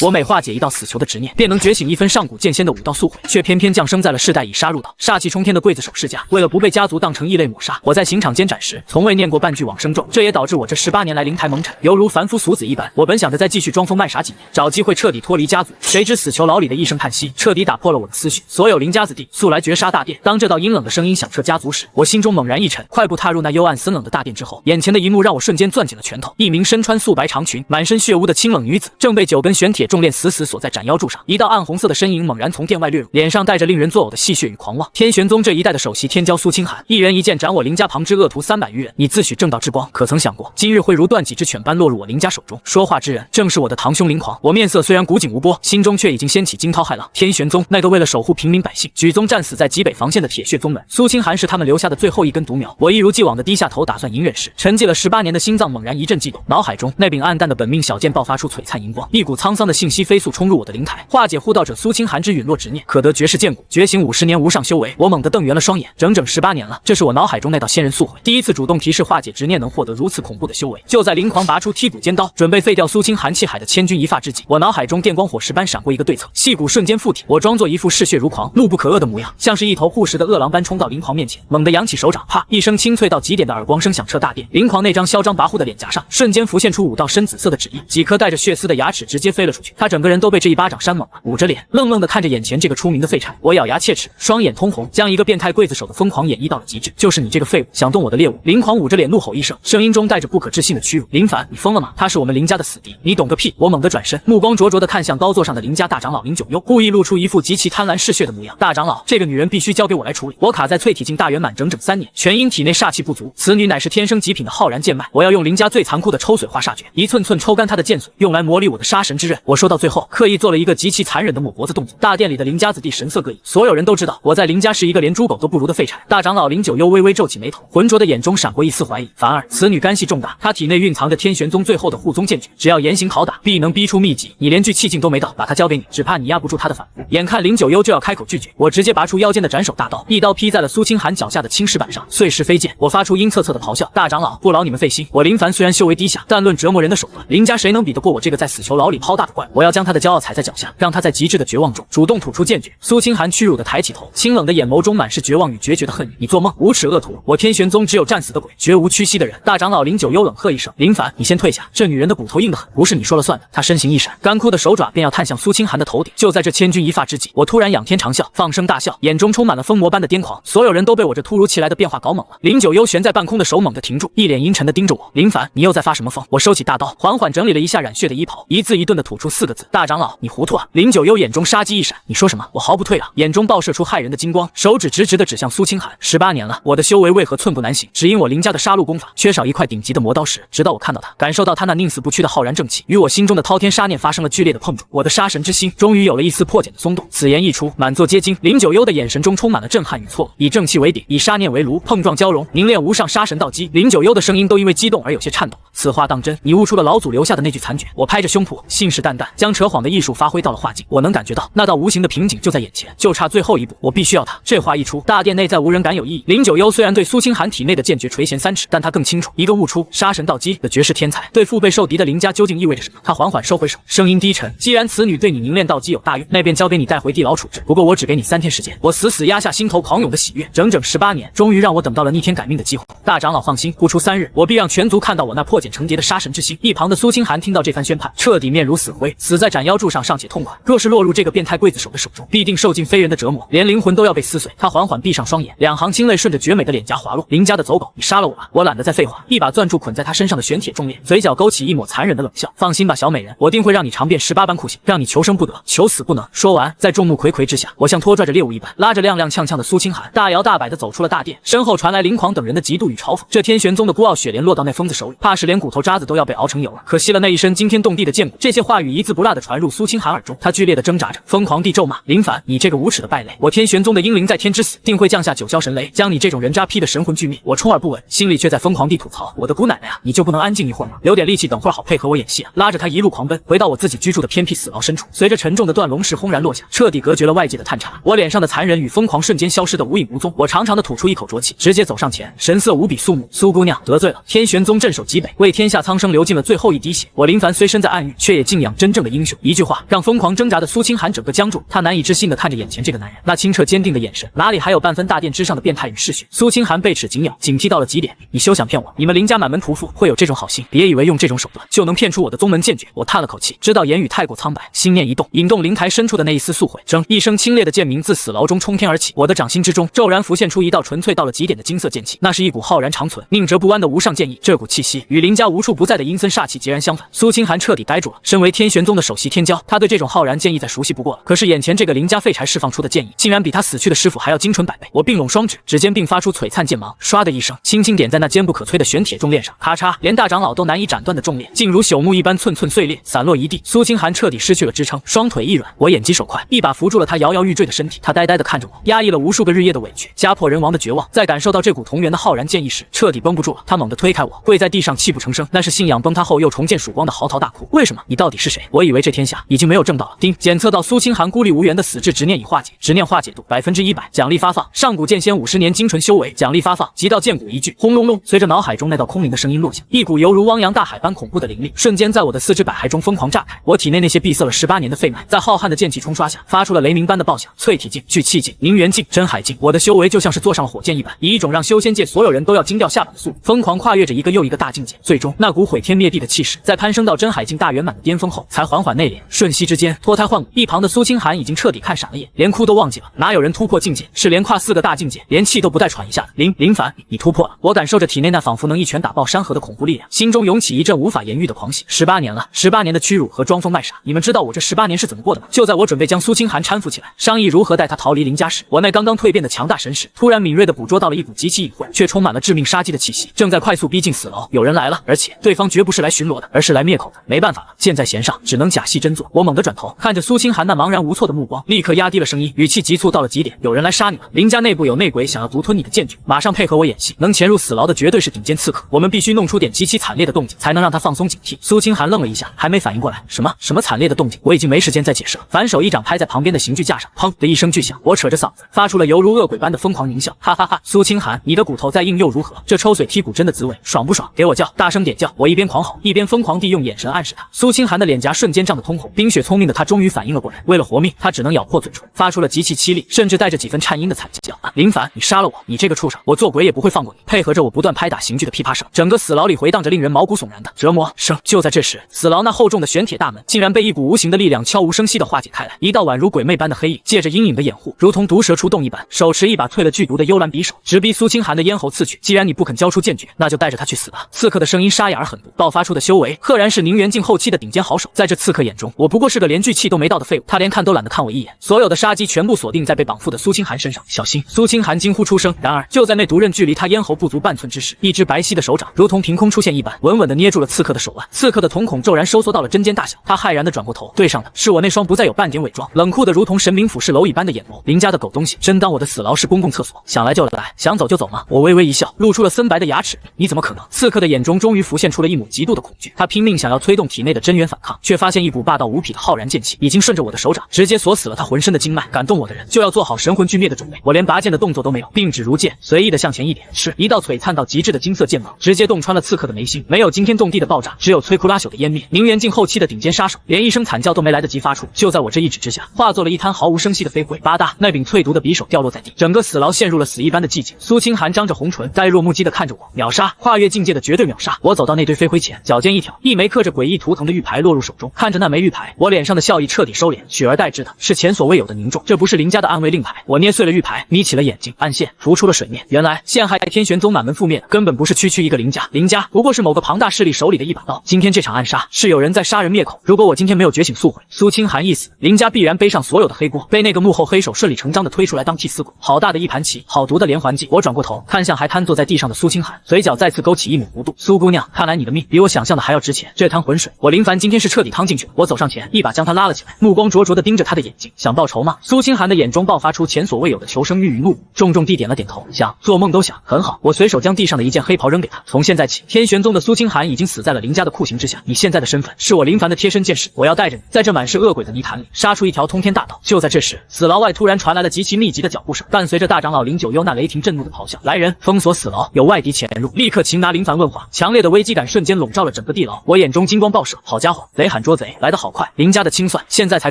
我每化解一道死囚的执念，便能觉醒一分上古剑仙的武道速悔，却偏偏降生在了世代以杀入道、煞气冲天的刽子手世家。为了不被家族当成异类抹杀，我在刑场监斩时，从未念过半句往生咒，这也导致我这18年来灵台蒙尘，犹如凡夫俗子一般。我本想着再继续装疯卖傻几年，找机会彻底脱离家族，谁知死囚牢里的一声叹息，彻底打破了我的思绪。所有邻家子弟速来绝杀大殿！当这道阴冷的声音响彻家族时，我心中猛然一沉，快步踏入那幽暗森冷的大殿之后，眼前的一幕让我瞬间攥紧了拳头。一名身穿素白长裙、满身血污的清冷女子，正被9根玄铁重链死死锁在斩腰柱上。一道暗红色的身影猛然从殿外掠入，脸上带着令人作呕的戏谑与狂妄。天玄宗这一代的首席天骄苏清寒，一人一剑斩我林家旁支恶徒300余人。你自诩正道之光，可曾想过今日会如断脊之犬般落入我林家手中？说话之人正是我的堂兄林狂。我面色虽然古井无波，心中却已经掀起惊涛骇浪。天玄宗那个为了守护平民百姓，举宗战死在极北防线的铁血宗门，苏清寒是他们留下的最后一根独苗。我一如既往的低下头，打算隐忍时，沉寂了18年的心脏猛然一阵悸动，脑海中那柄暗淡的本命小剑爆发出璀璨银光，一股沧桑的信息飞速冲入我的灵台，化解护道者苏清寒之陨落执念，可得绝世剑骨，觉醒50年无上修为。我猛地瞪圆了双眼，整整18年了，这是我脑海中那道仙人速悔，第一次主动提示化解执念能获得如此恐怖的修为。就在林狂拔出剔骨尖刀，准备废掉苏清寒气海的千钧一发之际，我脑海中电光火石般闪过一个对策，细骨瞬间附体，我装作一副嗜血如狂、怒不可遏的模样，像是一头护食的饿狼般冲到林狂面前，猛地扬起手掌，啪一声清脆到极点的耳光声响彻大殿。林狂那张嚣张跋扈的脸颊上瞬间浮现出5道深紫色的指印，几颗带着血丝的牙齿直接飞了出去，他整个人都被这一巴掌扇懵了，捂着脸愣愣地看着眼前这个出名的废柴。我咬牙切齿，双眼通红，将一个变态刽子手的疯狂演绎到了极致。就是你这个废物，想动我的猎物！林狂捂着脸怒吼一声，声音中带着不可置信的屈辱。林凡，你疯了吗？他是我们林家的死敌，你懂个屁！我猛地转身，目光灼灼地看向高座上的林家大长老林九幽，故意露出一副极其贪婪嗜血的模样。大长老，这个女人必须交给我来处理。我卡在淬体境大圆满整整3年，全因体内煞气不足，此女乃是天生极品的浩然剑脉，我要用林家最残酷的抽髓化煞诀，一寸寸抽干她的剑髓，用来磨砺我的杀神之刃。我说到最后，刻意做了一个极其残忍的抹脖子动作。大殿里的林家子弟神色各异，所有人都知道我在林家是一个连猪狗都不如的废柴。大长老林九幽微微皱起眉头，浑浊的眼中闪过一丝怀疑。凡儿，此女干系重大，她体内蕴藏着天玄宗最后的护宗剑诀，只要严刑拷打，必能逼出秘籍。你连句气劲都没到，把她交给你，只怕你压不住她的反复。眼看林九幽就要开口拒绝，我直接拔出腰间的斩首大刀，一刀劈在了苏清寒脚下的青石板上，碎石飞溅。我发出阴恻恻的咆哮：大长老，不劳你们费心，我林凡虽然修为低下，但论折磨人的手段，林家谁能比得过我这个在死囚牢里抛大的怪物？我要将他的骄傲踩在脚下，让他在极致的绝望中主动吐出剑诀。苏清寒屈辱的抬起头，清冷的眼眸中满是绝望与决绝的恨意。你做梦！无耻恶徒！我天玄宗只有战死的鬼，绝无屈膝的人。大长老林九幽冷喝一声：林凡，你先退下，这女人的骨头硬得很，不是你说了算的。他身形一闪，干枯的手爪便要探向苏清寒的头顶。就在这千钧一发之际，我突然仰天长啸，放声大笑，眼中充满了疯魔般的癫狂。所有人都被我这突如其来的变化搞懵了。林九幽悬在半空的手猛地停住，一脸阴沉地盯着我。林凡，你又在发什么疯？我收起大刀，缓缓整理了一下染血的衣袍，一字一顿地吐出4个字：大长老，你糊涂啊！林九幽眼中杀机一闪，你说什么？我毫不退让，眼中爆射出骇人的金光，手指直直地指向苏清寒。18年了，我的修为为何寸步难行？只因我林家的杀戮功法缺少一块顶级的磨刀石。直到我看到他，感受到他那宁死不屈的浩然正气，与我心中的滔天杀念发生了剧烈的碰撞，我的杀神之心终于有了一丝破茧的松动。此言一出，满座皆惊。林九幽的眼神中充满了震撼与错愕，以正气为鼎，以杀念为炉，碰撞交融，凝练无上杀神道基。林九幽的声音都因为激动而有些颤抖。此话当真，你悟出了老祖留下的那句残诀。我拍着胸脯，信誓旦旦，将扯谎的艺术发挥到了化境。我能感觉到那道无形的瓶颈就在眼前，就差最后一步，我必须要它。这话一出，大殿内再无人敢有异议。林九幽虽然对苏清寒体内的剑诀垂涎3尺，但他更清楚，一个悟出杀神道基的绝世天才，对腹背受敌的林家究竟意味着什么。他缓缓收回手，声音低沉：既然此女对你凝练道基有大用，那便交给你带回地牢处置。不过我只给你3天时间。我死死压下心头狂涌的喜悦，整整18年，终于让我等到了逆天改命的机会。大长老放心，不出3日，我必让全族看到我那破茧成蝶的杀神之心。一旁的苏清寒听到这番宣判，彻底面如死灰。死在斩妖柱上尚且痛快，若是落入这个变态刽子手的手中，必定受尽非人的折磨，连灵魂都要被撕碎。他缓缓闭上双眼，2行清泪顺着绝美的脸颊滑落。林家的走狗，你杀了我吧！我懒得再废话，一把攥住捆在他身上的玄铁重链，嘴角勾起一抹残忍的冷笑。放心吧，小美人，我定会让你尝遍18般酷刑，让你求生不得，求死不能。说完，在众目睽睽之下，我像拖拽着猎物一般，拉着踉踉跄跄的苏清寒，大摇大摆地走出了大殿，身后传来林狂等人的嫉妒与嘲讽。这天玄宗的孤傲血莲落到那疯子手里，怕是连骨头渣子都要被熬成油了。可惜了那一身惊天动地的剑骨。这些话语一字不落地传入苏清寒耳中，他剧烈地挣扎着，疯狂地咒骂：林凡，你这个无耻的败类！我天玄宗的英灵在天之死，定会降下9霄神雷，将你这种人渣劈得神魂俱灭。我充耳不闻，心里却在疯狂地吐槽：我的姑奶奶啊，你就不能安静一会儿吗？留点力气，等会儿好配合我演戏啊！拉着他一路狂奔，回到我自己居住的偏僻死牢深处。随着沉重的断龙石轰然落下，彻底隔绝了外界的探查，我脸上的残忍与疯狂瞬间消失得无影无踪。我长长的吐出一口浊气，直接走上前，神色无比肃穆：苏姑娘得罪了。天玄宗镇守极北，为天下苍生流尽了最后一滴血。我林凡虽身在暗狱，却也敬仰真真正的英雄。一句话让疯狂挣扎的苏清寒整个僵住，他难以置信地看着眼前这个男人，那清澈坚定的眼神，哪里还有半分大殿之上的变态与嗜血？苏清寒贝齿紧咬，警惕到了极点。你休想骗我，你们林家满门屠夫会有这种好心？别以为用这种手段就能骗出我的宗门剑诀。我叹了口气，知道言语太过苍白，心念一动，引动灵台深处的那一丝宿悔。争一声清冽的剑鸣自死牢中冲天而起，我的掌心之中骤然浮现出一道纯粹到了极点的金色剑气，那是一股浩然长存、宁折不弯的无上剑意。这股气息与林家无处不在的阴森煞气截然相反。苏清寒彻底呆住了。身为天玄宗的首席天骄，他对这种浩然剑意再熟悉不过了。可是眼前这个林家废柴释放出的剑意，竟然比他死去的师傅还要精纯百倍。我并拢双指，指尖并发出璀璨剑芒，唰的一声，轻轻点在那坚不可摧的玄铁重链上，咔嚓，连大长老都难以斩断的重链，竟如朽木一般寸寸碎裂，散落一地。苏清寒彻底失去了支撑，双腿一软，我眼疾手快，一把扶住了他摇摇欲坠的身体。他呆呆地看着我，压抑了无数个日夜的委屈，家破人亡的绝望，在感受到这股同源的浩然剑意时，彻底绷不住了。他猛地推开我，跪在地上泣不成声，那是信仰崩塌后又重见曙光的嚎啕大哭。为什么？你到底是谁？我以为这天下已经没有正道了。丁检测到苏清寒孤立无援的死志执念已化解，执念化解度100%，奖励发放，上古剑仙50年精纯修为，奖励发放，极道剑骨一具。轰隆隆，随着脑海中那道空灵的声音落下，一股犹如汪洋大海般恐怖的灵力瞬间在我的四肢百骸中疯狂炸开。我体内那些闭塞了18年的废脉，在浩瀚的剑气冲刷下，发出了雷鸣般的爆响。淬体境、聚气境、灵元境、真海境，我的修为就像是坐上了火箭一般，以一种让修仙界所有人都要惊掉下巴的速度，疯狂跨越着一个又一个大境界。最终，那股毁天灭地的气势，在攀升到真海境大圆满的巅峰后，才缓缓内敛。瞬息之间，脱胎换骨。一旁的苏清寒已经彻底看傻了眼，连哭都忘记了。哪有人突破境界是连跨4个大境界，连气都不带喘一下的？林凡，你突破了！我感受着体内那仿佛能一拳打爆山河的恐怖力量，心中涌起一阵无法言喻的狂喜。18年了，18年的屈辱和装疯卖傻，你们知道我这18年是怎么过的吗？就在我准备将苏清寒搀扶起来，商议如何带他逃离林家时，我那刚刚蜕变的强大神识突然敏锐地捕捉到了一股极其隐晦却充满了致命杀机的气息，正在快速逼近死牢。有人来了，而且对方绝不是来巡逻的，而是来灭口的。没办法了，箭在弦上，只能假戏真做。我猛地转头，看着苏清寒那茫然无措的目光，立刻压低了声音，语气急促到了极点：有人来杀你了！林家内部有内鬼想要独吞你的剑诀，马上配合我演戏，能潜入死牢的绝对是顶尖刺客，我们必须弄出点极其惨烈的动静，才能让他放松警惕。苏清寒愣了一下，还没反应过来，什么惨烈的动静？我已经没时间再解释了，反手一掌拍在旁边的刑具架上，砰的一声巨响，我扯着嗓子发出了犹如恶鬼般的疯狂狞笑，哈哈哈！苏清寒，你的骨头再硬又如何？这抽髓剔骨针的滋味爽不爽？给我叫，大声点叫！我一边狂吼，一边疯狂地用眼神暗示他。苏清寒的脸颊瞬间涨得通红，冰雪聪明的他终于反应了过来，为了活命，他只能咬破嘴唇，发出了极其凄厉，甚至带着几分颤音的惨叫。林凡，你杀了我！你这个畜生，我做鬼也不会放过你！配合着我不断拍打刑具的噼啪声，整个死牢里回荡着令人毛骨悚然的折磨声。就在这时，死牢那厚重的玄铁大门竟然被一股无形的力量悄无声息地化解开来，一道宛如鬼魅般的黑影借着阴影的掩护，如同毒蛇出洞一般，手持一把褪了剧毒的幽蓝匕首，直逼苏清寒的咽喉刺去。既然你不肯交出剑诀，那就带着他去死吧！刺客的声音沙哑而狠毒，爆发出的修为赫然是宁元境后期的顶尖好手。在这刺客眼中，我不过是个连聚气都没到的废物，他连看都懒得看我一眼。所有的杀机全部锁定在被绑缚的苏清寒身上。小心！苏清寒惊呼出声。然而就在那毒刃距离他咽喉不足半寸之时，一只白皙的手掌如同凭空出现一般，稳稳地捏住了刺客的手腕。刺客的瞳孔骤然收缩到了针尖大小，他骇然地转过头，对上的是我那双不再有半点伪装、冷酷的如同神明俯视蝼蚁般的眼眸。林家的狗东西，真当我的死牢是公共厕所？想来就来，想走就走吗？我微微一笑，露出了森白的牙齿。你怎么可能？刺客的眼中终于浮现出了一抹极度的恐惧，他拼命想要推动体内的真元反抗，却发现一股霸道无匹的浩然剑气已经顺着我的手掌直接锁死了他浑身的经脉。敢动我的人就要做好神魂俱灭的准备。我连拔剑的动作都没有，并指如剑，随意的向前一点，是一道璀璨到极致的金色剑芒，直接洞穿了刺客的眉心。没有惊天动地的爆炸，只有摧枯拉朽的湮灭。宁元境后期的顶尖杀手，连一声惨叫都没来得及发出，就在我这一指之下，化作了一滩毫无声息的飞灰。吧嗒，那柄淬毒的匕首掉落在地，整个死牢陷入了死一般的寂静。苏清寒张着红唇，呆若木鸡的看着我，秒杀，跨越境界的绝对秒杀。我走到那堆飞灰前，脚尖一挑，一枚刻着诡异图腾的玉牌落入手中。看着那枚玉牌，我脸上的笑意彻底收敛，取而代之的是前所未有的凝重。这不是林家的暗卫令牌。我捏碎了玉牌，眯起了眼睛，暗线浮出了水面。原来陷害天玄宗满门覆灭的根本不是区区一个林家，林家不过是某个庞大势力手里的一把刀。今天这场暗杀是有人在杀人灭口。如果我今天没有觉醒速悔，苏清寒一死，林家必然背上所有的黑锅，被那个幕后黑手顺理成章的推出来当替死鬼。好大的一盘棋，好毒的连环计。我转过头看向还瘫坐在地上的苏清寒，嘴角再次勾起一抹弧度。苏姑娘，看来你的命比我想象的还要值钱。这滩浑水，我林凡今天是彻底趟进去了。我走上前，一把将他拉了起来，目光灼灼地盯着他的眼睛。想报仇吗？苏清寒的眼中爆发出前所未有的求生欲与怒，重重地点了点头。想，做梦都想。很好，我随手将地上的一件黑袍扔给他。从现在起，天玄宗的苏清寒已经死在了林家的酷刑之下。你现在的身份是我林凡的贴身剑士，我要带着你在这满是恶鬼的泥潭里杀出一条通天大道。就在这时，死牢外突然传来了极其密集的脚步声，伴随着大长老林九幽那雷霆震怒的咆哮：来人，封锁死牢，有外敌潜入！立刻擒拿林凡问话。强烈的危机感瞬间笼罩了整个地牢，我眼中金光爆射。好家伙，贼喊喊捉贼来得好快，林家的清算现在才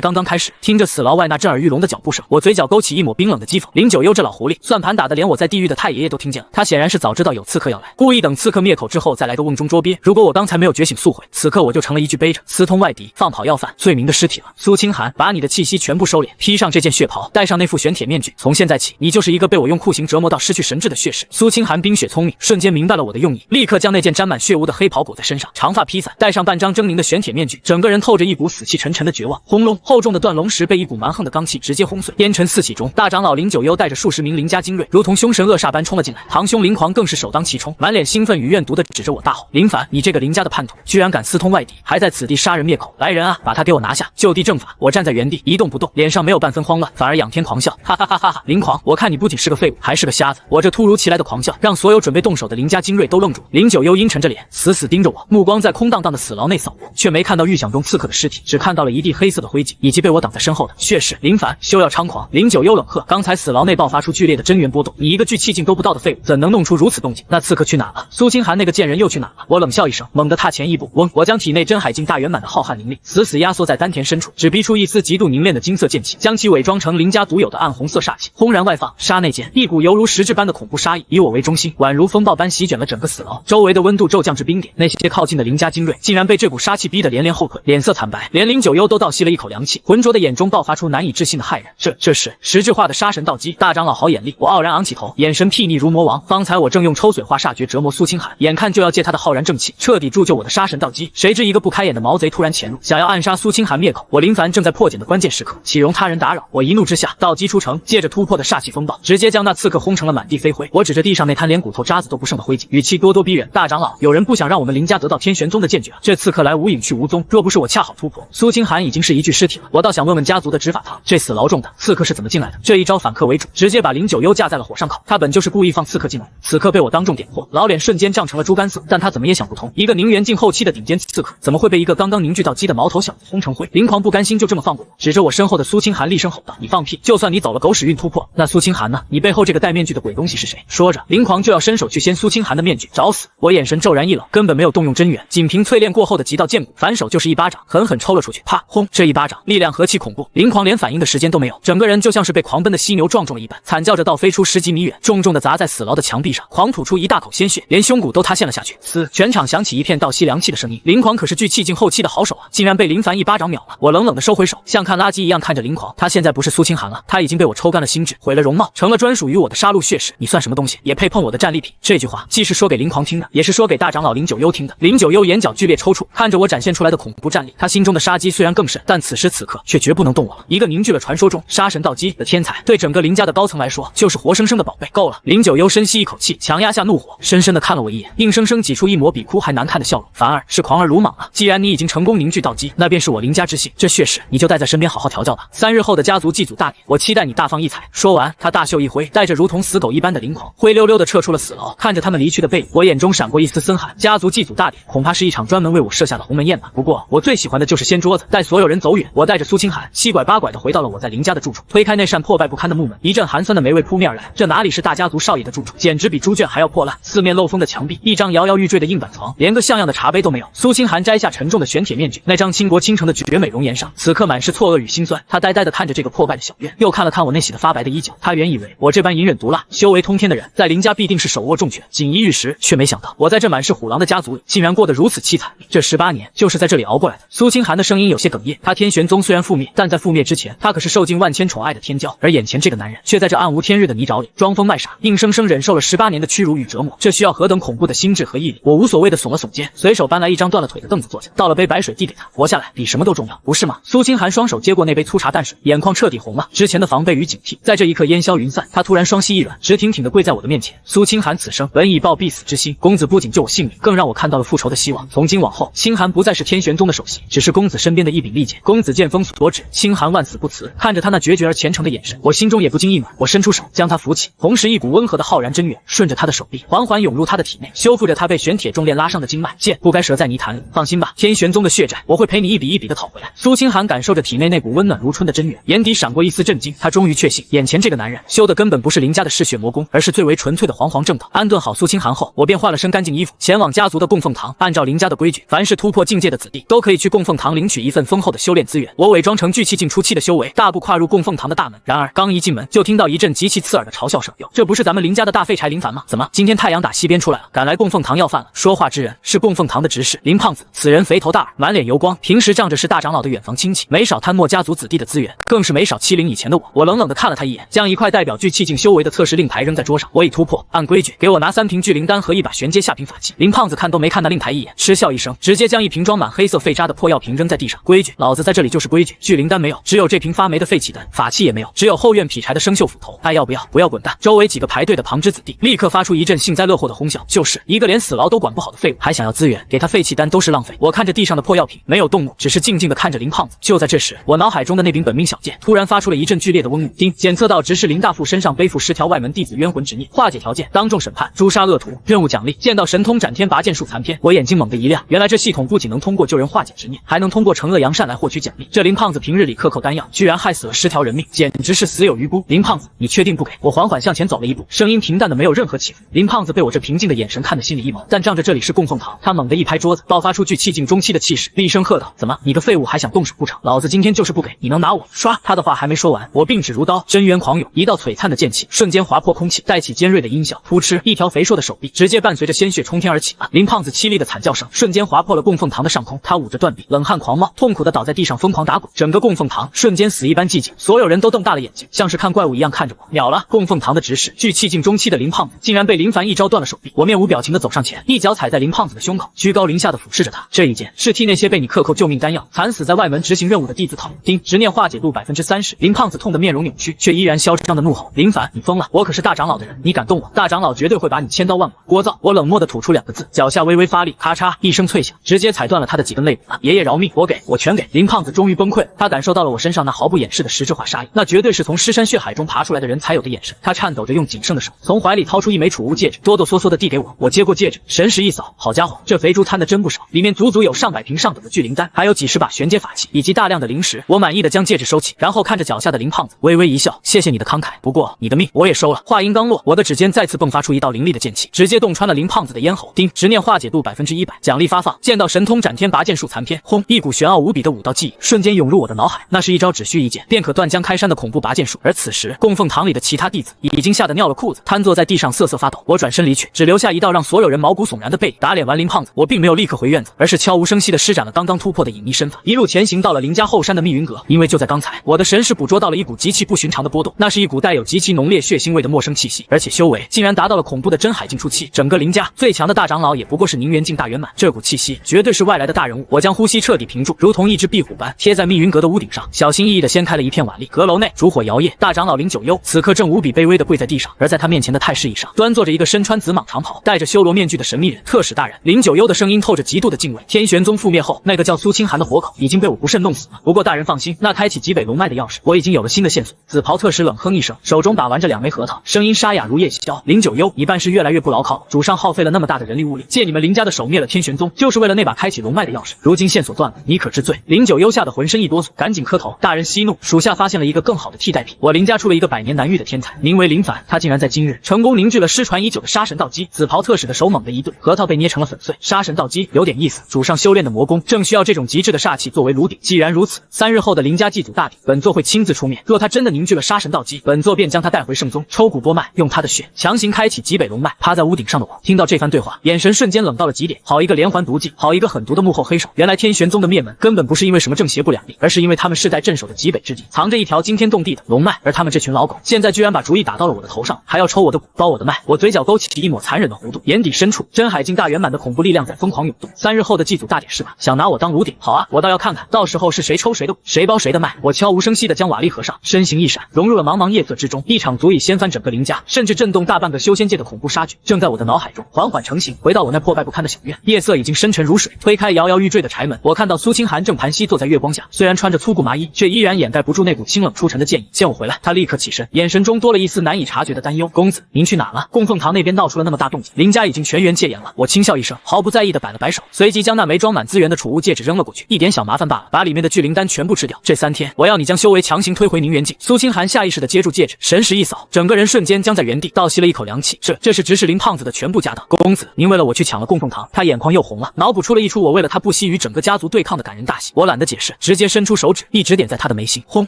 刚刚开始。听着死牢外那震耳欲聋的脚步声，我嘴角勾起一抹冰冷的讥讽。林九幽这老狐狸，算盘打得连我在地狱的太爷爷都听见了。他显然是早知道有刺客要来，故意等刺客灭口之后再来个瓮中捉鳖。如果我刚才没有觉醒速悔，此刻我就成了一具背着私通外敌、放跑要犯罪名的尸体了。苏清寒，把你的气息全部收敛，披上这件血袍，戴上那副玄铁面具，从现在起，你就是一个被我用酷刑折磨到失去神智的血尸。苏清寒冰雪聪明，瞬间明白了我的用意，立刻将那件沾满血污的黑袍裹在身上，长发披散，戴上半张狰狞的玄铁面具，整个人透着一股死气沉沉的绝望。轰隆，厚重的断龙石被一股蛮横的罡气直接轰碎，烟尘四起中，大长老林九幽带着数十名林家精锐，如同凶神恶煞般冲了进来。堂兄林狂更是首当其冲，满脸兴奋与怨毒的指着我大吼：“林凡，你这个林家的叛徒，居然敢私通外敌，还在此地杀人灭口！来人啊，把他给我拿下，就地正法！”我站在原地一动不动，脸上没有半分慌乱，反而仰天狂笑，哈哈哈哈哈！林狂，我看你不仅是个废物，还是个瞎子！我这突如其来的狂笑，让所有准备动手的林家精锐都愣住。林九幽阴沉着脸，死死盯着我，目光在空荡荡的死牢内扫过，却没看到预想中刺客的尸体，只看到了一地黑色的灰烬，以及被我挡在身后的血尸。林凡，休要猖狂！林九幽冷喝，刚才死牢内爆发出剧烈的真元波动，你一个具气劲都不到的废物，怎能弄出如此动静？那刺客去哪了？苏清寒那个贱人又去哪了？我冷笑一声，猛地踏前一步，嗡！我将体内真海境大圆满的浩瀚灵力死死压缩在丹田深处，只逼出一丝极度凝练的金色剑气，将其伪装成林家独有的暗红色煞气，轰然外放。刹那间，一股犹如实质般的恐怖杀意以我为中心，宛如风暴般席卷了整个死牢，周围的温度骤降至冰点。那些靠近的林家精锐竟然被这股杀气逼得连连后退，脸色惨白，连林九幽都倒吸了一口凉气，浑浊的眼中爆发出难以置信的骇然。这是实质化的杀神道基！大长老好眼力！我傲然昂起头，眼神睥睨如魔王。方才我正用抽水化煞诀折磨苏清寒，眼看就要借他的浩然正气彻底铸就我的杀神道基，谁知一个不开眼的毛贼突然潜入，想要暗杀苏清寒灭口。我林凡正在破茧的关键时刻，岂容他人打扰？我一怒之下，道基出城，借着突破的煞气风暴，直接将那刺客轰成了满地飞灰。我指着地上那滩连骨头渣子都不剩的灰烬，语气咄咄逼人：“大长老，有人不想让我们林家得到天玄宗的剑诀啊！这刺客来无影去无踪，若不是我恰好突破，苏清寒已经是一具尸体了。我倒想问问家族的执法堂，这死牢中的刺客是怎么进来的？”这一招反客为主，直接把林九幽架在了火上烤。他本就是故意放刺客进来，此刻被我当众点破，老脸瞬间涨成了猪肝色。但他怎么也想不通，一个宁元境后期的顶尖刺客，怎么会被一个刚刚凝聚到基的毛头小子轰成灰？林狂不甘心就这么放过我，指着我身后的苏清寒厉声吼道：“你放屁！就算你走了狗屎运突破，那苏清寒呢？你背后这个戴面具的鬼东西是谁？”说着，林狂就要伸手去掀苏清寒的面具，找死！我眼神骤然一冷，根本没有动用真元，仅凭淬炼过后的极道剑骨，反手就是一巴掌，狠狠抽了出去。啪！轰！这一巴掌力量何其恐怖！林狂连反应的时间都没有，整个人就像是被狂奔的犀牛撞中了一般，惨叫着倒飞出10几米远，重重的砸在死牢的墙壁上，狂吐出一大口鲜血，连胸骨都塌陷了下去。嘶！全场响起一片倒吸凉气的声音。林狂可是具气境后期的好手啊，竟然被林凡一巴掌秒了。我冷冷的收回手，像看垃圾一样看着林狂。他现在不是苏清寒了，他已经被我抽干了心智，毁了容貌，成了专属于我的杀戮血尸。你算什么东西，也配碰我的战利品？这句话既是说给林狂听的，也是说给大长老林九幽听的。林九幽眼角剧烈抽搐，看着我展现出来的恐怖战力，他心中的杀机虽然更甚，但此时此刻却绝不能动我了。一个凝聚了传说中杀神道基的天才，对整个林家的高层来说就是活生生的宝贝。够了！林九幽深吸一口气，强压下怒火，深深的看了我一眼，硬生生挤出一抹比哭还难看的笑容，反而是狂而鲁莽了。既然你已经成功凝聚道基，那便是我林家之幸，这血尸你就带在身边好好调教吧。3日后的家族祭祖大典，我期待你大放异彩。说完，他大袖一挥，带着如同死狗一般的林狂灰溜溜的撤出了死牢。看着他们离去的背影，我眼中闪过一丝森寒。家族祭祖大典恐怕是一场专门为我设下的鸿门宴吧。不过我最喜欢的就是掀桌子，待所有人走远，我带着苏清寒七拐八拐的回到了我在林家的住处，推开那扇破败不堪的木门，一阵寒酸的霉味扑面而来。这哪里是大家族少爷的住处，简直比猪圈还要破烂。四面漏风的墙壁，一张摇摇欲坠的硬板床，连个像样的茶杯都没有。苏清寒摘下沉重的玄铁面具，那张倾国倾城的绝美容颜上，此刻满是错愕与心酸。他呆呆地看着这个破败的小院，又看了看我那洗得发白的衣角。他原以为我这般隐忍毒辣、修为通天的人，在林家必定是手握重权、锦衣玉食，却没想到我在这满是虎狼的家族里，竟然过得如此凄惨。这18年就是在这里熬过来的。苏清寒的声音有些哽咽，他天玄宗虽然覆灭，但在覆灭之前，他可是受尽万千宠爱的天骄，而眼前这个男人，却在这暗无天日的泥沼里装疯卖傻，硬生生忍受了18年的屈辱与折磨。这需要何等恐怖的心智和毅力！我无所谓的耸了耸肩，随手搬来一张断了腿的凳子坐下，倒了杯白水递给他。活下来比什么都重要，不是吗？苏清寒双手接过那杯粗茶淡水，眼眶彻底红了。之前的防备与警惕，在这一刻烟消云散。他突然双膝一软，直挺挺地跪在我的面前。苏清寒此生本已抱必死之心，公子不仅救我性命，更让我看到了复仇的希望。从今往后，清寒不再是天玄宗的首席，只是公子身边的一柄利剑。公子剑锋所指，清寒万死不辞。看着他那决绝而虔诚的眼神，我心中也不禁一暖。我伸出手将他扶起，同时一股温和的浩然真元顺着他的手臂缓缓涌入他的体内，修复着他被玄铁重炼拉伤的经脉。剑不该折在泥潭里，放心吧，天玄宗的血债我会陪你一笔一笔的讨回来。苏清寒感受着体内那股温暖如春的真元，眼底闪过一丝震惊。他终于确信，眼前这个男人修的根本不是林家的嗜血魔功，而是最为纯粹的煌煌正道。安顿好苏清寒后，我便换了身干净衣服，前往家族的供奉堂。按照林家的规矩，凡是突破境界的子弟都都可以去供奉堂领取一份丰厚的修炼资源。我伪装成聚气境初期的修为，大步跨入供奉堂的大门。然而刚一进门，就听到一阵极其刺耳的嘲笑声。哟，这不是咱们林家的大废柴林凡吗？怎么今天太阳打西边出来了，赶来供奉堂要饭了？说话之人是供奉堂的执事林胖子，此人肥头大耳，满脸油光，平时仗着是大长老的远房亲戚，没少贪没家族子弟的资源，更是没少欺凌以前的我。我冷冷地看了他一眼，将一块代表聚气境修为的测试令牌扔在桌上。我已突破，按规矩给我拿3瓶聚灵丹和一把玄阶下品法器。林胖子看都没看那令牌一眼，嗤笑一声，直接将一瓶装满黑色废渣的破药瓶扔在地上。规矩，老子在这里就是规矩。聚灵丹没有，只有这瓶发霉的废弃丹；法器也没有，只有后院劈柴的生锈斧头。爱要不要？不要滚蛋！周围几个排队的旁支子弟立刻发出一阵幸灾乐祸的哄笑，就是一个连死牢都管不好的废物，还想要资源，给他废弃丹都是浪费。我看着地上的破药瓶，没有动怒，只是静静地看着林胖子。就在这时，我脑海中的那柄本命小剑突然发出了一阵剧烈的嗡怒。丁，检测到执事林大富身上背负10条外门弟子冤魂执念，化解条件，当众审判，诛杀恶徒。任务奖励：见到神通斩天拔剑术残篇。我眼睛猛地一亮，原来这系统不仅能通过救人化解执念，还能通过惩恶扬善来获取奖励。这林胖子平日里克扣丹药，居然害死了10条人命，简直是死有余辜。林胖子，你确定不给？我缓缓向前走了一步，声音平淡的没有任何起伏。林胖子被我这平静的眼神看得心里一毛，但仗着这里是供奉堂，他猛地一拍桌子，爆发出聚气境中期的气势，厉声喝道：怎么，你个废物还想动手不成？老子今天就是不给，你能拿我？唰！他的话还没说完，我并指如刀，真元狂涌，一道璀璨的剑气瞬间划破空气，带起尖锐的音效，扑哧，一条肥硕的手臂直接伴随着鲜血冲天而起。林胖子凄厉的惨叫声瞬间划破了供奉堂的上空，他捂着断臂，冷汗狂冒，痛苦的倒在地上疯狂打滚。整个供奉堂瞬间死一般寂静，所有人都瞪大了眼睛，像是看怪物一样看着我。秒了！供奉堂的执事聚气境中期的林胖子竟然被林凡一招断了手臂。我面无表情的走上前，一脚踩在林胖子的胸口，居高临下的俯视着他。这一剑是替那些被你克扣救命丹药、惨死在外门执行任务的弟子讨。丁，执念化解度30%。林胖子痛得面容扭曲，却依然嚣张的怒吼：林凡，你疯了！我可是大长老的人，你敢动我，大长老绝对会把你千刀万剐！聒噪！我冷漠的吐出2个字，脚下微微发力，咔嚓一声脆响，直接踩断了他的几根肋骨。爷爷饶命！我全给！林胖子终于崩溃了，他感受到了我身上那毫不掩饰的实质化杀意，那绝对是从尸山血海中爬出来的人才有的眼神。他颤抖着用仅剩的手从怀里掏出一枚储物戒指，哆哆嗦嗦的递给我。我接过戒指，神识一扫，好家伙，这肥猪摊的真不少，里面足足有上百瓶上等的聚灵丹，还有几10把玄阶法器，以及大量的灵石。我满意的将戒指收起，然后看着脚下的林胖子，微微一笑：谢谢你的慷慨，不过你的命我也收了。话音刚落，我的指尖再次迸发出一道凌厉的剑气，直接洞穿了林胖子的咽喉。丁，执念化解度100%，奖励发放：见到神通斩天拔剑术残篇。轰！一股玄奥无比的武道记忆瞬间涌入我的脑海，那是一招只需一剑便可断江开山的恐怖拔剑术。而此时，供奉堂里的其他弟子已经吓得尿了裤子，瘫坐在地上瑟瑟发抖。我转身离去，只留下一道让所有人毛骨悚然的背影。打脸完林胖子，我并没有立刻回院子，而是悄无声息地施展了刚刚突破的隐秘身法，一路前行到了林家后山的密云阁。因为就在刚才，我的神识捕捉到了一股极其不寻常的波动，那是一股带有极其浓烈血腥味的陌生气息，而且修为竟然达到了恐怖的真海境初期。整个林家最强的大长老也不过是宁元境大圆满，这股气息绝对是外来的大人物。我将呼吸彻底屏住，如同一只壁虎般贴在密云阁的屋顶上，小心翼翼地掀开了一片瓦砾。阁楼内烛火摇曳，大长老林九幽此刻正无比卑微地跪在地上，而在他面前的太师椅上端坐着一个身穿紫蟒长袍、戴着修罗面具的神秘人特使大人。林九幽的声音透着极度的敬畏。天玄宗覆灭后，那个叫苏清寒的活口已经被我不慎弄死了。不过大人放心，那开启极北龙脉的钥匙，我已经有了新的线索。紫袍特使冷哼一声，手中把玩着2枚核桃，声音沙哑如夜宵：林九幽，你办事越来越不牢靠了。主上耗费了那么大的人力物力，借你们林家的手灭了天玄宗，就是为了那把开启龙脉的钥匙。如今线索断了，你可知罪？林九幽吓得浑身一哆嗦，赶紧磕头。大人息怒，属下发现了一个更好的替代品。我林家出了一个100年难遇的天才，名为林凡，他竟然在今日成功凝聚了失传已久的杀神道基。紫袍特使的手猛地一顿，核桃被捏成了粉碎。杀神道基有点意思，主上修炼的魔功正需要这种极致的煞气作为炉鼎。既然如此，3日后的林家祭祖大典，本座会亲自出面。若他真的凝聚了杀神道基，本座便将他带回圣宗，抽骨剥脉，用他的血强行开启极北龙脉。趴在屋顶上的我听到这番对话，眼神瞬间冷到了极点。好一个连环毒计，好一个狠毒的幕后黑手！原来天玄宗的灭门根本不是因为什么正邪不两立，而是因为他们世代镇守的极北之地藏着一条惊天动地的龙脉，而他们这群老狗现在居然把主意打到了我的头上，还要抽我的骨，剥我的脉。我嘴角勾起一抹残忍的弧度，眼底深处真海境大圆满的恐怖力量在疯狂涌动。3日后的祭祖大典是吧？想拿我当炉鼎？好啊，我倒要看看到时候是谁抽谁的骨，谁剥谁的脉。我悄无声息地将瓦砾合上，身形一闪，融入了茫茫夜色之中。一场足以掀翻整个林家，甚至震动大半个修仙界的恐怖杀局，正在我的脑海中缓缓成型。回到我那破败不堪的小院，夜色已经深沉如水。推开摇摇欲坠的柴门，我看到苏清寒正盘膝坐在月光下，虽然穿着粗布麻衣，却依然掩盖不住那股清冷出尘的剑意。见我回来，他立刻起身，眼神中多了一丝难以察觉的担忧。公子，您去哪了？供奉堂那边闹出了那么大动静，林家已经全员戒严了。我轻笑一声，毫不在意的摆了摆手，随即将那枚装满资源的储物戒指扔了过去。一点小麻烦罢了，把里面的聚灵丹全部吃掉。这3天，我要你将修为强行推回宁元境。苏清寒下意识地接住戒指，神识一扫，整个人瞬间僵在原地，倒吸了一口凉气。这是指使林胖子的全部家当。公子，您为了我去抢了供奉堂。他眼眶又红了，脑补出了一出我为了他不惜期与整个家族对抗的感人大戏。我懒得解释，直接伸出手指，一直点在他的眉心。轰！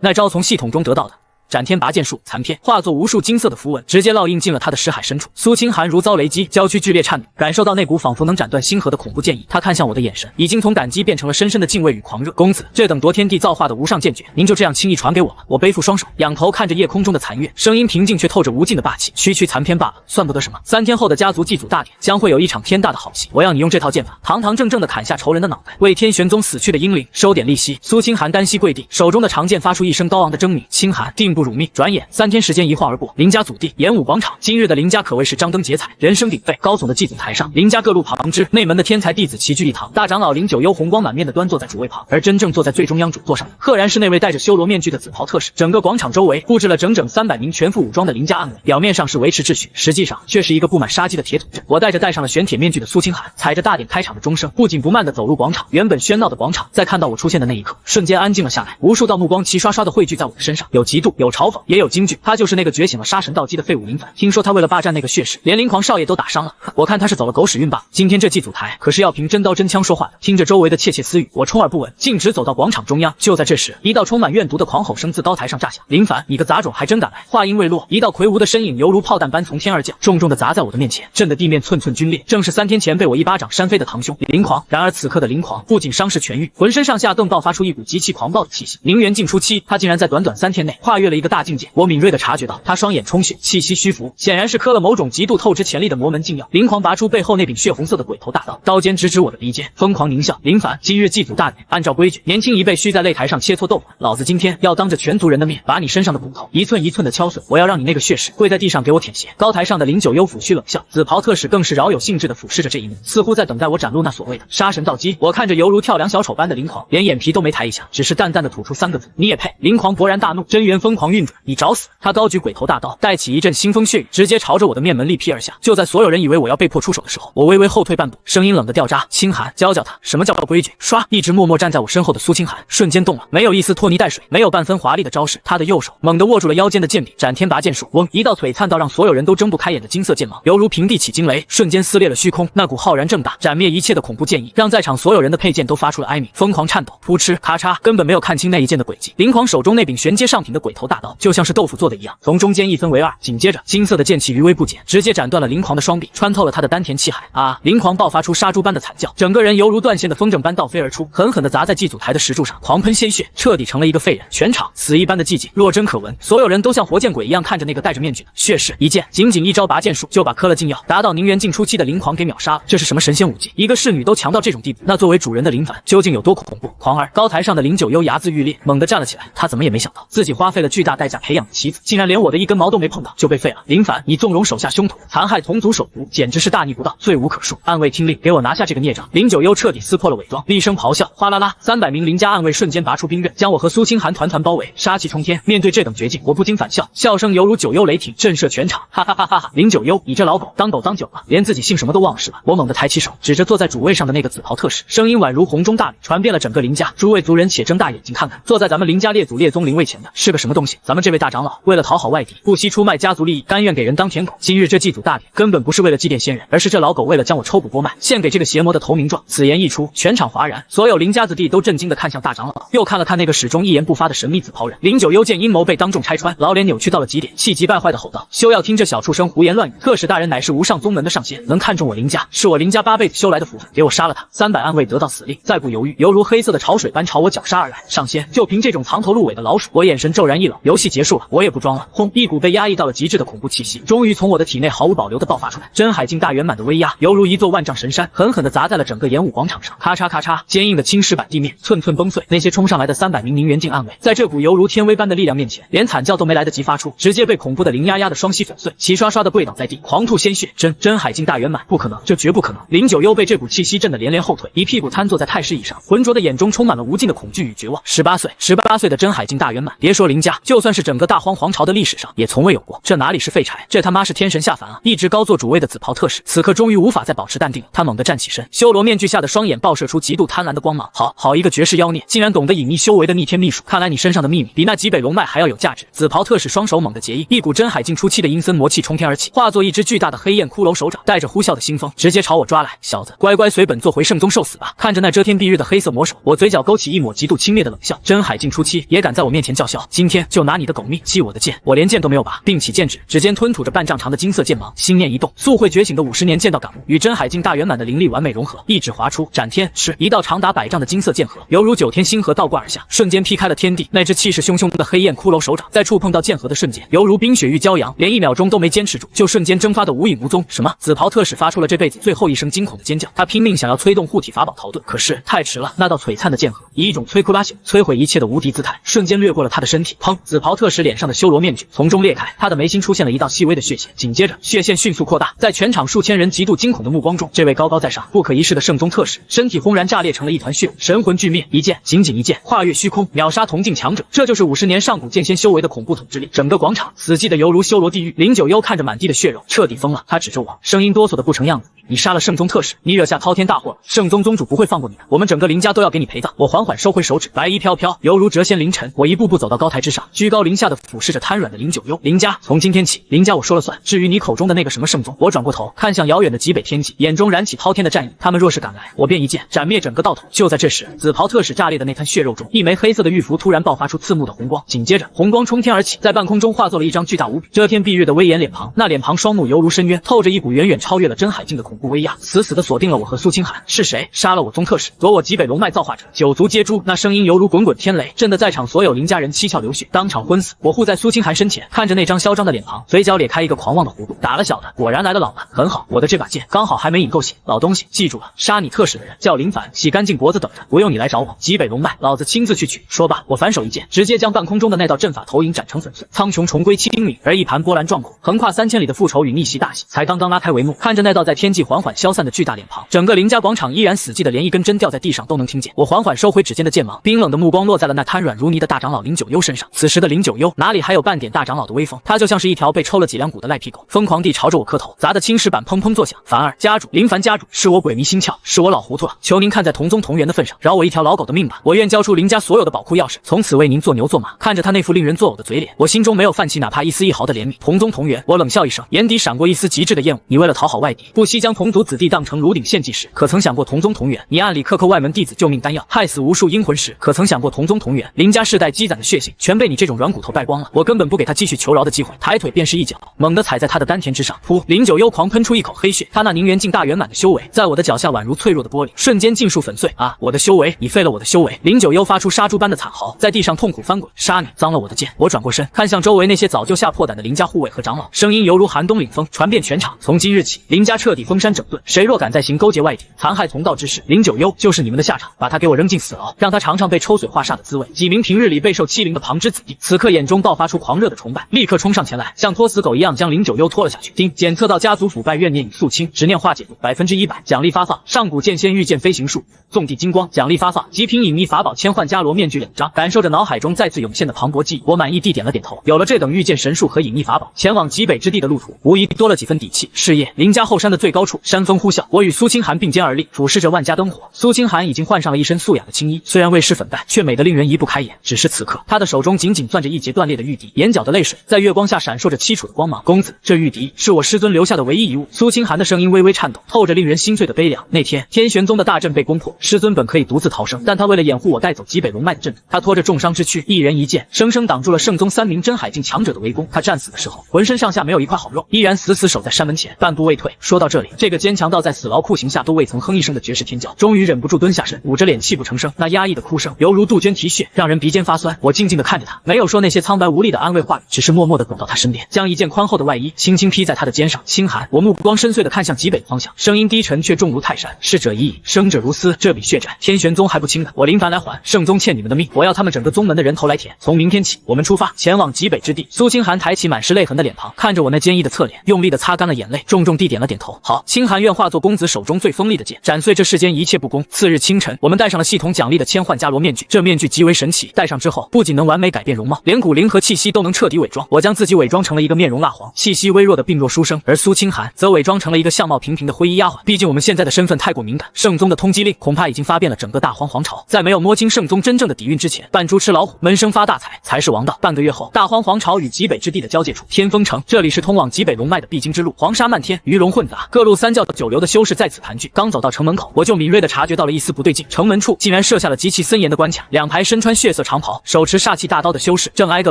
那招从系统中得到的。斩天拔剑术残篇化作无数金色的符文，直接烙印进了他的识海深处。苏清寒如遭雷击，娇躯剧烈颤抖，感受到那股仿佛能斩断星河的恐怖剑意。他看向我的眼神，已经从感激变成了深深的敬畏与狂热。公子，这等夺天地造化的无上剑诀，您就这样轻易传给我了？我背负双手，仰头看着夜空中的残月，声音平静却透着无尽的霸气。区残篇罢了，算不得什么。3天后的家族祭祖大典，将会有一场天大的好戏。我要你用这套剑法，堂堂正正的砍下仇人的脑袋，为天玄宗死去的英灵收点利息。苏清寒单膝跪地，手中的长剑发出一声高昂的狰狞。清寒，定不辱命。转眼3天时间一晃而过，林家祖地演武广场，今日的林家可谓是张灯结彩，人声鼎沸。高耸的祭祖台上，林家各路旁支，内门的天才弟子齐聚一堂。大长老林九幽红光满面的端坐在主位旁，而真正坐在最中央主座上的，赫然是那位戴着修罗面具的紫袍特使。整个广场周围布置了整整300名全副武装的林家暗卫，表面上是维持秩序，实际上却是一个布满杀机的铁土阵。我带着戴上了玄铁面具的苏清寒，踩着大典开场的钟声，不紧不慢地走入广场。原本喧闹的广场，在看到我出现的那一刻，瞬间安静了下来。无数道目光齐刷刷地汇聚在我的身上，有嫉妒，有嘲讽，也有惊惧。他就是那个觉醒了杀神道基的废物林凡。听说他为了霸占那个血石，连灵狂少爷都打伤了。我看他是走了狗屎运吧。今天这祭祖台可是要凭真刀真枪说话的。听着周围的窃窃私语，我充耳不闻，径直走到广场中央。就在这时，一道充满怨毒的狂吼声自高台上炸响。林凡，你个杂种还真敢来！话音未落，一道魁梧的身影犹如炮弹般从天而降，重重地砸在我的面前，震得地面寸寸皲裂。正是3天前被我一巴掌扇飞的堂兄林狂。然而此刻的林狂不仅伤势痊愈，浑身上下更爆发出一股极其狂暴的气息。灵元境初期，他竟然在短短3天内跨越了一个大境界。我敏锐地察觉到他双眼充血，气息虚浮，显然是磕了某种极度透支潜力的魔门禁药。林狂拔出背后那柄血红色的鬼头大刀，刀尖直指我的鼻尖，疯狂狞笑。林凡，今日祭祖大典，按照规矩，年轻一辈需在擂台上切磋斗法。老子今天要当着全族人的面，把你身上的骨头一寸一寸的敲碎。我要让你那个血石跪在地上给我舔血。高台上的林九幽抚须冷笑，紫袍特使更是饶有兴致地俯视着这一幕，似乎在等待我展露那所谓的杀神道基。我看着犹如跳梁小丑般的林狂，连眼皮都没抬一下，只是淡淡的吐出3个字：你也配。林狂勃然大怒，真元疯狂运转，你找死！他高举鬼头大刀，带起一阵腥风血雨，直接朝着我的面门力劈而下。就在所有人以为我要被迫出手的时候，我微微后退半步，声音冷得掉渣：清寒，教教他什么叫规矩。唰，一直默默站在我身后的苏清寒瞬间动了，没有一丝拖泥带水，没有半分华丽的招式，他的右手猛地握住了腰间的剑柄，斩天拔剑术。嗡，一道璀璨到让所有人都睁不开眼的金色剑芒，犹如平地起惊雷，瞬间撕裂了虚空。那股浩然正大、斩灭一切的恐怖剑意，让在场所有人的佩剑都发出了哀鸣，疯狂颤抖。扑哧咔嚓，根本没有看清那一剑的轨迹。林狂手中那柄玄阶上品的鬼头大刀，就像是豆腐做的一样，从中间一分为2。紧接着，金色的剑气余威不减，直接斩断了林狂的双臂，穿透了他的丹田气海。啊！林狂爆发出杀猪般的惨叫，整个人犹如断线的风筝般倒飞而出，狠狠地砸在祭祖台的石柱上，狂喷鲜血，彻底成了一个废人。全场死一般的寂静，若真可闻。所有人都像活见鬼一样看着那个戴着面具的血石，一剑，仅仅一招拔剑术就把磕了禁药、达到宁元境初期的林狂给秒杀了。这是什么神仙武技？一个侍女都强到这种地步，那作为主人的林凡究竟有多恐怖？狂儿！高台上的林九幽牙眦欲裂，猛地站了起来。他怎么也没想到，自己花费了巨大代价培养的棋子，竟然连我的一根毛都没碰到就被废了。林凡，你纵容手下凶徒，残害同族手足，简直是大逆不道，罪无可恕。暗卫听令，给我拿下这个孽障！林九幽彻底撕破了伪装，厉声咆哮。哗啦啦，300名林家暗卫瞬间拔出兵刃，将我和苏清寒团团包围，杀气冲天。面对这等绝境，我不禁反笑，笑声犹如九幽雷霆，震慑全场。哈哈哈哈哈！林九幽，你这老狗，当狗当久了，连自己姓什么都忘了是吧？我猛地抬起手，指着坐在主位上的那个紫袍特使，声音宛如洪钟大吕，传遍了整个林家。诸位族人且睁大眼睛看看，坐在咱们林家列祖列宗灵位前的是个什么东西？咱们这位大长老为了讨好外敌，不惜出卖家族利益，甘愿给人当舔狗。今日这祭祖大典根本不是为了祭奠先人，而是这老狗为了将我抽捕剥卖，献给这个邪魔的投名状。此言一出，全场哗然，所有林家子弟都震惊地看向大长老，又看了看那个始终一言不发的神秘紫袍人。林九幽见阴谋被当众拆穿，老脸扭曲到了极点，气急败坏地吼道：休要听这小畜生胡言乱语！特使大人乃是无上宗门的上仙，能看中我林家，是我林家8辈子修来的福分，给我杀了他！300暗卫得到死令，再不犹豫，犹如黑色的潮水般朝我绞杀而来。上仙，就凭这种藏头露尾的老鼠！我眼神骤然一冷，游戏结束了，我也不装了。轰！一股被压抑到了极致的恐怖气息，终于从我的体内毫无保留地爆发出来。真海境大圆满的威压，犹如一座万丈神山，狠狠地砸在了整个演武广场上。咔嚓咔嚓，坚硬的青石板地面寸寸崩碎。那些冲上来的300名宁元境暗卫，在这股犹如天威般的力量面前，连惨叫都没来得及发出，直接被恐怖的林丫丫的双膝粉碎，齐刷刷地跪倒在地，狂吐鲜血。真海境大圆满，不可能，这绝不可能！林九幽被这股气息震得连连后退，一屁股瘫坐在太师椅上，浑浊的眼中充满了无尽的恐惧与绝望。18岁的真海境大圆满，别说林家，就就算是整个大荒皇朝的历史上，也从未有过。这哪里是废柴，这他妈是天神下凡啊！一直高坐主位的紫袍特使，此刻终于无法再保持淡定了。他猛地站起身，修罗面具下的双眼爆射出极度贪婪的光芒。好一个绝世妖孽，竟然懂得隐匿修为的逆天秘术！看来你身上的秘密比那极北龙脉还要有价值。紫袍特使双手猛地结印，一股真海境初期的阴森魔气冲天而起，化作一只巨大的黑焰骷髅手掌，带着呼啸的腥风，直接朝我抓来。小子，乖乖随本座回圣宗受死吧！看着那遮天蔽日的黑色魔手，我嘴角勾起一抹极度轻蔑的冷笑。真海境初期也敢在我面前叫嚣，今天就拿你的狗命祭我的剑！我连剑都没有拔，并起剑指，指尖吞吐着半丈长的金色剑芒，心念一动，速会觉醒的50年剑道感悟与真海境大圆满的灵力完美融合，一指划出，斩天是一道长达100丈的金色剑河，犹如9天星河倒挂而下，瞬间劈开了天地。那只气势汹汹的黑焰骷髅手掌在触碰到剑河的瞬间，犹如冰雪遇骄阳，连1秒钟都没坚持住，就瞬间蒸发的无影无踪。什么？紫袍特使发出了这辈子最后一声惊恐的尖叫，他拼命想要催动护体法宝逃遁，可是太迟了。那道璀璨的剑河以一种摧枯拉朽、摧毁一切的无敌姿态，瞬间掠过了他的身体。砰！紫袍特使脸上的修罗面具从中裂开，他的眉心出现了一道细微的血线，紧接着血线迅速扩大，在全场数千人极度惊恐的目光中，这位高高在上、不可一世的圣宗特使身体轰然炸裂成了一团血雾，神魂俱灭，一剑，仅仅一剑，跨越虚空，秒杀同境强者。这就是50年上古剑仙修为的恐怖统治力。整个广场死寂的犹如修罗地狱。林九幽看着满地的血肉，彻底疯了，他指着我，声音哆嗦的不成样子。你杀了圣宗特使，你惹下滔天大祸，圣宗宗主不会放过你的，我们整个林家都要给你陪葬。我缓缓收回手指，白衣飘飘，犹如谪仙凌尘。我一步步走到高台之上，居高临下的俯视着瘫软的林九幽。林家，从今天起，林家我说了算。至于你口中的那个什么圣宗，我转过头看向遥远的极北天际，眼中燃起滔天的战意。他们若是敢来，我便一剑斩灭整个道统。就在这时，紫袍特使炸裂的那滩血肉中，一枚黑色的玉符突然爆发出刺目的红光，紧接着红光冲天而起，在半空中化作了一张巨大无比、遮天蔽日的威严脸庞。那脸庞双目犹如深渊，透着一股远远超越了真海境的恐怖威压，死死地锁定了我和苏清寒。是谁杀了我宗特使，夺我极北龙脉造化者？九族皆诛！那声音犹如滚滚天雷，震得在场所有林家人七窍流血，当场昏死。我护在苏清寒身前，看着那张嚣张的脸庞，嘴角咧开一个狂妄的弧度。打了小的，果然来了老的。很好，我的这把剑刚好还没引够血。老东西，记住了，杀你特使的人叫林凡，洗干净脖子等着，不用你来找我。极北龙脉，老子亲自去取。说罢，我反手一剑，直接将半空中的那道阵法投影斩成粉碎。苍穹重归清明，而一盘波澜壮阔，横跨3000里的复仇与逆袭大戏才刚刚拉开帷幕。看着那道在天际缓缓消散的巨大脸庞，整个林家广场依然死寂的，连一根针掉在地上都能听见。我缓缓收回指尖的剑芒，冰冷的目光落在了那瘫软如泥的大长老林九幽身上。此时的林九幽哪里还有半点大长老的威风？他就像是一条被抽了几两骨的赖皮狗，疯狂地朝着我磕头，砸得青石板砰砰作响。凡儿家主，林凡家主，是我鬼迷心窍，是我老糊涂了，求您看在同宗同源的份上，饶我一条老狗的命吧！我愿交出林家所有的宝库钥匙，从此为您做牛做马。看着他那副令人作呕的嘴脸，我心中没有泛起哪怕一丝一毫的怜悯。同宗同源，我冷笑一声，眼底闪过一丝极致的厌恶。你为了讨好外敌，不惜将同族子弟当成炉鼎献祭时，可曾想过同宗同源？你暗里克扣外门弟子救命丹药，害死无数阴魂时，可曾想过同宗同源？林家世代积攒的血性，全被你这种软骨头败光了。我根本不给他继续求饶的机会，抬腿便是一脚，猛地踩在他的丹田之上。噗！林九幽狂喷出一口黑血，他那凝元境大圆满的修为，在我的脚下宛如脆弱的玻璃，瞬间尽数粉碎。啊！我的修为，你废了我的修为！林九幽发出杀猪般的惨嚎，在地上痛苦翻滚。杀你！脏了我的剑！我转过身，看向周围那些早就吓破胆的林家护卫和长老，声音犹如寒冬凛风，传遍全场。从今日起，林家彻底封山整顿，谁若敢再行勾结外敌、残害同道之事，林九幽就是你们的下场！把他给我扔进死牢，让他尝尝被抽髓化煞的滋味。几名平日里备受欺凌的旁支子弟，此刻眼中爆发出狂热的崇拜，立刻冲上前来，像拖死狗一样将林九幽拖了下去。丁，检测到家族腐败怨念已肃清，执念化解度100%，奖励发放上古剑仙御剑飞行术，纵地金光，奖励发放极品隐秘法宝千幻伽罗面具2张。感受着脑海中再次涌现的磅礴记忆，我满意地点了点头。有了这等御剑神术和隐秘法宝，前往极北之地的路途无疑多了几分底气。是夜，林家后山的最高处，山峰呼啸，我与苏清寒并肩而立，俯视着万家灯火。苏清寒已经换上了一身素雅的青衣，虽然未施粉黛，却美得令人移不开眼。只是此刻，他的手中紧紧攥着一截断裂的玉笛，眼角的泪水在月光下闪烁着凄楚的光芒。公子，这玉笛是我师尊留下的唯一遗物。苏清寒的声音微微颤抖，透着令人心碎的悲凉。那天天玄宗的大阵被攻破，师尊本可以独自逃生，但他为了掩护我带走极北龙脉的阵图，他拖着重伤之躯，一人一剑，生生挡住了圣宗3名真海境强者的围攻。他战死的时候，浑身上下没有一块好肉，依然死死守在山门前，半步未退。说到这里，这个坚强到在死牢酷刑下都未曾哼一声的绝世天骄，终于忍不住蹲下身，捂着脸泣不成声。那压抑的哭声犹如杜鹃啼血，让人鼻尖发酸。我静静地看着他，没有说那些苍白无力的安慰话语，只是默默地走到他身边，将一件宽厚的外衣轻轻披在他的肩上。清寒，我目光深邃地看向极北的方向，声音低沉却重如泰山。逝者已矣，生者如斯，这笔血债天玄宗还不清的，我林凡来还。圣宗欠你们的命，我要他们整个宗门的人头来填。从明天起，我们出发，前往极北之地。苏清寒抬起满是泪痕的脸庞，看着我那坚毅的侧脸，用力地擦干了眼泪，重重地点了点头。好，清寒愿化作公子手中最锋利的剑，斩碎这世间一切不公。次日清晨，我们戴上了系统奖励的千幻伽罗面具，这面具极为神奇，戴上之后不仅能完美改变变容貌，连骨龄和气息都能彻底伪装。我将自己伪装成了一个面容蜡黄、气息微弱的病弱书生，而苏清寒则伪装成了一个相貌平平的灰衣丫鬟。毕竟我们现在的身份太过敏感，圣宗的通缉令恐怕已经发遍了整个大荒皇朝，在没有摸清圣宗真正的底蕴之前，扮猪吃老虎，闷声发大财才是王道。半个月后，大荒皇朝与极北之地的交界处，天风城，这里是通往极北龙脉的必经之路，黄沙漫天，鱼龙混杂，各路三教九流的修士在此盘踞。刚走到城门口，我就敏锐地察觉到了一丝不对劲，城门处竟然设下了极其森严的关卡，两排身穿血色长袍、手持煞气大刀的修士正挨个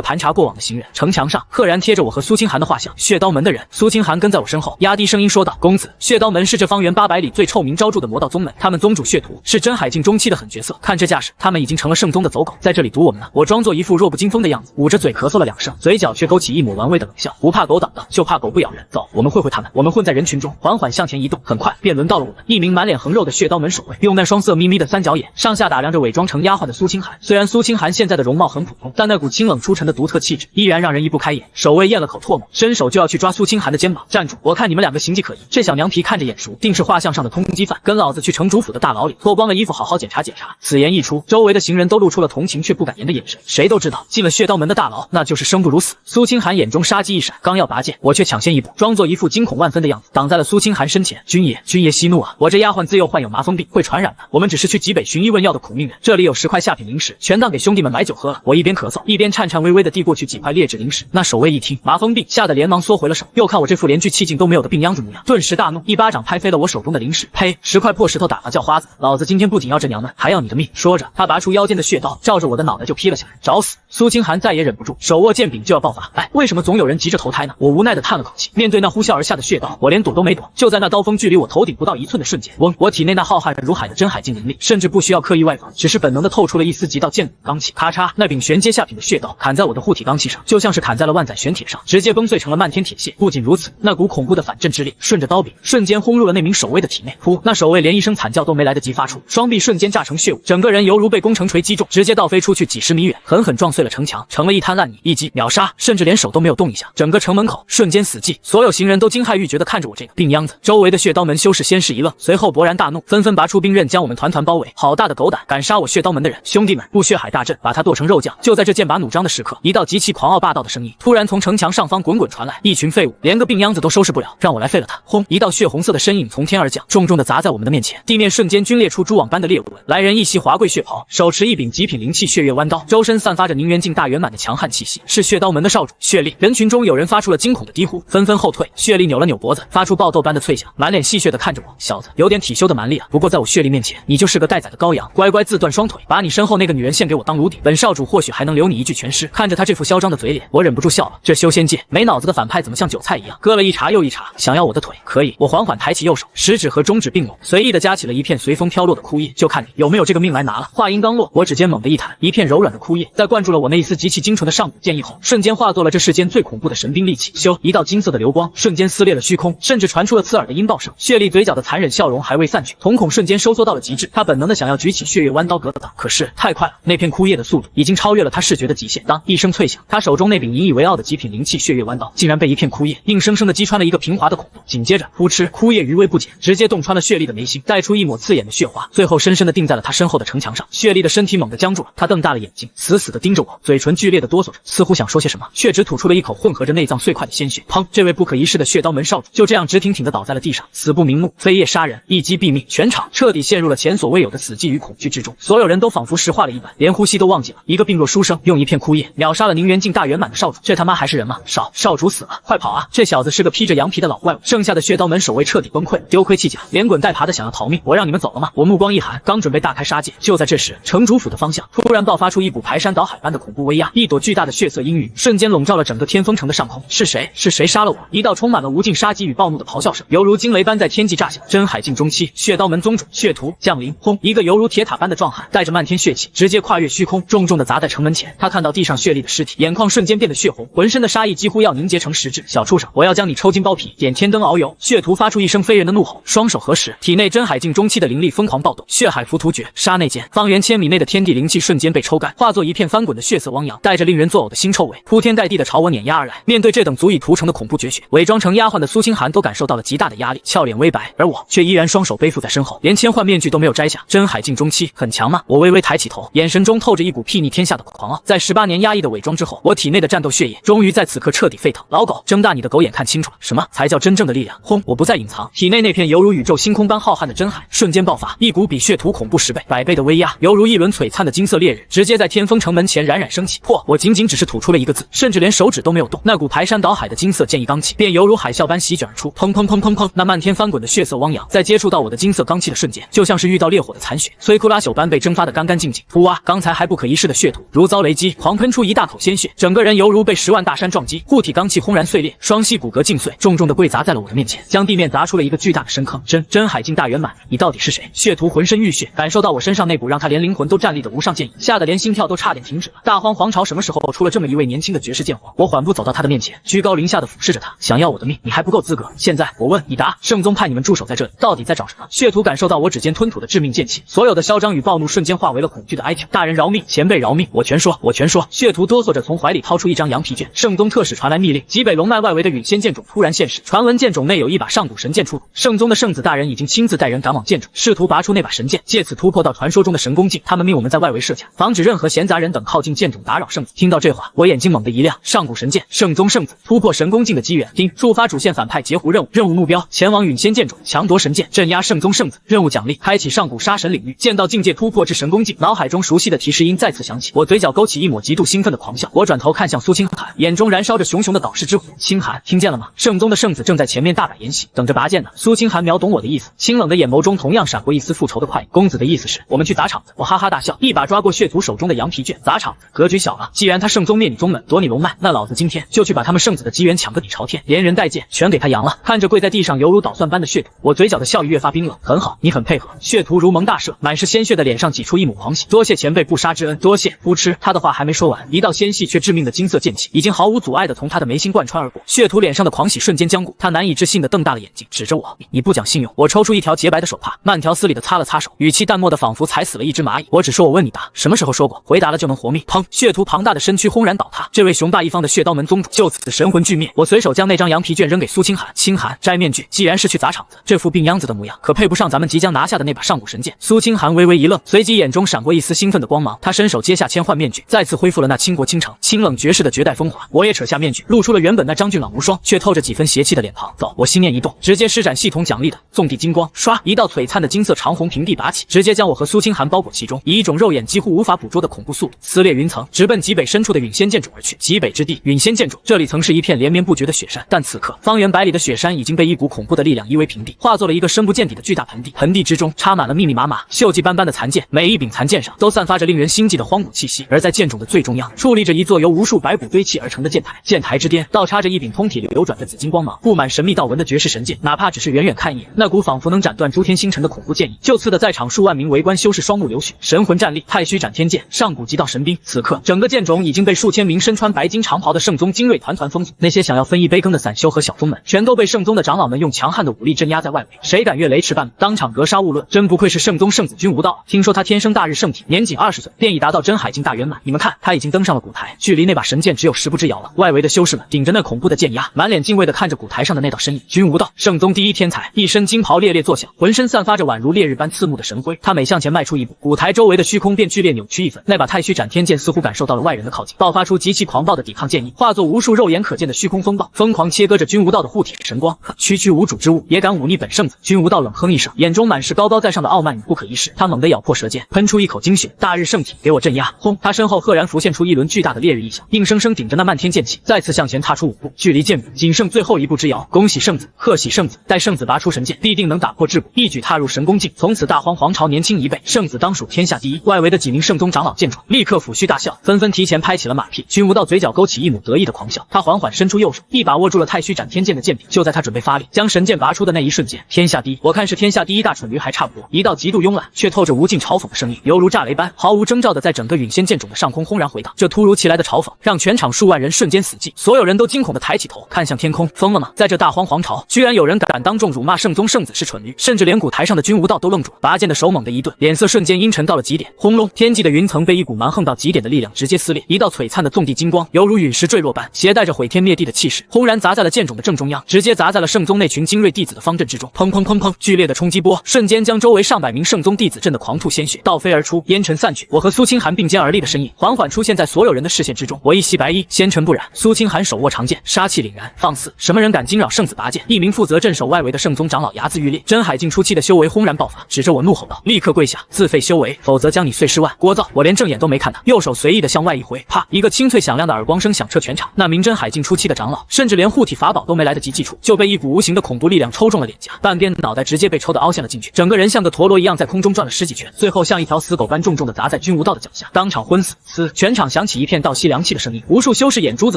盘查过往的行人。城墙上赫然贴着我和苏清寒的画像，血刀门的人。苏清寒跟在我身后，压低声音说道：“公子，血刀门是这方圆800里最臭名昭著的魔道宗门，他们宗主血屠是真海境中期的狠角色，看这架势，他们已经成了圣宗的走狗，在这里堵我们呢。”我装作一副弱不禁风的样子，捂着嘴咳嗽了2声，嘴角却勾起一抹玩味的冷笑。不怕狗挡道，就怕狗不咬人。走，我们会他们。我们混在人群中，缓缓向前移动。很快便轮到了我们，一名满脸横肉的血刀门守卫，用那双色眯眯的三角眼上下打量着伪装成丫鬟的苏清寒。虽然苏清寒现在的容貌很普通，但那股清冷出尘的独特气质依然让人移不开眼。守卫咽了口唾沫，伸手就要去抓苏清寒的肩膀。站住！我看你们两个形迹可疑，这小娘皮看着眼熟，定是画像上的通缉犯，跟老子去城主府的大牢里，脱光了衣服好好检查检查。此言一出，周围的行人都露出了同情却不敢言的眼神。谁都知道，进了血刀门的大牢，那就是生不如死。苏清寒眼中杀机一闪，刚要拔剑，我却抢先一步，装作一副惊恐万分的样子，挡在了苏清寒身前。军爷息怒啊！我这丫鬟自幼患有麻风病，会传染的。我们只是去极北寻医问药的苦命人，这里有10块下品灵石，全当给兄弟们买酒喝了。我一边咳嗽，一边颤颤巍巍地递过去几块劣质灵石。那守卫一听麻风病，吓得连忙缩回了手，又看我这副连句气劲都没有的病秧子模样，顿时大怒，一巴掌拍飞了我手中的灵石。呸！10块破石头打发叫花子，老子今天不仅要这娘们，还要你的命！说着，他拔出腰间的血刀，照着我的脑袋就劈了下来。找死！苏清寒再也忍不住，手握剑柄就要爆发。哎，为什么总有人急着投胎呢？我无奈地叹了口气，面对那呼啸而下的血刀，我连躲都没躲。就在那刀锋距离我头顶不到1寸的瞬间，我体内那浩瀚如海的真海境灵力，甚至不需要刻意外放，只是本能地透出了一丝极道剑骨罡气。咔嚓，那柄玄阶下品的血刀砍在我的护体罡气上，就像是砍在了万载玄铁上，直接崩碎成了漫天铁屑。不仅如此，那股恐怖的反震之力顺着刀柄瞬间轰入了那名守卫的体内。噗！那守卫连一声惨叫都没来得及发出，双臂瞬间炸成血雾，整个人犹如被工程锤击中，直接倒飞出去几10米远，狠狠撞碎了城墙，成了一滩烂泥，一击秒杀，甚至连手都没有动一下。整个城门口瞬间死寂，所有行人都惊骇欲绝地看着我这个病秧子。周围的血刀门修士先是一愣，随后勃然大怒，纷纷拔出兵刃将我们团团包围。好大的狗胆，敢杀我血刀门的人！兄弟们，不血海大阵，把他剁成肉酱！就在这剑拔弩张的时刻，一道极其狂傲霸道的声音突然从城墙上方滚滚传来：一群废物，连个病秧子都收拾不了，让我来废了他！轰！一道血红色的身影从天而降，重重地砸在我们的面前，地面瞬间皲裂出蛛网般的裂纹。来人一袭华贵血袍，手持一柄极品灵气血月弯刀，周身散发着宁元境大圆满的强悍气息，是血刀门的少主血力。人群中有人发出了惊恐的低呼，纷纷后退。血力扭了扭脖子，发出爆豆般的脆响，满脸戏谑地看着我：小子，有点体羞的蛮力啊！不过在我血力面前，你就是个待宰的羔羊，乖乖自断双腿，把你身后那个女人献给我当奴婢，本少主或许还能留你一具全尸。看着他这副嚣张的嘴脸，我忍不住笑了。这修仙界没脑子的反派怎么像韭菜一样，割了一茬又一茬？想要我的腿？可以。我缓缓抬起右手，食指和中指并拢，随意地夹起了一片随风飘落的枯叶，就看你有没有这个命来拿了。话音刚落，我指尖猛地一弹，一片柔软的枯叶在灌注了我那一丝极其精纯的上古剑意后，瞬间化作了这世间最恐怖的神兵利器。咻！一道金色的流光瞬间撕裂了虚空，甚至传出了刺耳的音爆声。血力嘴角的残忍笑容还未散去，瞳孔瞬间收缩到了极致。他本能的想要举起血月弯刀格挡，可是太快了，那片枯叶的速度已经超越了他视觉的极限。当一声脆响，他手中那柄引以为傲的极品灵气血月弯刀竟然被一片枯叶硬生生的击穿了一个平滑的孔洞。紧接着，扑哧，枯叶余威不减，直接洞穿了血力的眉心，带出一抹刺眼的血花，最后深深的定在了他身后的城墙上。血力的身体猛地僵住了，他瞪大了眼睛，死死的盯着我，嘴唇剧烈的哆嗦着，似乎想说些什么，却只吐出了一口混合着内脏碎块的鲜血。砰！这位不可一世的血刀门少主就这样直挺挺的倒在了地上，死不瞑目，飞叶杀人，一击毙命。全场彻底陷入了前所未有的死寂与恐惧之中，所有人都仿佛石化了一般，连呼吸都忘记了。一个病弱书生用一片枯叶秒杀了宁元境大圆满的少主，这他妈还是人吗？少主死了，快跑啊！这小子是个披着羊皮的老怪物。剩下的血刀门守卫彻底崩溃，丢盔弃甲，连滚带爬的想要逃命。我让你们走了吗？我目光一寒，刚准备大开杀戒，就在这时，城主府的方向突然爆发出一股排山倒海般的恐怖威压，一朵巨大的血色阴云瞬间笼罩了整个天风城的上空。是谁？是谁杀了我？一道充满了无尽杀机与暴怒的咆哮声，犹如惊雷般在天际炸响。真海境中期，血刀门宗主血屠降临。轰！一个犹如铁塔般的壮汉，带着漫天血气，直接跨越虚空，重重的砸在城门前。他看到地上血丽的尸体，眼眶瞬间变得血红，浑身的杀意几乎要凝结成实质。小畜生，我要将你抽筋剥皮，点天灯遨游！血屠发出一声非人的怒吼，双手合十，体内真海境中期的灵力疯狂暴动，血海浮屠诀，刹那间，方圆1000米内的天地灵气瞬间被抽干，化作一片翻滚的血色汪洋，带着令人作呕的腥臭味，铺天盖地的朝我碾压而来。面对这等足以屠城的恐怖绝学，伪装成丫鬟的苏清寒都感受到了极大的压力，俏脸微白，而我却依然双手背负在身后，连千幻面具都没有摘下。真海境中期很强吗？我微微抬起头，眼神中透着一股睥睨天下的狂傲。在在18年压抑的伪装之后，我体内的战斗血液终于在此刻彻底沸腾。老狗，睁大你的狗眼看清楚了，什么才叫真正的力量？轰！我不再隐藏，体内那片犹如宇宙星空般浩瀚的真海瞬间爆发，一股比血图恐怖10倍、100倍的威压，犹如一轮璀璨的金色烈日，直接在天风城门前冉冉升起。破！我仅仅只是吐出了一个字，甚至连手指都没有动，那股排山倒海的金色剑意罡气便犹如海啸般席卷而出，砰砰砰砰砰！那漫天翻滚的血色汪洋，在接触到我的金色罡气的瞬间，就像是遇到烈火的残血，摧枯拉朽般被蒸发得干干净净。噗哇！刚才还不可一世的血图，如遭雷击，狂喷出一大口鲜血，整个人犹如被10万大山撞击，护体罡气轰然碎裂，双膝骨骼尽碎，重重的跪砸在了我的面前，将地面砸出了一个巨大的深坑。真海境大圆满，你到底是谁？血图浑身浴血，感受到我身上那股让他连灵魂都战栗的无上剑意，吓得连心跳都差点停止了。大荒皇朝什么时候出了这么一位年轻的绝世剑皇？我缓步走到他的面前，居高临下的俯视着他，想要我的命，你还不够资格。现在我问你答，圣宗派你们驻守在这里，到底在找什么？血图感受到我指尖吞吐的致命剑气，所有的嚣张与暴怒瞬间化为了恐惧的哀求。大人饶命，前辈饶命，我全说，我全说。血图哆嗦着从怀里掏出一张羊皮卷，圣宗特使传来密令，极北龙脉外围的陨仙剑冢突然现世，传闻剑冢内有一把上古神剑出土，圣宗的圣子大人已经亲自带人赶往剑冢，试图拔出那把神剑，借此突破到传说中的神功境。他们命我们在外围设卡，防止任何闲杂人等靠近剑冢打扰圣子。听到这话，我眼睛猛地一亮，上古神剑，圣宗圣子突破神功境的机缘。丁，触发主线反派截胡任务，任务目标前往陨仙剑冢，强夺神剑，镇压圣宗圣子。任务奖励开启上古杀神领域，剑道境界突破至神功境。脑海中熟悉的提示音再次响起，我嘴角勾起一抹极度兴奋的狂笑。我转头看向苏清寒，眼中燃烧着熊熊的搞事之火。清寒，听见了吗？圣宗的圣子正在前面大摆筵席，等着拔剑呢。苏清寒秒懂我的意思，清冷的眼眸中同样闪过一丝复仇的快意。公子的意思是我们去砸场子？我哈哈大笑，一把抓过血图手中的羊皮卷。砸场子，格局小了。既然他圣宗灭你宗门，夺你龙脉，那老子今天就去把他们圣子的机缘抢个底朝天，连人带剑全给他扬了。看着跪在地上犹如捣蒜般的血图，我嘴角的笑意越发冰冷。很好，你很配合。血图如蒙大赦，满是鲜血的脸上挤出一抹狂喜。多谢前辈不杀之恩，多谢。噗嗤，他的话还没说完，一道纤细却致命的金色剑气已经毫无阻碍地从他的眉心贯穿而过。血图脸上的狂喜瞬间僵固，他难以置信地瞪大了眼睛，指着我：你不讲信用！我抽出一条洁白的手帕，慢条斯理地擦了擦手，语气淡漠的仿佛踩死了一只蚂蚁。我只说我问你答，什么时候说过回答了就能活命？砰！血图庞大的身躯轰然倒塌，这位雄霸一方的血刀门宗主就此神魂俱灭。我随手将那张羊皮卷扔给苏清寒，清寒，摘面具。既然是去砸场子，这副病秧子的模样可配不上咱们即将拿下的那把上古神剑。苏清寒微微一愣，随即眼中闪过一丝兴奋的光芒，他伸手接下千换面具，再次恢复了那倾国倾城、清冷绝世的绝代风华。我也扯下面具，露出了原本那张俊朗无双却透着几分邪气的脸庞。走，我心念一动，直接施展系统奖励的纵地金光，唰，一道璀璨的金色长虹平地拔起，直接将我和苏清寒包裹其中，以一种肉眼几乎无法捕捉的恐怖速度撕裂云层，直奔极北深处的陨仙剑冢而去。极北之地，陨仙剑冢，这里曾是一片连绵不绝的雪山，但此刻方圆百里的雪山已经被一股恐怖的力量夷为平地，化作了一个深不见底的巨大盆地。盆地之中插满了密密麻麻、锈迹斑斑的残剑，每一柄残剑上都散发着令人心悸的荒古气息。而在剑冢的最中央，矗立着一座由无数白骨堆砌而成的剑台，剑台之巅倒插着一柄通体流转的紫金光芒、布满神秘道纹的绝世神剑。哪怕只是远远看一眼，那股仿佛能斩断诸天星辰的恐怖剑意，就刺得在场数万名围观修士双目流血，神魂战栗。太虚斩天剑，上古极道神兵。此刻，整个剑冢已经被数千名身穿白金长袍的圣宗精锐团团封锁。那些想要分一杯羹的散修和小宗们，全都被圣宗的长老们用强悍的武力镇压在外围，谁敢越雷池半步，当场格杀勿论。真不愧是圣宗圣子君无道，听说他天生大日圣体，年仅20岁便已达到真海境大圆满。你们看，他已经登上了古台，距离那把神剑只有10步之遥了。外围的修士们顶着那恐怖的剑压，满脸敬畏地看着古台上的那道身影。君无道，圣宗第一天才，一身金袍猎猎作响，浑身散发着宛如烈日般刺目的神辉。他每向前迈出一步，古台周围的虚空便剧烈扭曲一分。那把太虚斩天剑似乎感受到了外人的靠近，爆发出极其狂暴的抵抗剑意，化作无数肉眼可见的虚空风暴，疯狂切割着君无道的护体神光。区区无主之物也敢忤逆本圣子！君无道冷哼一声，眼中满是高高在上的傲慢与不可一世。他猛地咬破舌尖，喷出一口精血，大日圣体，给我镇压！轰！他身后赫然浮现出一轮巨大的烈日异象，硬生生顶着那漫天剑气，再次向前踏出5步，距离剑匾仅剩最后1步之遥。恭喜圣子，贺喜圣子！待圣子拔出神剑，必定能打破桎梏，一举踏入神功境，从此大荒皇朝年轻1倍，圣子当属天下第一。外围的几名圣宗长老见状，立刻抚须大笑，纷纷提前拍起了马屁。君无道嘴角勾起一抹得意的狂笑，他缓缓伸出右手，一把握住了太虚斩天剑的剑柄。就在他准备发力将神剑拔出的那一瞬间，天下第一，我看是天下第一大蠢驴还差不多。一道极度慵懒却透着无尽嘲讽的声音，犹如炸雷般毫无征兆的在整个陨仙剑冢的上空轰然回荡。这突如其来的嘲讽让全场数万人瞬间死寂，所有人都惊恐的抬起头看向天空。疯了吗？在这大荒皇朝，居然有人敢当众辱骂圣宗圣子是蠢驴，甚至连古台上的君无道都愣住了，拔剑的手猛地一顿，脸色瞬间阴沉到了极点。轰隆！天际的云层被一股蛮横到极点的力量直接撕裂，一道璀璨的纵地金光犹如陨石坠落般，携带着毁天灭地的气势，轰然砸在了剑冢的正中央，直接砸在了圣宗那群精锐弟子的方阵之中。砰砰砰砰！剧烈的冲击波瞬间将周围上百名圣宗弟子震得狂吐鲜血，倒飞而出，烟尘散去。我和苏清寒并肩而立的身影缓缓出现在所有人的视线之中。我一袭白衣，纤尘不染。苏清寒手握长剑，杀气凛然，放肆！什么人敢惊扰圣子拔剑？一名负责镇守外围的圣宗长老睚眦欲裂，真海境初期的修为轰然爆发，指着我怒吼道：“立刻跪下，自废修为，否则将你碎尸万！”聒噪！我连正眼都没看他，右手随意的向外一挥，啪！一个清脆响亮的耳光声响彻全场。那名真海境初期的长老，甚至连护体法宝都没来得及祭出，就被一股无形的恐怖力量抽中了脸颊，半边脑袋直接被抽得凹陷了进去，整个人像个陀螺一样在空中转了十几圈，最后像一条死狗般重重的砸在君无道的脚下，当场昏死。全场响起一片倒吸凉气的声音，无数修士眼珠子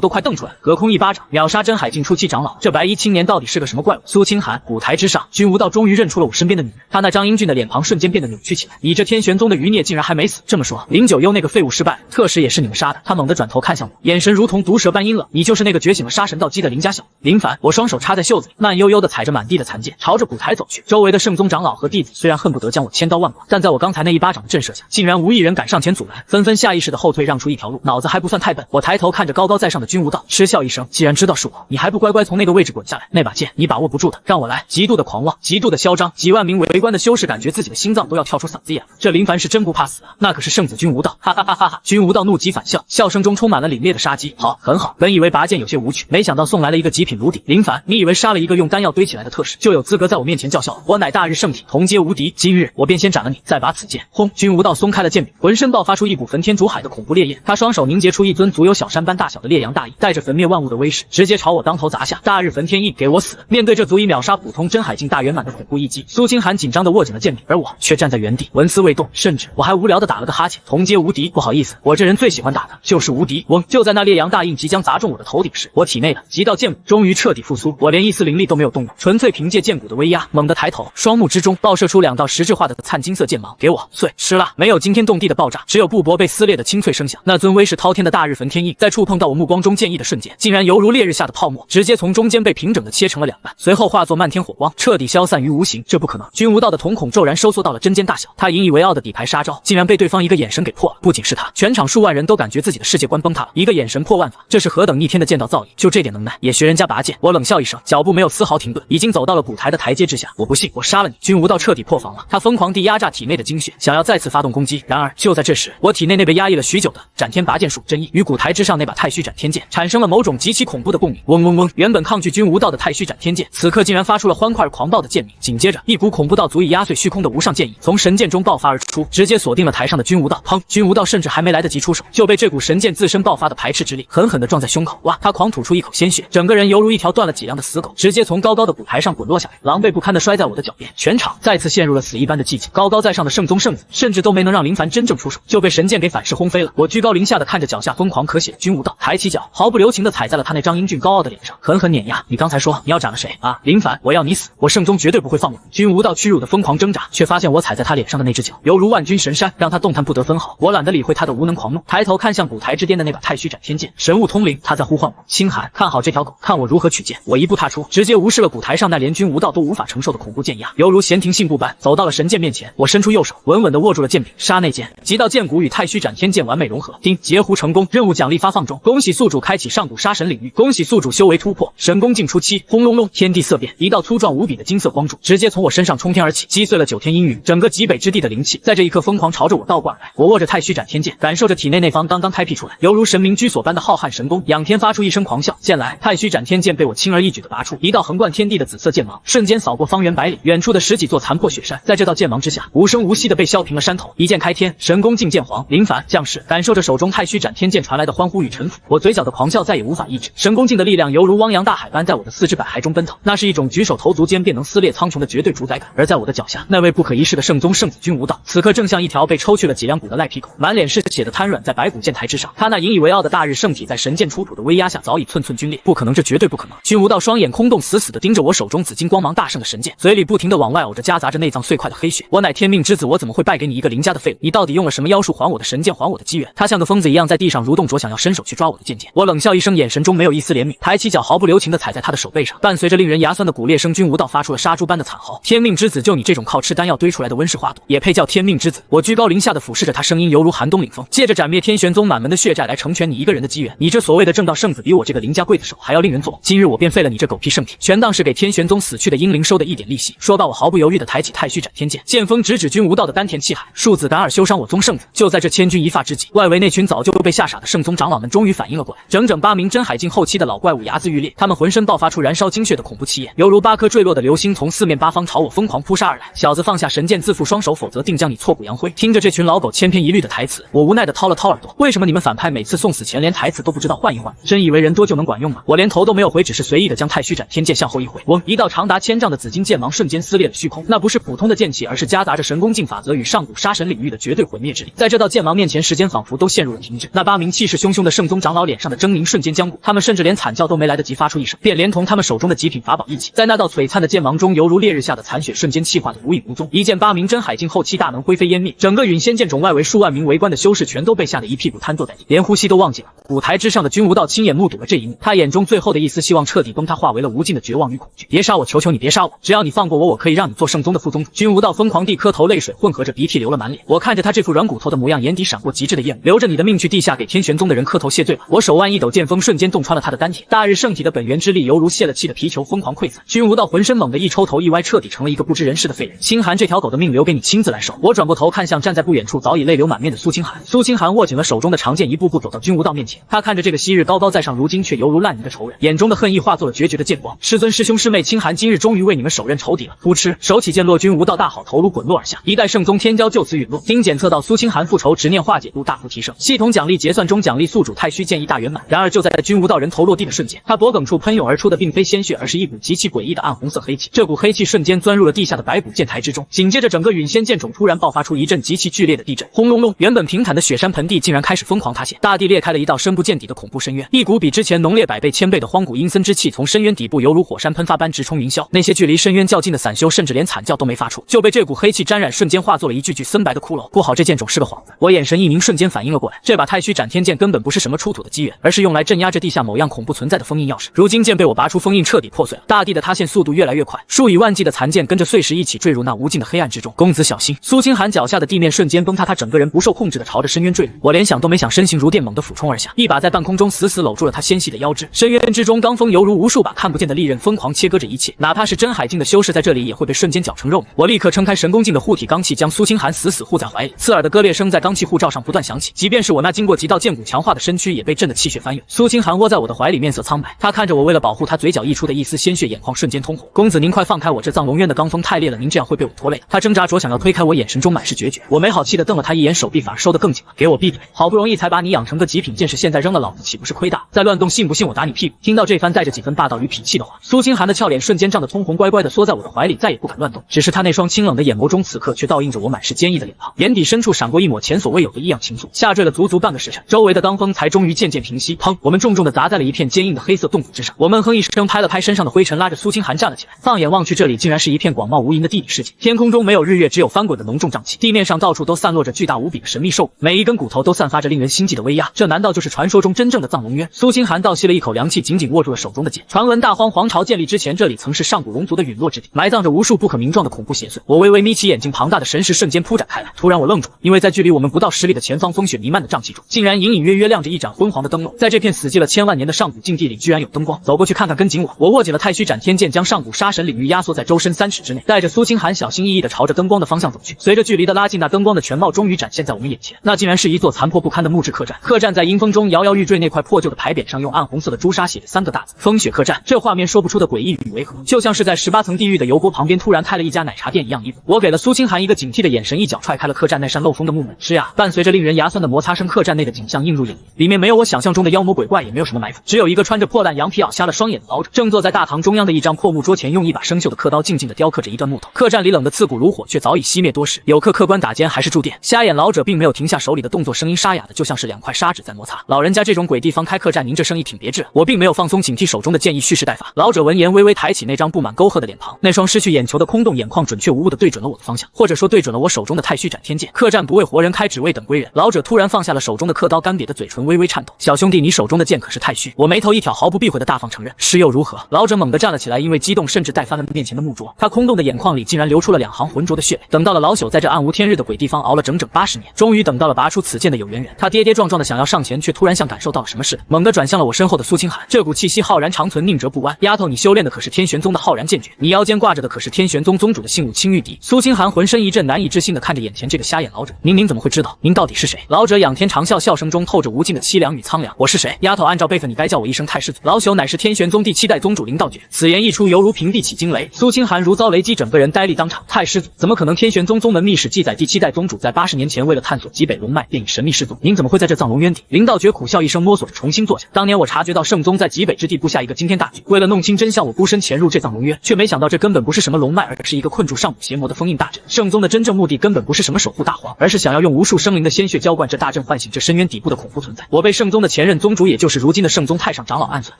都快瞪出来了，隔空一巴掌秒杀真海境初期长老。这白衣青年到底是个什么怪物？苏清寒，舞台之上，君无道终于认出了我身边的女人，他那张英俊的脸庞瞬间变得扭曲起来。你这天玄宗的余孽竟然还没死！这么说，林九幽那个废物失败，特使也是你们杀的？他猛地转头看向我，眼神如同毒蛇般阴冷。你就是那个觉醒了杀神道基的林家小子林凡。我双手插在袖子里，慢悠悠地踩着满地的残剑，朝着古台走去。周围的圣宗长老和弟子虽然恨不得将我千刀万剐，但在我刚才那一巴掌的震慑下，竟然无一人敢上前阻拦，纷纷下意识的后退，让出一条路。脑子还不算太笨，我抬头看着高高在上的君无道，嗤笑一声：既然知道是我，你还不乖乖从那个位置滚下来？那把剑你把握不住的，让我来！极度的狂妄，极度的嚣张，几万名围观的修士感觉自己的心脏都要跳出嗓子眼了。这林凡是真不怕死啊，那可是圣子君无道！哈哈哈哈哈！君无道怒极反笑，笑声中充满了凛冽的杀机。好，很好。本以为拔剑有些无趣，没想到送来了一个极品炉底。林凡，你以为杀了一个用丹药堆起来的特使，就有资格在我面前叫嚣？我乃大日圣体，同阶无敌，今日我便先斩了你，再拔此剑！轰！君无道松开了剑柄，浑身爆发出一股焚天煮海的恐怖烈焰。他双手凝结出一尊足有小山般大小的烈阳大翼，带着焚灭万物的威势，直接朝我当头砸下。大日焚天翼，给我死！面对这足以秒杀普通真海境大圆满的恐怖一击，苏清寒紧张地握紧了剑柄，而我却站在原地纹丝未动，甚至我还无聊地打了个哈欠。同阶无敌，不好意思，我这人最喜欢打的就是无敌。嗡！就在那烈阳大印即将砸中我的头顶时，我体内的极道剑骨终于彻底复苏，我连一丝灵力都没有动用，纯粹凭借剑骨的威压，猛地抬头，双目之中爆射出两道实质化的灿金色剑芒，给我碎吃了！没有惊天动地的爆炸，只有布帛被撕裂的清脆声响。那尊威势滔天的大日焚天翼，在触碰到我目光中剑翼的瞬间，竟然犹如烈日下的泡沫，直接从中间被平整的切成了两半，随后化作漫天火光，彻底消散于无形。这不可能！君无道的瞳孔骤然收缩到了针尖大小，他引以为傲的底牌杀招，竟然被对方一个眼神给破了。不仅是他，全场数万人都感觉自己的世界观崩塌了。一个眼神破万法，这是何等逆天的剑道造诣！就这点能耐，也学人家拔剑？我冷笑一声，脚步没有丝毫停顿，已经走到了古台的台阶之下。我不信，我杀了你！君无道彻底破防了，他疯狂地压榨体内的精血，想要再次发动攻击。然而就在这时，我体内那被压抑了许久的斩天拔剑术真意与古台之上那把太虚斩天剑产生了某种极其恐怖的共鸣。嗡嗡嗡！原本抗拒君无道的太虚斩天剑，此刻竟然发出了欢快而狂暴的剑鸣。紧接着，一股恐怖到足以压碎虚空的无上剑意从神剑中爆发而出，直接锁定了台上的君无道。砰！君无道甚至还没来得及出手，就被这股神剑自身爆发的排斥之力狠狠地撞在胸口。哇！他狂吐出一口鲜血，整个人犹如一条断了脊梁的死狗，直接从高高的舞台上滚落下来，狼狈不堪地摔在我的脚边。全场再次陷入了死一般的寂静。高高在上的圣宗圣子甚至都没能让林凡真正出手，就被神剑给反噬轰飞了。我居高临下的看着脚下疯狂咳血的君无道，抬起脚毫不留情地踩在了他那张英俊高傲的脸上，狠狠碾压。你刚才说你要斩了谁啊？林凡，我要你死！我圣宗绝对不会放过你！君无道屈辱的疯狂挣扎，却发现我踩在他脸上的那只脚犹如万钧神山，让他动弹不得分毫。我懒得理会他的无能狂怒，抬头看向古台之巅的那把太虚斩天剑，神物通灵，他在呼唤我。清寒，看好这条狗，看我如何取剑！我一步踏出，直接无视了古台上那连君无道都无法承受的恐怖剑压，犹如闲庭信步般走到了神剑面前。我伸出右手，稳稳地握住了剑柄，杀内剑，极道剑骨与太虚斩天剑完美融合。丁，截胡成功，任务奖励发放中。恭喜宿主开启上古杀神领域，恭喜宿主修为突破，神功境初期。轰隆隆，天地色变，一道粗壮无比的金色光柱直接从我身上冲天而起，击碎了9天阴云，整个极北之地的灵气在这一刻疯狂朝着我倒灌而来。我握着太虚斩天剑，感受着体内那方刚刚开辟出来犹如神明居所般的浩瀚神功，仰天发出一声狂笑。剑来，太虚斩天剑被我轻而易举地拔出，一道横贯天地的紫色剑芒瞬间扫过方圆百里，远处的10几座残破雪山在这道剑芒之下无声无息地被削平了山头。一剑开天，神功境剑皇林凡将士，感受着手中太虚斩天剑传来的欢呼与臣服，我嘴角的狂笑再也无法抑制。神功境的力量犹如汪洋大海般在我的四肢百骸中奔腾，那是一种举手投足间便能撕裂苍穹的绝对主宰感。而在我的脚下，那位不可一世的圣宗圣子君无道，此刻正像一条被抽去了脊梁骨的赖皮狗，满脸是血的瘫软在白骨剑台之上。他那引以为傲的大日圣体在神剑出土的威压下早已寸寸皲裂。不可能，这绝对不可能！君无道双眼空洞，死死地盯着我手中紫金光芒大盛的神剑，嘴里不停地往外呕着夹杂着内脏碎块的黑血。我乃天命之子，我怎么会败给你一个邻家的废物？你到底用了什么妖术还我的神剑，还我的机缘？他像个疯子一样在地上蠕动着，想要伸手去抓我的剑剑。我冷笑一声，眼神中没有一丝怜悯，抬起脚毫不留情地踩在他的手背上，伴随着令人牙酸的骨裂声，君无道发出了杀猪般的惨嚎。天命之子，就你这种靠吃丹药堆出来的温室花朵，也配叫天命之子？我居高临下地俯视着他，声音犹如寒冬凛风，借着斩灭天玄宗满门的血债来成全你一个人的机缘。你这所谓的正道圣子，比我这个林家刽子手还要令人作呕。今日我便废了你这狗屁圣体，全当是给天玄宗死去的英灵收的一点利息。说罢，我毫不犹豫地抬起太虚斩天剑，剑锋直指君无道的丹田气海。庶子敢尔休伤我宗圣子！就在这千钧一发之际，几，外围那群早就被吓傻的圣宗长老们终于反应了过来，整整8名真海境后期的老怪物牙眦欲裂，他们浑身爆发出燃烧精血的恐怖气焰，犹如8颗坠落的流星从四面八方朝我疯狂扑杀而来。小子，放下神剑，自负双手，否则定将你挫骨扬灰。听着这群老狗千篇一律的台词，我无奈的掏了掏耳朵。为什么你们反派每次送死前连台词都不知道换一换？真以为人多就能管用吗？我连头都没有回，只是随意的将太虚斩天剑向后一挥，嗡，一道长达1000丈的紫金剑芒瞬间撕裂了虚空。那不是普通的剑气，而是夹杂着神功境法则与上古杀神领域的绝对毁灭之力。在这道剑芒面前，时间仿佛都陷入了停滞。那8名气势汹汹的圣宗长老脸上的狰狞瞬间僵固，他们甚至连惨叫都没来得及发出一声，便连同他们手中的极品法宝一起，在那道璀璨的剑芒中，犹如烈日下的残雪，瞬间气化的无影无踪。一见8名真海境后期大能灰飞烟灭，整个陨仙剑种外围数万名围观的修士全都被吓得一屁股瘫坐在地，连呼吸都忘记了。舞台之上的君无道亲眼目睹了这一幕，他眼中最后的一丝希望彻底崩塌，化为了无尽的绝望与恐惧。别杀我，求求你别杀我！只要你放过我，我可以让你做圣宗的副宗主。君无道疯狂地磕头，泪水混合着鼻涕流了满脸。我看着他这副软骨头的模样，眼底闪过极致的厌恶。留着你的命去地下给天玄宗的人磕头谢罪吧！我手腕一抖，剑锋瞬间洞穿了他的丹田，大日圣体的本源之力犹如泄了气的皮球疯狂溃散。君无道浑身猛地一抽头一歪，彻底成了一个不知人事的废人。清寒这条狗的命留给你亲自来收。我转过头看向站在不远处早已泪流满面的苏清寒，苏清寒握紧了手中的长剑，一步步走到君无道面前。他看着这个昔日高高在上，如今却犹如烂泥的仇人，眼中的恨意化作了决绝的剑光。师尊师兄师妹，清寒今日终于为你们手刃仇敌了！扑哧，手起剑落，君无道大好，头颅滚落而下，一代圣宗天骄就此陨落。经检测到苏清寒复仇执念化解度大幅提升，系统奖励结算中奖励宿主太虚剑意大圆满。然而就在君无道人头落地的瞬间，他脖颈处喷涌而出的并非鲜血，而是一股极其诡异的暗红色黑气。这股黑气瞬间钻入了地下的白骨剑台之中，紧接着整个陨仙剑种突然爆发出一阵极其剧烈的地震，轰隆隆，原本平坦的雪山盆地竟然开始疯狂塌陷，大地裂开了一道深不见底的恐怖深渊，一股比之前浓烈100倍1000倍的荒古阴森之气从深渊底部犹如火山喷发般直冲云霄。那些距离深渊较近的散修甚至连惨叫都没发出，就被这股黑气沾染，瞬间化作了一具具森白的骷髅。不好，这剑种是个幌子！我眼神一凝，瞬间反应了过来，这把太虚斩天剑根本不是什么出土的机缘，而是用来镇压这地下某样恐怖存在的封印钥匙。如今剑被我拔出封印，彻底破碎了，大地的塌陷速度越来越快，数以万计的残剑跟着碎石一起坠入那无尽的黑暗之中。公子小心！苏清寒脚下的地面瞬间崩塌，他整个人不受控制的朝着深渊坠入。我连想都没想，身形如电猛地俯冲而下，一把在半空中死死搂住了他纤细的腰肢。深渊之中，罡风犹如无数把看不见的利刃，疯狂切割着一切，哪怕是真海境的修士在这里也会被瞬间绞成肉糜。我立刻撑开神功境的护体罡气，将苏清寒死死护在怀里，刺耳的割裂声在罡气护罩上不断响起，即便是我那经过极道剑骨强化的身躯也被震得气血翻涌。苏清寒窝在我的怀里，面色苍白，他看着我，为了保护他嘴角溢出的一丝鲜血，眼眶瞬间通红。公子您快放开我，这藏龙渊的罡风太烈了，您这样会被我拖累的。他挣扎着想要推开我，眼神中满是决绝。我没好气的瞪了他一眼，手臂反而收得更紧了。给我闭嘴！好不容易才把你养成个极品剑士，现在扔了老子岂不是亏大？再乱动信不信我打你屁股？听到这番带着几分霸道与痞气的话，苏清寒的俏脸瞬间涨得通红，乖乖的缩在我的怀里，再也不敢乱动。只是他那双清冷的眼眸中，此刻却倒映着我满是坚毅的脸庞，眼底深处闪过一抹前所未有的异样情愫。下坠了足足半个时辰，周围的罡风才终于渐渐平息。砰！我们重重的砸在了一片坚硬的黑色洞府之上。我闷哼一声，拍了拍身上的灰尘，拉着苏清寒站了起来。放眼望去，这里竟然是一片广袤无垠的地底世界。天空中没有日月，只有翻滚的浓重瘴气，地面上到处都散落着巨大无比的神秘兽骨，每一根骨头都散发着令人心悸的威压。这难道就是传说中真正的藏龙渊？苏清寒倒吸了一口凉气，紧紧握住了手中的剑。传闻大荒皇朝建立之前，这里曾是上古龙族的陨落之地，埋葬着无数不可名状的恐怖邪祟。我微微眯起眼睛，庞大的神识瞬间铺展开来。突然我愣住了，因为在距离我们不到10里的前方，风雪弥漫的瘴气中，竟然隐隐约约亮着一盏昏黄的灯笼。在这片死寂了千万年的上古禁地里，居然有灯光。走过去看看，跟紧我！我握紧了太虚斩天剑，将上古杀神领域压缩在周身3尺之内，带着苏清寒小心翼翼地朝着灯光的方向走去。随着距离的拉近，那灯光的全貌终于展现在我们眼前，那竟然是一座残破不堪的木质客栈。客栈在阴风中摇摇欲坠，那块破旧的牌匾上用暗红色的朱砂写着3个大字：风雪客栈。这画面说不出的诡异与违和，就像是在18层地狱的油锅旁边突然开了一家奶茶店一样离谱。我给了苏清寒一个警惕的眼神，一脚踹开了客栈那扇漏风的木门。是呀，伴随着令人牙酸的摩擦声，客栈内的景象映入眼帘。里面没有我想象中的妖魔鬼怪，也没有什么埋伏，只有一个穿着破烂羊皮袄瞎了双眼的老者，正坐在大堂中央的一张破木桌前，用一把生锈的刻刀静静地雕刻着一段木头。客栈里冷得刺骨如火，却早已熄灭多时。有客官打尖还是住店，瞎眼老者并没有停下手里的动作，声音沙哑的就像是2块砂纸在摩擦。老人家这种鬼地方开客栈，您这生意挺别致。我并没有放松警惕手中的剑意，蓄势待发。老者闻言微微抬起那张布满沟壑的脸庞，那双失去眼球的空洞眼眶准确无误地对准了我的方向，或者说对准了我手中的太虚斩天剑。客栈不为活人开，只为等归人。老者突然放下了手中的刻刀，干瘪的嘴唇微微颤抖。小兄弟，你手中的剑可是太虚？我眉头一挑，毫不避讳的大方承认。是又如何？老者猛地站了起来，因为激动甚至带翻了面前的木桌，他空洞的眼眶里竟然流出了2行浑浊的血泪。等到了老朽在这暗无天日的鬼地方熬了整整80年，终于等到了拔出此剑的有缘人。他跌跌撞撞的想要上前，却突然像感受到了什么似的，猛地转向了我身后的苏清寒。这股气息浩然长存，宁折不弯。丫头，你修炼的可是天玄宗的浩然剑诀，你腰间挂着的可是天玄宗宗主的信物青玉笛。苏清寒浑身一震，难以置信的看着眼前这个瞎眼老者。您怎么会知道？您到底是谁？是谁？老者仰天长啸，笑声中透着无尽的凄凉与苍凉。我是谁？丫头，按照辈分，你该叫我一声太师祖。老朽乃是天玄宗第7代宗主林道觉。此言一出，犹如平地起惊雷。苏清寒如遭雷击，整个人呆立当场。太师祖？怎么可能？天玄宗宗门秘史记载，第7代宗主在80年前为了探索极北龙脉，便以神秘示宗。您怎么会在这藏龙渊底？林道觉苦笑一声，摸索着重新坐下。当年我察觉到圣宗在极北之地布下一个惊天大局，为了弄清真相，我孤身潜入这藏龙渊，却没想到这根本不是什么龙脉，而是一个困住上古邪魔的封印大阵。圣宗的真正目的根本不是什么守护大皇，而是想要用无数生灵的鲜血浇灌这大阵，唤醒这深渊底部的恐怖存在。我被圣宗的前任宗主，也就是如今的圣宗太上长老暗算，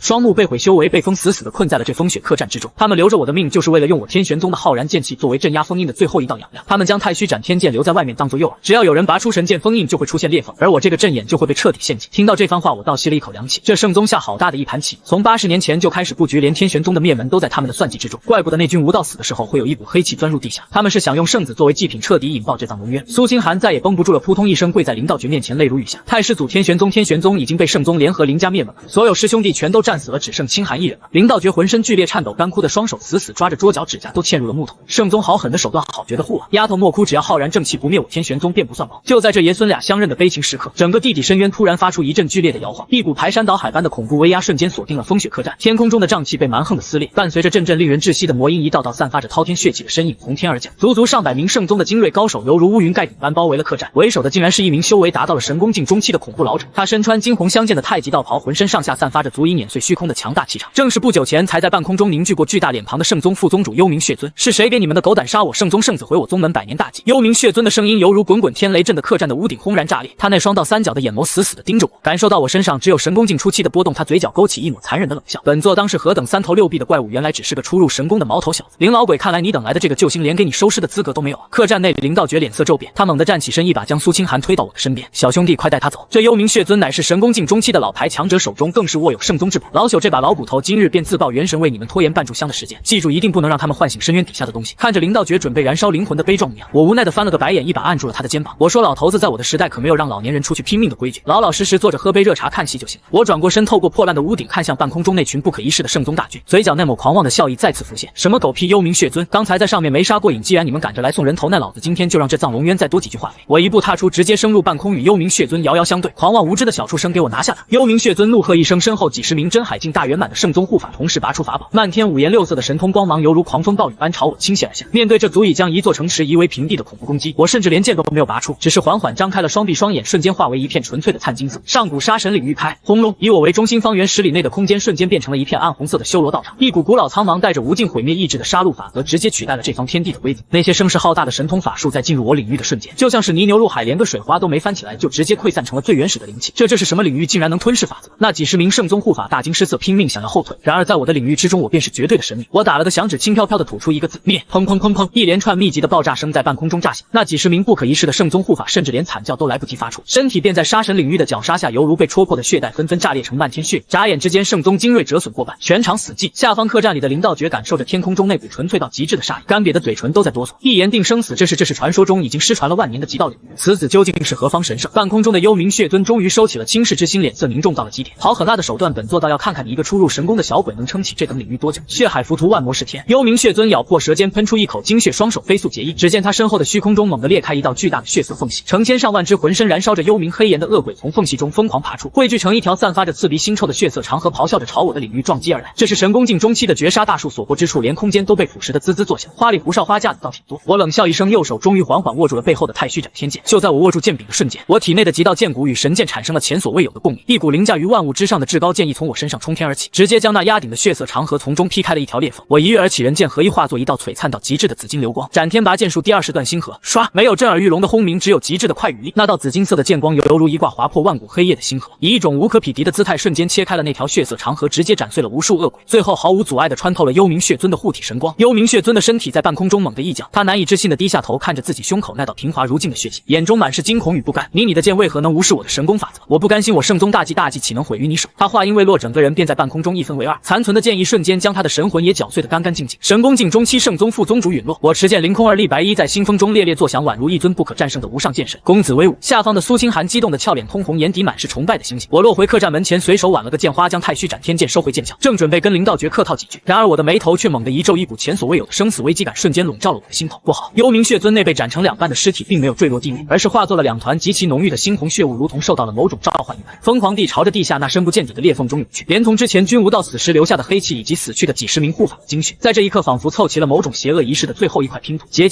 双目被毁修为，被封死死的困在了这风雪客栈之中。他们留着我的命，就是为了用我天玄宗的浩然剑气作为镇压封印的最后一道养料。他们将太虚斩天剑留在外面当做诱饵，只要有人拔出神剑封印，就会出现裂缝，而我这个阵眼就会被彻底陷阱。听到这番话，我倒吸了一口凉气。这圣宗下好大的一盘棋，从80年前就开始布局，连天玄宗的灭门都在他们的算计之中。怪不得那军无道死的时候会有一股黑气钻入地下，他们是想用圣子作为祭品，彻底引爆这藏龙渊。苏清寒再也绷不住了，扑通一声跪在林道觉面前，泪如雨下。太师祖，天玄宗已经被圣宗联合林家灭门了，所有师兄弟全都战死了，只剩清寒一人了。林道觉浑身剧烈颤抖，干枯的双手死死抓着桌角，指甲都嵌入了木头。圣宗好狠的手段，好绝的护啊！丫头莫哭，只要浩然正气不灭我天玄宗，便不算薄。就在这爷孙俩相认的悲情时刻，整个地底深渊突然发出一阵剧烈的摇晃，一股排山倒海般的恐怖威压瞬间锁定了风雪客栈。天空中的瘴气被蛮横的撕裂，伴随着阵阵令人窒息的魔音，一道道散发着滔天血气的身影从天而降。足足上百名圣宗的精锐高手，犹如乌云盖顶般包围了客栈。为首的竟然是一名修为达到了神功境中期的恐怖老者，他身穿金红相间的太极道袍，浑身上下散发着足以碾碎虚空的强大气场，正是不久前才在半空中凝聚过巨大脸庞的圣宗副宗主幽冥血尊。是谁给你们的狗胆杀我圣宗圣子，毁我宗门100年大计？幽冥血尊的声音犹如滚滚天雷，震得客栈的屋顶轰然炸裂。他那双倒三角的眼眸死死地盯着我，感受到我身上只有神功境初期的波动，他嘴角勾起一抹残忍的冷笑。本座当是何等3头6臂的怪物，原来只是个初入神功的毛头小子。林老鬼，看来你等来的这个救星连给你收尸的资格都没有啊！客栈内，林道觉脸色骤变，他猛地站起身，一把将苏清寒推到我的身边。小兄弟，快带他走！这幽冥血尊乃是神功境中期的老牌强者，手中更是握有圣宗至宝。老朽这把老骨头，今日便自曝元神，为你们拖延半炷香的时间。记住，一定不能让他们唤醒深渊底下的东西。看着林道觉准备燃烧灵魂的悲壮模样，我无奈地翻了个白眼，一把按住了他的肩膀。我说，老头子，在我的时代可没有让老年人出去拼命的规矩，老老实实坐着喝杯热茶看戏就行了。我转过身，透过破烂的屋顶看向半空中那群不可一世的圣宗大军，嘴角那抹狂妄的笑意再次浮现。什么狗屁幽冥血尊，刚才在上面没杀过瘾，既然你们赶着来送人头，那老子今天就让这藏龙渊再多几句话费。我一步踏出，直接升入半空，与幽冥血尊遥遥相对。狂妄无知的小畜生，给我拿下他！幽冥血尊怒喝一声，身后几十名真海境大圆满的圣宗护法同时拔出法宝，漫天五颜六色的神通光芒犹如狂风暴雨般朝我倾泻而下。面对这足以将一座城池夷为平地的恐怖攻击，我甚至连剑都没有拔出，只是缓缓张开了双臂，双眼瞬间化为一片纯粹的灿金色。上古杀神领域开，轰隆！以我为中心，方圆10里内的空间瞬间变成了一片暗红色的修罗道场。一股古老苍茫、带着无尽毁灭意志的杀戮法则，直接取代了这方天地的规则。那些声势浩大的神通法术，在进入我领域的瞬间，就像是泥牛入海，连个水花都没翻起来，就直接溃散成了最原始的灵气。这是什么领域，竟然能吞噬法则？那几十名圣宗护法大惊失色，拼命想要后退。然而在我的领域之中，我便是绝对的神秘。我打了个响指，轻飘飘的吐出一个字：灭！砰砰砰砰，一连串密集的爆炸声在半空中炸响。那几十名不可一世的圣宗护法，甚至连惨叫都来不及发出，身体便在杀神领域的绞杀下，犹如被戳破的血袋，纷纷炸裂成漫天血。眨眼之间，圣宗精锐折损过半，全场死寂。下方客栈里的林道觉感受着天空中那股纯粹到极致的杀意，干瘪的嘴唇都在哆嗦，一言定生死。这是传说中已经失传了万年的极道领域，此子究竟是何方神圣？半空中的幽冥血尊终于收起了轻视之心，脸色凝重到了极点。好狠辣的手段，本座倒要看看你一个初入神功的小鬼能撑起这等领域多久。血海浮屠，万魔是天。幽冥血尊咬破舌尖，喷出一口精血，双手飞速结印。只见他身后的虚空中猛地裂开一道巨大的血色缝隙，成千上万只浑身燃烧着幽冥黑炎的恶鬼从缝隙中疯狂爬出，汇聚成一条散发着刺鼻腥臭的血色长河，咆哮着朝我的领域撞击而来。这是神功境中期的绝杀大术，所过之处，连空间都被腐蚀得滋滋作响。花里胡哨花架子倒挺多。我冷笑一声，右手终于缓缓握住了背后的太虚斩天剑。就在我握住剑柄的瞬间，我体内的极道剑骨与神剑产生了前所未有的共鸣，一股凌驾于万物之上的至高剑意从我身上冲天而起，直接将那压顶的血色长河从中劈开了一条裂缝。我一跃而起，人剑合一，化作一道璀璨到极致的紫金流光。斩天拔剑术第20段星河，唰！没有震耳欲聋的轰鸣，只有极致的快与力。那道紫金色的剑光犹如一挂划破万古黑夜的星河，以一种无可匹敌的姿态瞬间切开了那条血色长河，直接斩碎了无数恶鬼，最后毫无阻碍地穿透了幽冥血尊的护体神光。幽冥血尊的身体在半空中猛地一僵，他难以置信地低下头，看着自己胸口那道平滑如镜的血迹，眼中满是惊恐与不甘。你的剑为何能无视我的神功法则？我不甘心我圣宗大计岂能毁于你手？他话音未落，整个人便在半空中一分为二，残存的剑意瞬间将他的神魂也搅碎得干干净净。神功境中期圣宗副宗主陨落，我持剑凌空而立，白衣在腥风中烈烈作响，宛如一尊不可战胜的无上剑神。公子威武！下方的苏清寒激动的俏脸通红，眼底满是崇拜的星星。我落回客栈门前，随手挽了个剑花，将太虚斩天剑收回剑鞘，正准备跟林道觉客套几句，然而我的眉头却猛地一皱，一股前所未有的生死危机感瞬间笼罩了我的心头。不好，幽冥血尊那被斩成2半的尸体并没有坠落地狱，而是化作了两团极其浓郁的猩红血雾如同受到了某种召唤一般，疯狂地朝着地下那深不见底的裂缝中涌去，连同之前君无道死时留下的黑气以及死去的几十名护法的精血，在这一刻仿佛凑齐了某种邪恶仪式的最后一块拼图。结，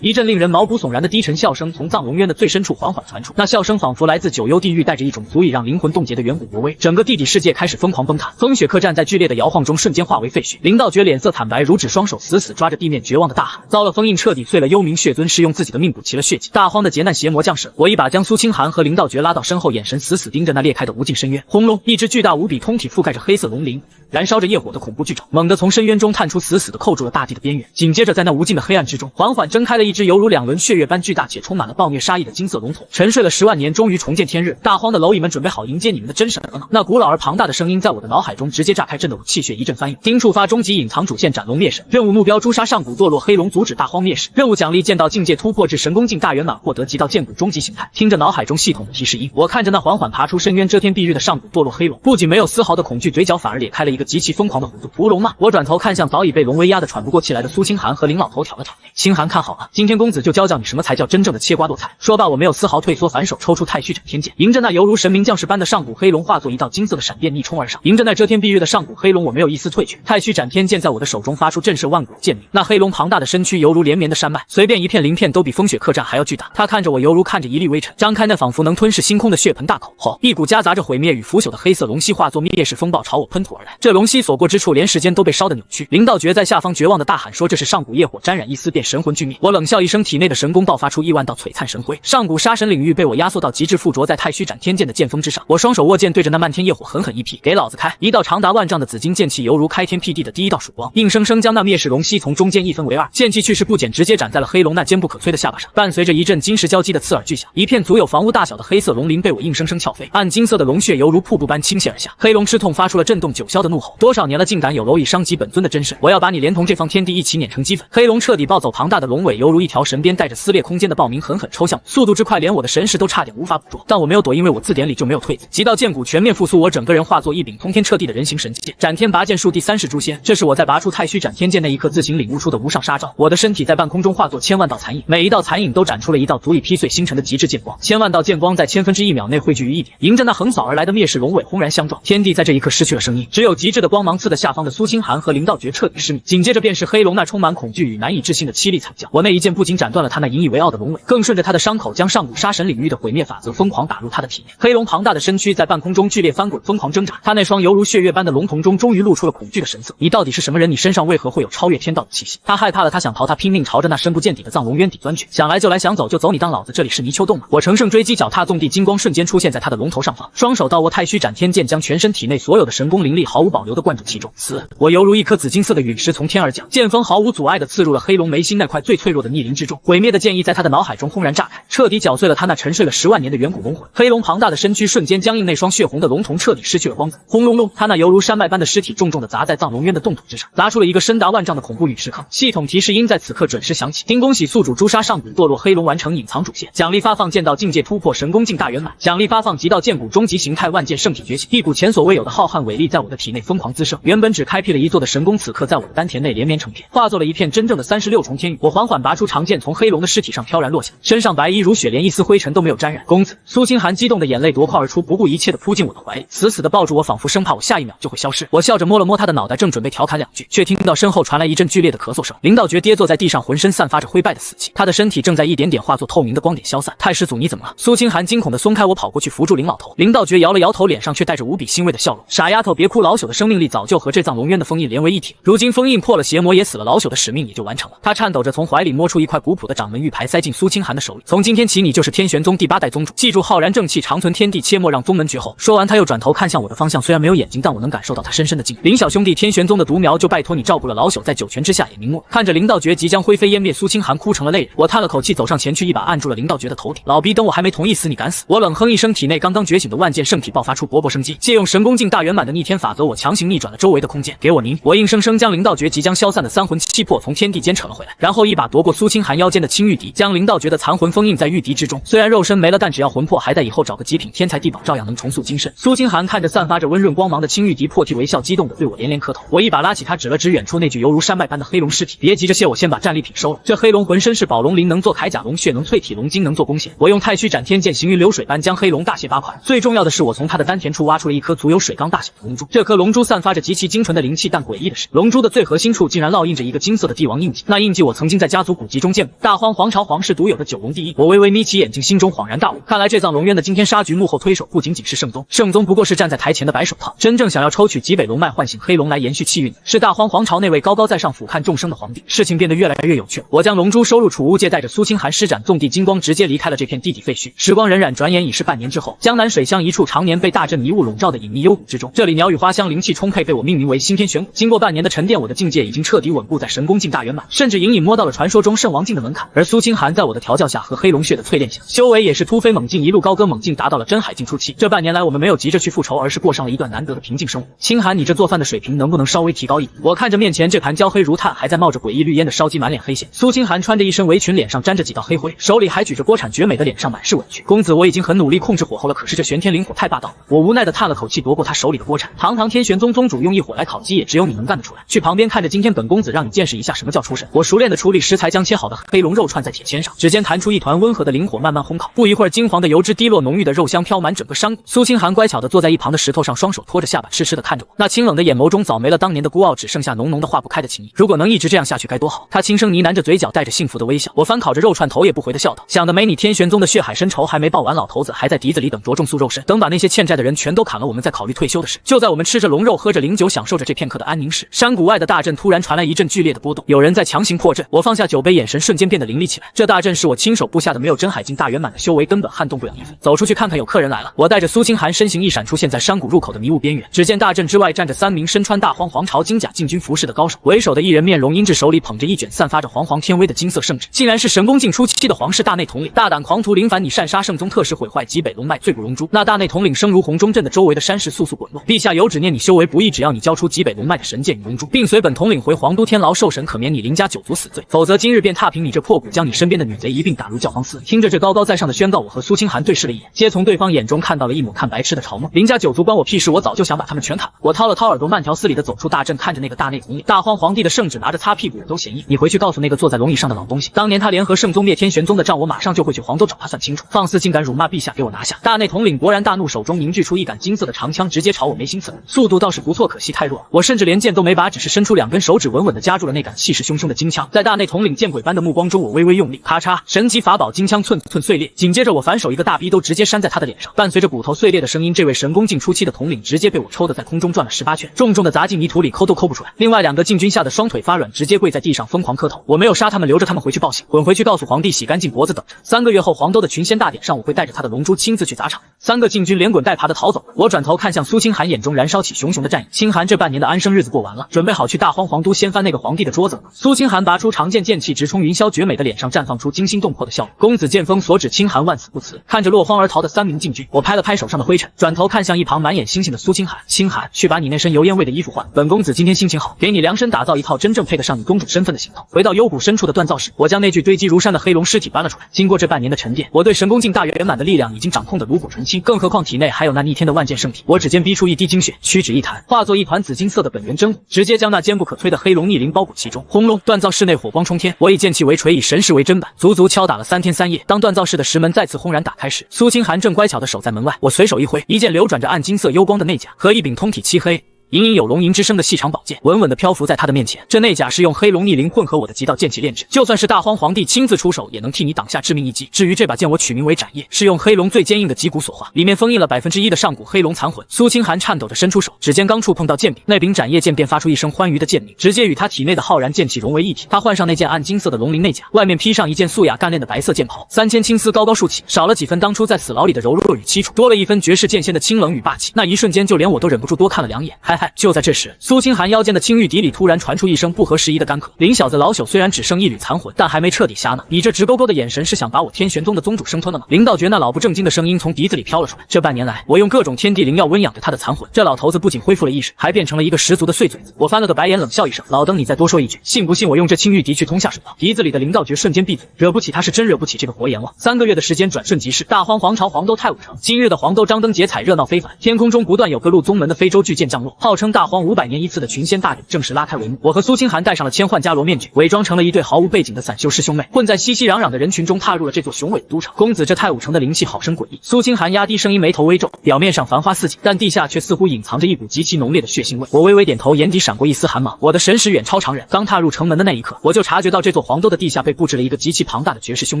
一阵令人毛骨悚然的低沉笑声从藏龙渊的最深处缓缓传出，那笑声仿佛来自九幽地狱，带着一种足以让灵魂冻结的远古魔威。整个地底世界开始疯狂崩塌，风雪客栈在剧烈的摇晃中瞬间化为废墟。林道觉脸色惨白如纸，双手死死抓着地面，绝望的大喊：糟了，封印彻底碎了！幽冥血尊是用自己的命补齐了血迹。大荒的劫难邪魔降世，我一把将苏清寒和林道觉拉到身后，眼神死死盯着那裂开的无尽深渊。轰隆，一只巨大无比、通体覆盖着黑色龙鳞、燃烧着业火的恐怖巨爪猛地从深渊中探出，死死地扣住了大地的边缘。紧接着，在那无尽的黑暗之中，缓缓睁开了一只犹如两轮血月般巨大且充满了暴虐杀意的金色龙头。沉睡了10万年，终于重见天日。大荒的蝼蚁们准备好迎接你们的真神了吗？那古老而庞大的声音在我的脑海中直接炸开，震得我气血一阵翻涌。丁触发终极隐藏主线斩龙灭神任务目标：诛杀上古堕落黑龙，阻止大荒灭世。任务奖励：剑道境界突破至神功境大圆满，获得极道剑骨终极形态。听着脑海中系统的提示音，我看着那缓缓爬出深渊、遮天蔽日的上古堕落黑龙，不仅没有丝毫的恐惧，嘴角反而咧开了一个极其疯狂的弧度。屠龙吗？我转头看向早已被龙威压得喘不过气来的苏清寒和林老头，挑了挑眉。清寒，看好了，今天公子就教教你什么才叫真正的切瓜剁菜。说罢，我没有丝毫退缩，反手抽出太虚斩天剑，迎着那犹如神明降世般的上古黑龙，化作一道金色的闪电逆冲而上。迎着那遮天蔽日的上古黑龙，我没有一丝退却，太虚斩天剑在我的手中发出震慑万古的剑鸣。那黑龙庞大的身躯犹如连绵的山脉，随便一片鳞片都比风雪客栈还要巨大。它看着我，犹如看着一粒微尘，张开那仿佛能吞噬星空的血盆大口后，一股夹杂着毁灭与腐朽的黑色龙息化作灭世风暴朝我喷吐而来。这龙息所过之处，连时间都被烧得扭曲。林道觉在下方绝望的大喊说：“这是上古业火，沾染一丝便神魂俱灭。”我冷笑一声，体内的神功爆发出亿万道璀璨神辉，上古杀神领域被我压缩到极致，附着在太虚斩天剑的剑锋之上。我双手握剑，对着那漫天业火狠狠一劈，给老子开！一道长达万丈的紫金剑气，犹如开天辟地的第一道曙光，硬生生将那灭世龙息从中间一分为二。剑气去势不减，直接斩在了黑龙那坚不可摧的下巴上。伴随着一阵金石交击的刺耳巨响，一片足有房屋大小的黑色龙鳞被我硬生生撬飞，暗金色的龙血犹如瀑布般倾泻而下。黑龙吃痛，发出了震动九霄的怒吼：多少年了，竟敢有蝼蚁伤及本尊的真身！我要把你连同这方天地一起碾成齑粉！黑龙彻底暴走，庞大的龙尾犹如一条神鞭，带着撕裂空间的暴鸣狠狠抽向我，速度之快，连我的神识都差点无法捕捉。但我没有躲，因为我字典里就没有退字。极道剑骨全面复苏，我整个人化作一柄通天彻地的人形神剑，斩天拔剑术第30诛仙。这是我在拔出太虚斩天剑那一刻自行领悟出的无上杀招。我的身体在半空中化作千万道残影，每一道残影都斩出了一道足以劈碎星辰的极致剑光，千万道剑光在千分之一秒内汇聚于一点，迎着那横扫而来的灭世龙尾轰然相撞。天地在这一刻失去了声音，只有极致的光芒刺得下方的苏清寒和林道觉彻底失明。紧接着便是黑龙那充满恐惧与难以置信的凄厉惨叫。我那一剑不仅斩断了他那引以为傲的龙尾，更顺着他的伤口将上古杀神领域的毁灭法则疯狂打入他的体内。黑龙庞大的身躯在半空中剧烈翻滚，疯狂挣扎。他那双犹如血月般的龙瞳中终于露出了恐惧的神色。你到底是什么人？你身上为何会有超越天道的气息？他害怕了，他想逃，他拼命朝着那深不见底的藏龙渊底钻去。想来就来，想走就走，你当老子这里是泥鳅洞吗？我乘胜追击，脚踏纵地，金光瞬间出现在他的龙头上方，双手到握太虚斩天剑，将全身体内所有的神功灵力毫无保留地灌注其中。我犹如一颗紫金色的陨石从天而降，剑锋毫无阻碍地刺入了黑龙眉心那块最脆弱的逆鳞之中。毁灭的剑意在他的脑海中轰然炸开，彻底搅碎了他那沉睡了10万年的远古龙魂。黑龙庞大的身躯瞬间僵硬，那双血红的龙瞳彻底失去了光泽。轰隆隆，他那犹如山脉般的尸体重重地砸在藏龙渊的冻土之上，砸出了一个深达万丈的恐怖陨石坑。系统提示音在此刻准时响起，丁恭喜宿主诛杀上古堕落黑龙，完成隐藏主线，奖励发放剑道境界突破神功境大圆满，奖励发放极道剑骨终极形态万剑圣体觉醒。一股前所未有的浩瀚伟力在我的体内疯狂滋生，原本只开辟了一座的神功，此刻在我的丹田内连绵成片，化作了一片真正的36重天宇。我缓缓拔出长剑，从黑龙的尸体上飘然落下，身上白衣如雪，连一丝灰尘都没有沾染。公子！苏清寒激动的眼泪夺眶而出，不顾一切的扑进我的怀里，死死的抱住我，仿佛生怕我下一秒就会消失。我笑着摸了摸他的脑袋，正准备调侃两句，却听到身后传来一阵剧烈的咳嗽声。林道觉跌坐在地上，浑身散发着灰败的死气，他的身体正在一点点化作透明的光点消散。太师祖，你怎么了？苏清寒惊恐的松开我，跑过去扶住林老头。林道觉摇了摇头，脸上却带着无比欣慰的笑容。傻丫头，别哭，老朽的生命力早就和这藏龙渊的封印连为一体，如今封印破了，邪魔也死了，老朽的使命也就完成了。他颤抖着从怀里摸出一块古朴的掌门玉牌，塞进苏清寒的手里。从今天起，你就是天玄宗第8代宗主，记住浩然正气，长存天地，切莫让宗门绝后。说完，他又转头看向我的方向，虽然没有眼睛，但我能感受到他深深的敬意。林小兄弟，天玄宗的独苗就拜托你照顾了，老朽在九泉之下也瞑目。看着林道觉即将灰飞烟灭，苏清寒哭成了泪人。我叹了口气，走上前去，一把按住了林道觉的头顶。老逼，等我还没同意死，你敢死？我冷哼一声，体内刚刚觉醒的万剑圣体爆发出勃勃生机，借用神功境大圆满的逆天法则，我强行逆转了周围的空间。给我凝！我硬生生将林道觉即将消散的三魂七魄从天地间扯了回来，然后一把夺过苏清寒腰间的青玉笛，将林道觉的残魂封印在玉笛之中。虽然肉身没了，但只要魂魄还在，以后找个极品天才地宝照样能重塑精神。苏清寒看着散发着温润光芒的青玉笛，破涕为笑，激动地对我连连磕头。我一把拉起他，指了指远处那具犹如山脉般的黑龙尸体，别急着谢，我先把战利品收了。这黑龙浑身是宝龙鳞，能做铠甲，龙血能淬体，龙筋能做弓风险。我用太虚斩天剑行云流水般将黑龙大卸8块。最重要的是，我从他的丹田处挖出了一颗足有水缸大小的龙珠。这颗龙珠散发着极其精纯的灵气，但诡异的是，龙珠的最核心处竟然烙印着一个金色的帝王印记。那印记我曾经在家族古籍中见过，大荒皇朝皇室独有的九龙第一。我微微眯起眼睛，心中恍然大悟，看来这藏龙渊的惊天杀局幕后推手不仅仅是圣宗，圣宗不过是站在台前的白手套，真正想要抽取极北龙脉唤醒黑龙来延续气运的是大荒皇朝那位高高在上俯瞰众生的皇帝。事情变得越来越有趣了，我将龙珠收入储物戒，带着苏清寒施展纵地金光，直接离开了这片地底废墟。时光荏苒，转眼已是半年之后，江南水乡一处常年被大阵迷雾笼罩的隐秘幽谷之中，这里鸟语花香，灵气充沛，被我命名为新天玄谷。经过半年的沉淀，我的境界已经彻底稳固在神功境大圆满，甚至隐隐摸到了传说中圣王境的门槛。而苏清寒在我的调教下和黑龙血的淬炼下，修为也是突飞猛进，一路高歌猛进，达到了真海境初期。这半年来，我们没有急着去复仇，而是过上了一段难得的平静生活。清寒，你这做饭的水平能不能稍微提高一点？我看着面前这盘焦黑如炭，还在冒着诡异绿烟的烧鸡，满脸黑线。苏清寒穿着一身围裙，脸上沾着几道黑灰，手里还举着锅铲，绝美的脸上满是委屈。公子，我已经很努力控制火候了，可是这玄天灵火太霸道了。我无奈的叹了口气，夺过他手里的锅铲。堂堂天玄宗宗主用一火来烤鸡，也只有你能干得出来。去旁边看着，今天本公子让你见识一下什么叫出神。我熟练的处理食材，将切好的黑龙肉串在铁签上，指尖弹出一团温和的灵火，慢慢烘烤。不一会儿，金黄的油脂滴落，浓郁的肉香飘满整个山谷。苏清寒乖巧的坐在一旁的石头上，双手托着下巴，痴痴的看着我。那清冷的眼眸中早没了当年的孤傲，只剩下浓浓的化不开的情谊。如果能一直这样下去该多好。他轻声呢喃着，嘴角带着幸福的微笑。我翻烤着肉串，头也不回的笑道：想得美，你天玄宗的血海深仇还没报完，老头子还在笛子里等着重塑肉身，等把那些欠债的人全都砍了，我们再考虑退休的事。就在我们吃着龙肉，喝着灵酒，享受着这片刻的安宁时，山谷外的大阵突然传来一阵剧烈的波动，有人在强行破阵。我放下酒杯，眼神瞬间变得凌厉起来。这大阵是我亲手布下的，没有真海境大圆满的修为，根本撼动不了一分。走出去看看，有客人来了。我带着苏清寒身形一闪，出现在山谷入口的迷雾边缘。只见大阵之外站着3名身穿大荒皇朝金甲禁军服饰的高手，为首的一人面容阴鸷，手里捧着一卷散发着煌煌天威的金色圣旨，竟然是神功境初期的皇室大内统领。大胆狂徒林凡，你擅杀圣宗特使，毁坏极北龙脉，罪不容诛。那大内统领声如洪钟，震得周围的山势簌簌滚落。陛下有旨，念你修为不易，只要你交出极北龙脉的神剑与龙珠，并随本统领回皇都天牢受审，可免你林家9族死罪，否则今日便踏平你这破谷，将你身边的女贼一并打入教皇司。听着这高高在上的宣告，我和苏清寒对视了一眼，皆从对方眼中看到了一抹看白痴的嘲弄。林家9族关我屁事，我早就想把他们全砍了。我掏了掏耳朵，慢条斯理的走出大阵，看着那个大内统领，大荒皇帝的圣旨拿着擦屁股都嫌疑。你回去告诉那个坐在龙椅上的老东西，当年他联合圣宗灭天玄宗的账，我马上就会去黄州找他算清楚。放肆竟敢辱骂陛下，给我拿下！大内统领勃然大怒，手中凝聚出一杆金色的长枪，直接朝我眉心刺来。速度倒是不错，可惜太弱了，我甚至连剑都没拔，只是伸出2根手指，稳稳地夹住了那杆气势汹汹的金枪。在大内统领见鬼般的目光中，我微微用力，咔嚓，神级法宝金枪寸寸碎裂。紧接着我反手一个大逼都直接扇在他的脸上，伴随着骨头碎裂的声音，这位神功境初期的统领直接被我抽得在空中转了18圈，重重的砸进泥土里，抠都抠不出来。另外2个禁军吓得双腿发软，直接跪在地上疯狂磕头。我没有杀他们，留着他们回去报信，滚回去告诉皇帝洗干净脖子等着。3个月后黄州的群仙大典上，我会带着他的龙珠亲自去砸场。3个禁军连滚带爬的逃走了。我转头看向苏清寒，眼中燃烧起熊熊的战意。清寒这半年的安生日子过完了，准备好去大荒皇都掀翻那个皇帝的桌子了吗？苏清寒拔出长剑，剑气直冲云霄，绝美的脸上绽放出惊心动魄的笑容。公子见风所指，清寒万死不辞。看着落荒而逃的3名禁军，我拍了拍手上的灰尘，转头看向一旁满眼星星的苏清寒。清寒，去把你那身油烟味的衣服换，本公子今天心情好，给你量身打造一套真正配得上你公主身份的行头。回到幽谷深处的锻造室，我将那具堆积如山的黑龙尸体搬了出来。经过这半年的沉淀，我对神功境大圆满的力量已经掌控得炉火纯青，更何况体内还有那逆天的万剑圣体。我指尖逼出一滴精血，屈指一弹，化作一团紫金色的本源真火，直接将那坚不可摧的黑龙逆鳞包裹其中。轰隆！锻造室内火光冲天，我以剑气为锤，以神识为砧板，足足敲打了3天3夜。当锻造室的石门再次轰然打开时，苏清寒正乖巧的守在门外。我随手一挥，一件流转着暗金色幽光的内甲和一柄通体漆黑隐隐有龙吟之声的细长宝剑，稳稳地漂浮在他的面前。这内甲是用黑龙逆鳞混合我的极道剑气炼制，就算是大荒皇帝亲自出手，也能替你挡下致命一击。至于这把剑，我取名为斩叶，是用黑龙最坚硬的脊骨所化，里面封印了1%的上古黑龙残魂。苏清寒颤抖着伸出手，指尖刚触碰到剑柄，那柄斩叶剑便发出一声欢愉的剑鸣，直接与他体内的浩然剑气融为一体。他换上那件暗金色的龙鳞内甲，外面披上一件素雅干练的白色剑袍，3000青丝高高竖起，少了几分当初在死牢里的柔弱与凄楚，多了一分绝世剑仙的清冷与霸气。那一瞬间，就连我都忍不住多看了2眼。嗨嗨！就在这时，苏清寒腰间的青玉笛里突然传出一声不合时宜的干咳。林小子老朽虽然只剩一缕残魂，但还没彻底瞎呢。你这直勾勾的眼神是想把我天玄宗的宗主生吞了吗？林道觉那老不正经的声音从笛子里飘了出来。这半年来，我用各种天地灵药温养着他的残魂，这老头子不仅恢复了意识，还变成了一个十足的碎嘴子。我翻了个白眼，冷笑一声：老登，你再多说一句，信不信我用这青玉笛去通下水道？笛子里的林道觉瞬间闭嘴，惹不起他是真惹不起这个活阎王。3个月的时间转瞬即逝，大荒皇朝黄州太武城，今日的黄州张灯结彩，热闹非凡。天空中不断有各路宗门的非洲巨舰降落，号称大荒500年一次的群仙大典正式拉开帷幕。我和苏清寒戴上了千幻伽罗面具，伪装成了一对毫无背景的散修师兄妹，混在熙熙攘攘的人群中踏入了这座雄伟的都城。公子，这太武城的灵气好生诡异。苏清寒压低声音，眉头微皱，表面上繁花似锦，但地下却似乎隐藏着一股极其浓烈的血腥味。我微微点头，眼底闪过一丝寒芒。我的神识远超常人，刚踏入城门的那一刻，我就察觉到这座黄州的地下被布置了一个极其庞大的绝世凶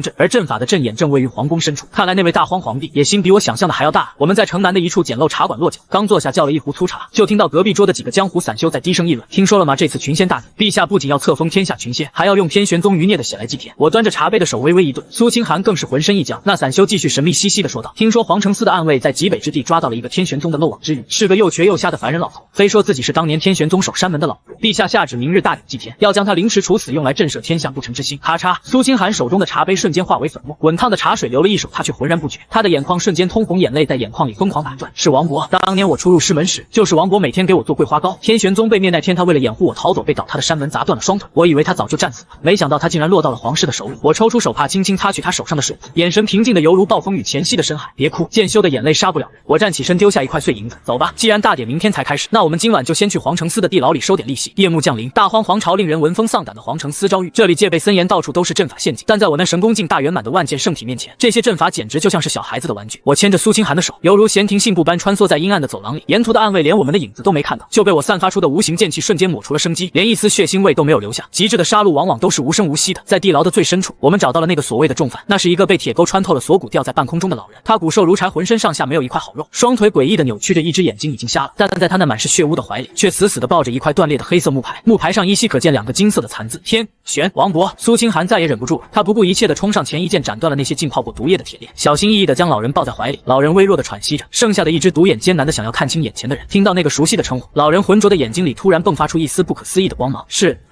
阵，而阵法的阵眼正位于皇宫深处。看来那位大荒皇帝野心比我想象的还要大。我们在城南的一处简陋茶馆落脚，刚坐下叫了一壶粗茶，就听到隔壁桌的几个江湖散修在低声议论：听说了吗？这次群仙大典，陛下不仅要册封天下群仙，还要用天玄宗余孽的血来祭天。我端着茶杯的手微微一顿，苏清寒更是浑身一僵。那散修继续神秘兮兮地说道：听说皇城司的暗卫在极北之地抓到了一个天玄宗的漏网之鱼，是个又瘸又瞎的凡人老头，非说自己是当年天玄宗守山门的老仆。陛下下旨明日大典祭天，要将他凌迟处死，用来震慑天下不臣之心。咔嚓，苏清寒手中的茶杯瞬间化为粉末，滚烫的茶水流了一手，他却浑然不觉。他的眼眶瞬间通红，眼泪在眼眶里疯狂打转。是王勃，当年我初入师门时，就是王勃每天给我做桂花糕。天玄宗被灭那天，他为了掩护我逃走，被倒塌的山门砸断了双腿。我以为他早就战死了，没想到他竟然落到了皇室的手里。我抽出手帕，轻轻擦去他手上的水渍，眼神平静的犹如暴风雨前夕的深海。别哭，剑修的眼泪杀不了人。我站起身，丢下一块碎银子，走吧。既然大典明天才开始，那我们今晚就先去皇城司的地牢里收点利息。夜幕降临，大荒皇朝令人闻风丧胆的皇城司遭遇，这里戒备森严，到处都是阵法陷阱。但在我那神功境大圆满的万剑圣体面前，这些阵法简直就像是小孩子的玩具。我牵着苏清寒的手，犹如闲庭信步般穿梭在阴暗的走廊里，沿途的暗卫连我们的影子都没看到，就被我散发出的无形剑气瞬间抹除了生机，连一丝血腥味都没有留下。极致的杀戮往往都是无声无息的。在地牢的最深处，我们找到了那个所谓的重犯，那是一个被铁钩穿透了锁骨吊在半空中的老人。他骨瘦如柴，浑身上下没有一块好肉，双腿诡异的扭曲着，一只眼睛已经瞎了，但在他那满是血污的怀里，却死死地抱着一块断裂的黑色木牌，木牌上依稀可见2个金色的残字：天玄王勃。苏清寒再也忍不住了，他不顾一切地冲上前，一剑斩断了那些浸泡过毒液的铁链，小心翼翼地将老人抱在怀里。老人微弱地喘息着，剩下的一只独眼艰难地想要看清眼前的人。听到那个熟悉的称呼，老人浑浊的眼睛里突然迸发出一丝不可思议的光芒。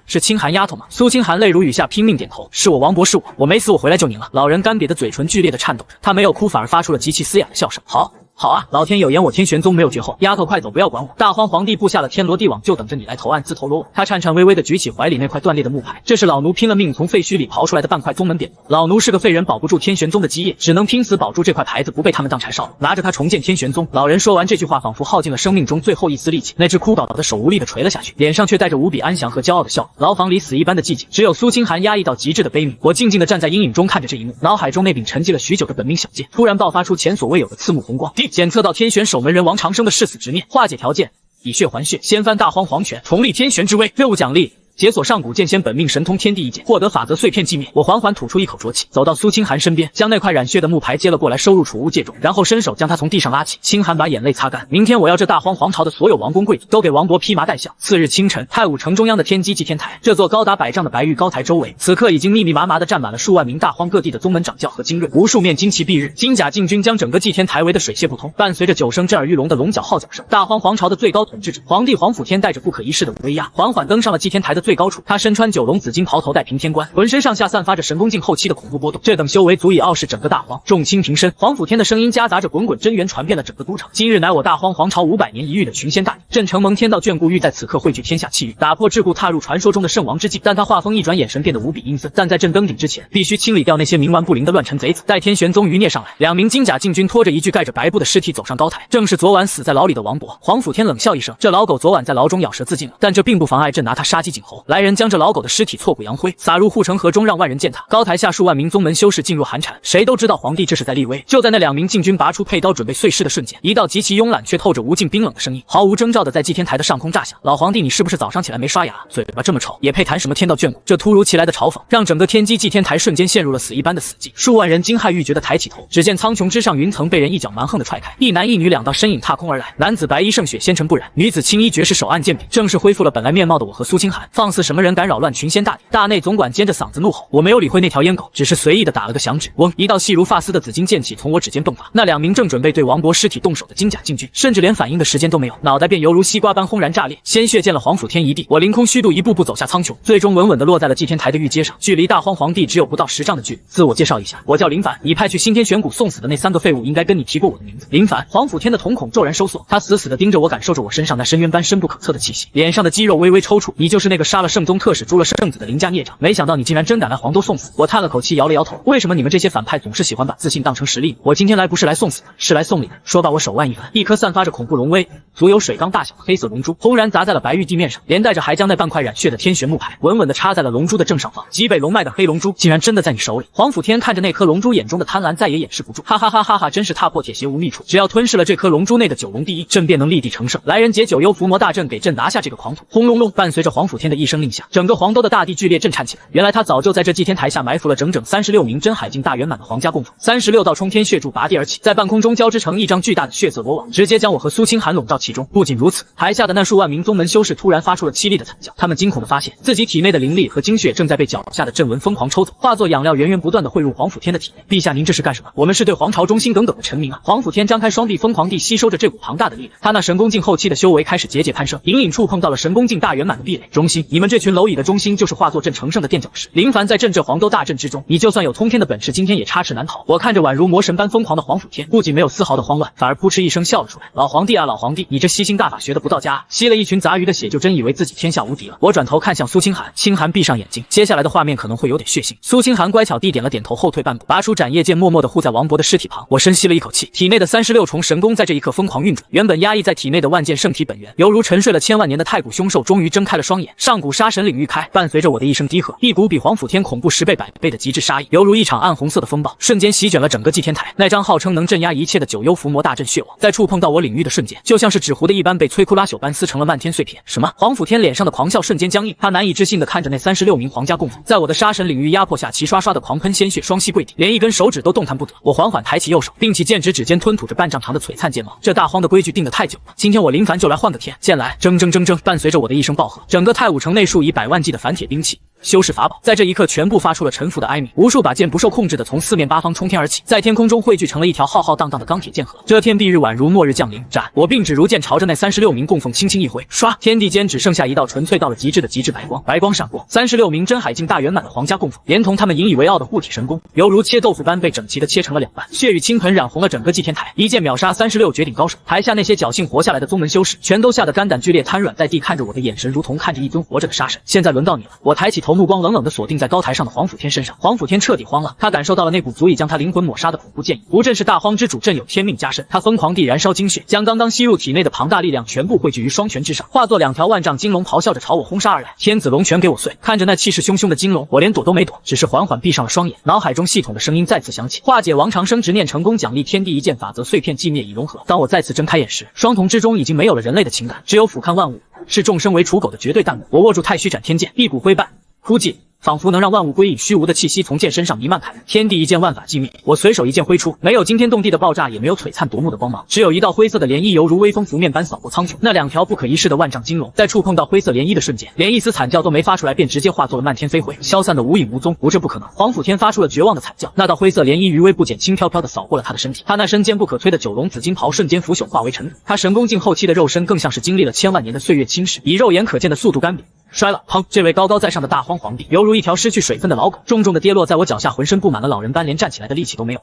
是清寒丫头吗？苏清寒泪如雨下，拼命点头。是我王勃，是我没死，我回来救您了。老人干瘪的嘴唇剧烈地颤抖着，他没有哭，反而发出了极其嘶哑的笑声。好啊，老天有眼，我天玄宗没有绝后。丫头快走，不要管我。大荒皇帝布下了天罗地网，就等着你来投案自投罗网。他颤颤巍巍地举起怀里那块断裂的木牌，这是老奴拼了命从废墟里刨出来的半块宗门匾。老奴是个废人，保不住天玄宗的基业，只能拼死保住这块牌子，不被他们当柴烧了，拿着它重建天玄宗。老人说完这句话，仿佛耗尽了生命中最后一丝力气，那只枯槁的手无力地垂了下去，脸上却带着无比安详和骄傲的笑容。牢房里死一般的寂静，只有苏清寒压抑到极致的悲悯。我静静地站在阴影中看着这一幕，脑海中那柄沉寂了许久的本命小剑突然爆发出前所未有的刺目红光，检测到天玄守门人王长生的誓死执念，化解条件，以血还血，掀翻大荒皇权，重立天玄之威。任务奖励：解锁上古剑仙本命神通天地一剑，获得法则碎片寂灭。我缓缓吐出一口浊气，走到苏清寒身边，将那块染血的木牌接了过来，收入储物戒中，然后伸手将它从地上拉起。清寒把眼泪擦干，明天我要这大荒皇朝的所有王公贵族都给王勃披麻戴孝。次日清晨，太武城中央的天机祭天台，这座高达100丈的白玉高台周围，此刻已经密密麻麻地站满了数万名大荒各地的宗门掌教和精锐，无数面旌旗蔽日，金甲禁军将整个祭天台围得水泄不通。伴随着9声震耳欲聋的龙角号角声，大荒皇朝的最高统治者皇帝皇甫天带着不可一世的威压，缓缓登上了祭天台的最高处。他身穿9龙紫金袍，头戴平天冠，浑身上下散发着神功境后期的恐怖波动，这等修为足以傲视整个大荒。众卿平身，皇甫天的声音夹杂着滚滚真元，传遍了整个都城。今日乃我大荒皇朝500年一遇的群仙大典，朕承蒙天道眷顾，欲在此刻汇聚天下气运，打破桎梏，踏入传说中的圣王之境。但他话锋一转，眼神变得无比阴森。但在朕登顶之前，必须清理掉那些冥顽不灵的乱臣贼子。待天玄宗余孽上来，2名金甲禁军拖着一具盖着白布的尸体走上高台，正是昨晚死在牢里的王勃。皇甫天冷笑一声，这老狗昨晚在牢中咬舌自尽了，但这并不妨碍朕拿他杀鸡儆猴。来人将这老狗的尸体挫骨扬灰，撒入护城河中，让万人践踏。高台下数万名宗门修士噤若寒蝉，谁都知道皇帝这是在立威。就在那2名禁军拔出佩刀准备碎尸的瞬间，一道极其慵懒却透着无尽冰冷的声音毫无征兆的在祭天台的上空炸响。老皇帝，你是不是早上起来没刷牙？嘴巴这么丑，也配谈什么天道眷顾？这突如其来的嘲讽让整个天机祭天台瞬间陷入了死一般的死寂。数万人惊骇欲绝的抬起头，只见苍穹之上云层被人一脚蛮横的踹开，一男一女2道身影踏空而来。男子白衣胜雪，纤尘不染；女子青衣绝世，手按剑柄，正是恢复了本来面貌的我和苏清寒。放肆什么人敢扰乱群仙大典？大内总管尖着嗓子怒吼。我没有理会那条烟狗，只是随意的打了个响指，嗡，一道细如发丝的紫金剑气从我指尖迸发。那2名正准备对王勃尸体动手的金甲禁军，甚至连反应的时间都没有，脑袋便犹如西瓜般轰然炸裂，鲜血溅了皇甫天一地。我凌空虚度，一步步走下苍穹，最终稳稳地落在了祭天台的御阶上，距离大荒皇帝只有不到10丈的距离。自我介绍一下，我叫林凡，你派去新天玄谷送死的那3个废物应该跟你提过我的名字。林凡。皇甫天的瞳孔骤然收缩，他死死地盯着我，感受着我身上那深渊般深不可测的气息，脸上的肌肉微微抽搐。你就是那个杀了圣宗特使诛了圣子的林家孽障，没想到你竟然真敢来黄州送死。我叹了口气，摇了摇头。为什么你们这些反派总是喜欢把自信当成实力？我今天来不是来送死的，是来送礼的。说罢，我手腕一翻，一颗散发着恐怖龙威、足有水缸大小的黑色龙珠轰然砸在了白玉地面上，连带着还将那半块染血的天玄木牌稳稳地插在了龙珠的正上方。脊北龙脉的黑龙珠竟然真的在你手里！黄甫天看着那颗龙珠，眼中的贪婪再也掩饰不住，哈哈哈哈哈！真是踏破铁鞋无觅处，只要吞噬了这颗龙珠内的九龙第一，朕便能立地成圣。来人，解九幽伏魔大阵，给朕拿下这个狂徒！轰隆隆，伴随着黄甫天的一声令下，整个黄州的大地剧烈震颤起来。原来他早就在这祭天台下埋伏了整整36名真海境大圆满的皇家供奉，36道冲天血柱拔地而起，在半空中交织成一张巨大的血色罗网，直接将我和苏清寒笼罩其中。不仅如此，台下的那数万名宗门修士突然发出了凄厉的惨叫，他们惊恐地发现自己体内的灵力和精血正在被脚下的阵纹疯狂抽走，化作养料源源不断地汇入黄甫天的体内。陛下，您这是干什么？我们是对皇朝忠心耿耿的臣民啊！黄甫天张开双臂，疯狂地吸收着这股庞大的力量。他那神功境后期的修为开始节节攀升，隐隐触碰到了神功境大圆满的壁垒。忠心，你们这群蝼蚁的忠心就是化作朕成圣的垫脚石。林凡在朕这黄州大阵之中，你就算有通天的本事，今天也插翅难逃。我看着宛如魔神般疯狂的黄甫天，不仅没有丝毫的慌乱，反而扑哧一声笑了出来。老皇帝啊，老皇帝，你这吸星大法学得不到家啊，吸了一群杂鱼的血，就真以为自己天下无敌了。我转头看向苏清寒，清寒闭上眼睛，接下来的画面可能会有点血腥。苏清寒乖巧地点了点头，后退半步，拔出斩叶剑，默默地护在王勃的尸体旁。我深吸了一口气，体内的36重神功在这一刻疯狂运转，原本压抑在体内的万剑圣体本源，犹如沉睡了千万年的太古凶兽，终于睁开了双眼。上古杀神领域开，伴随着我的一声低喝，一股比黄甫天恐怖10倍100倍的极致杀意，犹如一场暗红色的风暴，瞬间席卷了整个祭天台。那张号称能镇压一切的九幽伏魔大阵血网，在触碰到我领域的瞬间，就像是纸糊的一般，被摧枯拉朽般撕成了漫天碎片。什么？黄甫天脸上的狂笑瞬间僵硬，他难以置信地看着那36名皇家供奉，在我的杀神领域压迫下，齐刷刷的狂喷鲜血，双膝跪地，连一根手指都动弹不得。我缓缓抬起右手，并起剑指，指尖吞吐着半丈长的璀璨剑芒。这大荒的规矩定得太久了，今天我林凡就来换个天。剑来，铮铮铮铮，伴随着我的一声暴喝，整个太武城内数以百万计的反铁兵器、修士法宝，在这一刻全部发出了臣服的哀鸣。无数把剑不受控制的从四面八方冲天而起，在天空中汇聚成了一条浩浩荡荡的钢铁剑河。遮天蔽日，宛如末日降临。斩！我并指如剑朝着那36名供奉轻轻一挥，唰，天地间只剩下一道纯粹到了极致的极致白光。白光闪过，36名真海境大圆满的皇家供奉，连同他们引以为傲的护体神功，犹如切豆腐般被整齐的切成了两半。血雨倾盆，染红了整个祭天台，一剑秒杀36绝顶高手。台下那些侥幸活下来的宗门修士，全都吓得肝胆俱裂，瘫软在地，看着我的眼神如同看着一尊活着的杀神。现在轮到你了！我抬起头，目光冷冷地锁定在高台上的黄甫天身上。黄甫天彻底慌了，他感受到了那股足以将他灵魂抹杀的恐怖剑意。不朕是大荒之主，朕有天命加身。他疯狂地燃烧精血，将刚刚吸入体内的庞大力量全部汇聚于双拳之上，化作2条万丈金龙，咆哮着朝我轰杀而来。天子龙拳给我碎！看着那气势汹汹的金龙，我连躲都没躲，只是缓缓闭上了双眼。脑海中系统的声音再次响起：化解王长生执念成功，奖励天地一剑法则，碎片寂灭已融合。当我再次睁开眼时，双瞳之中已经没有了人类的情感，只有俯瞰万物，视众生为刍狗的绝对淡漠。我握住太虚斩天剑，一股灰败枯寂，仿佛能让万物归隐虚无的气息从剑身上弥漫开来。天地一剑，万法寂灭。我随手一剑挥出，没有惊天动地的爆炸，也没有璀璨夺目的光芒，只有一道灰色的涟漪，犹如微风拂面般扫过苍穹。那2条不可一世的万丈金龙，在触碰到灰色涟漪的瞬间，连一丝惨叫都没发出来，便直接化作了漫天飞灰，消散的无影无踪。不，这不可能！黄甫天发出了绝望的惨叫，那道灰色涟漪余威不减，轻飘飘地扫过了他的身体。他那身坚不可摧的九龙紫金袍瞬间腐朽化为尘土，他神功境后期的肉身更像是经历了千万年的岁月侵蚀，以肉眼可见的速度干瘪。摔了！砰！这位高高在上的大荒皇帝，犹如一条失去水分的老狗，重重地跌落在我脚下，浑身布满了老人斑，连站起来的力气都没有。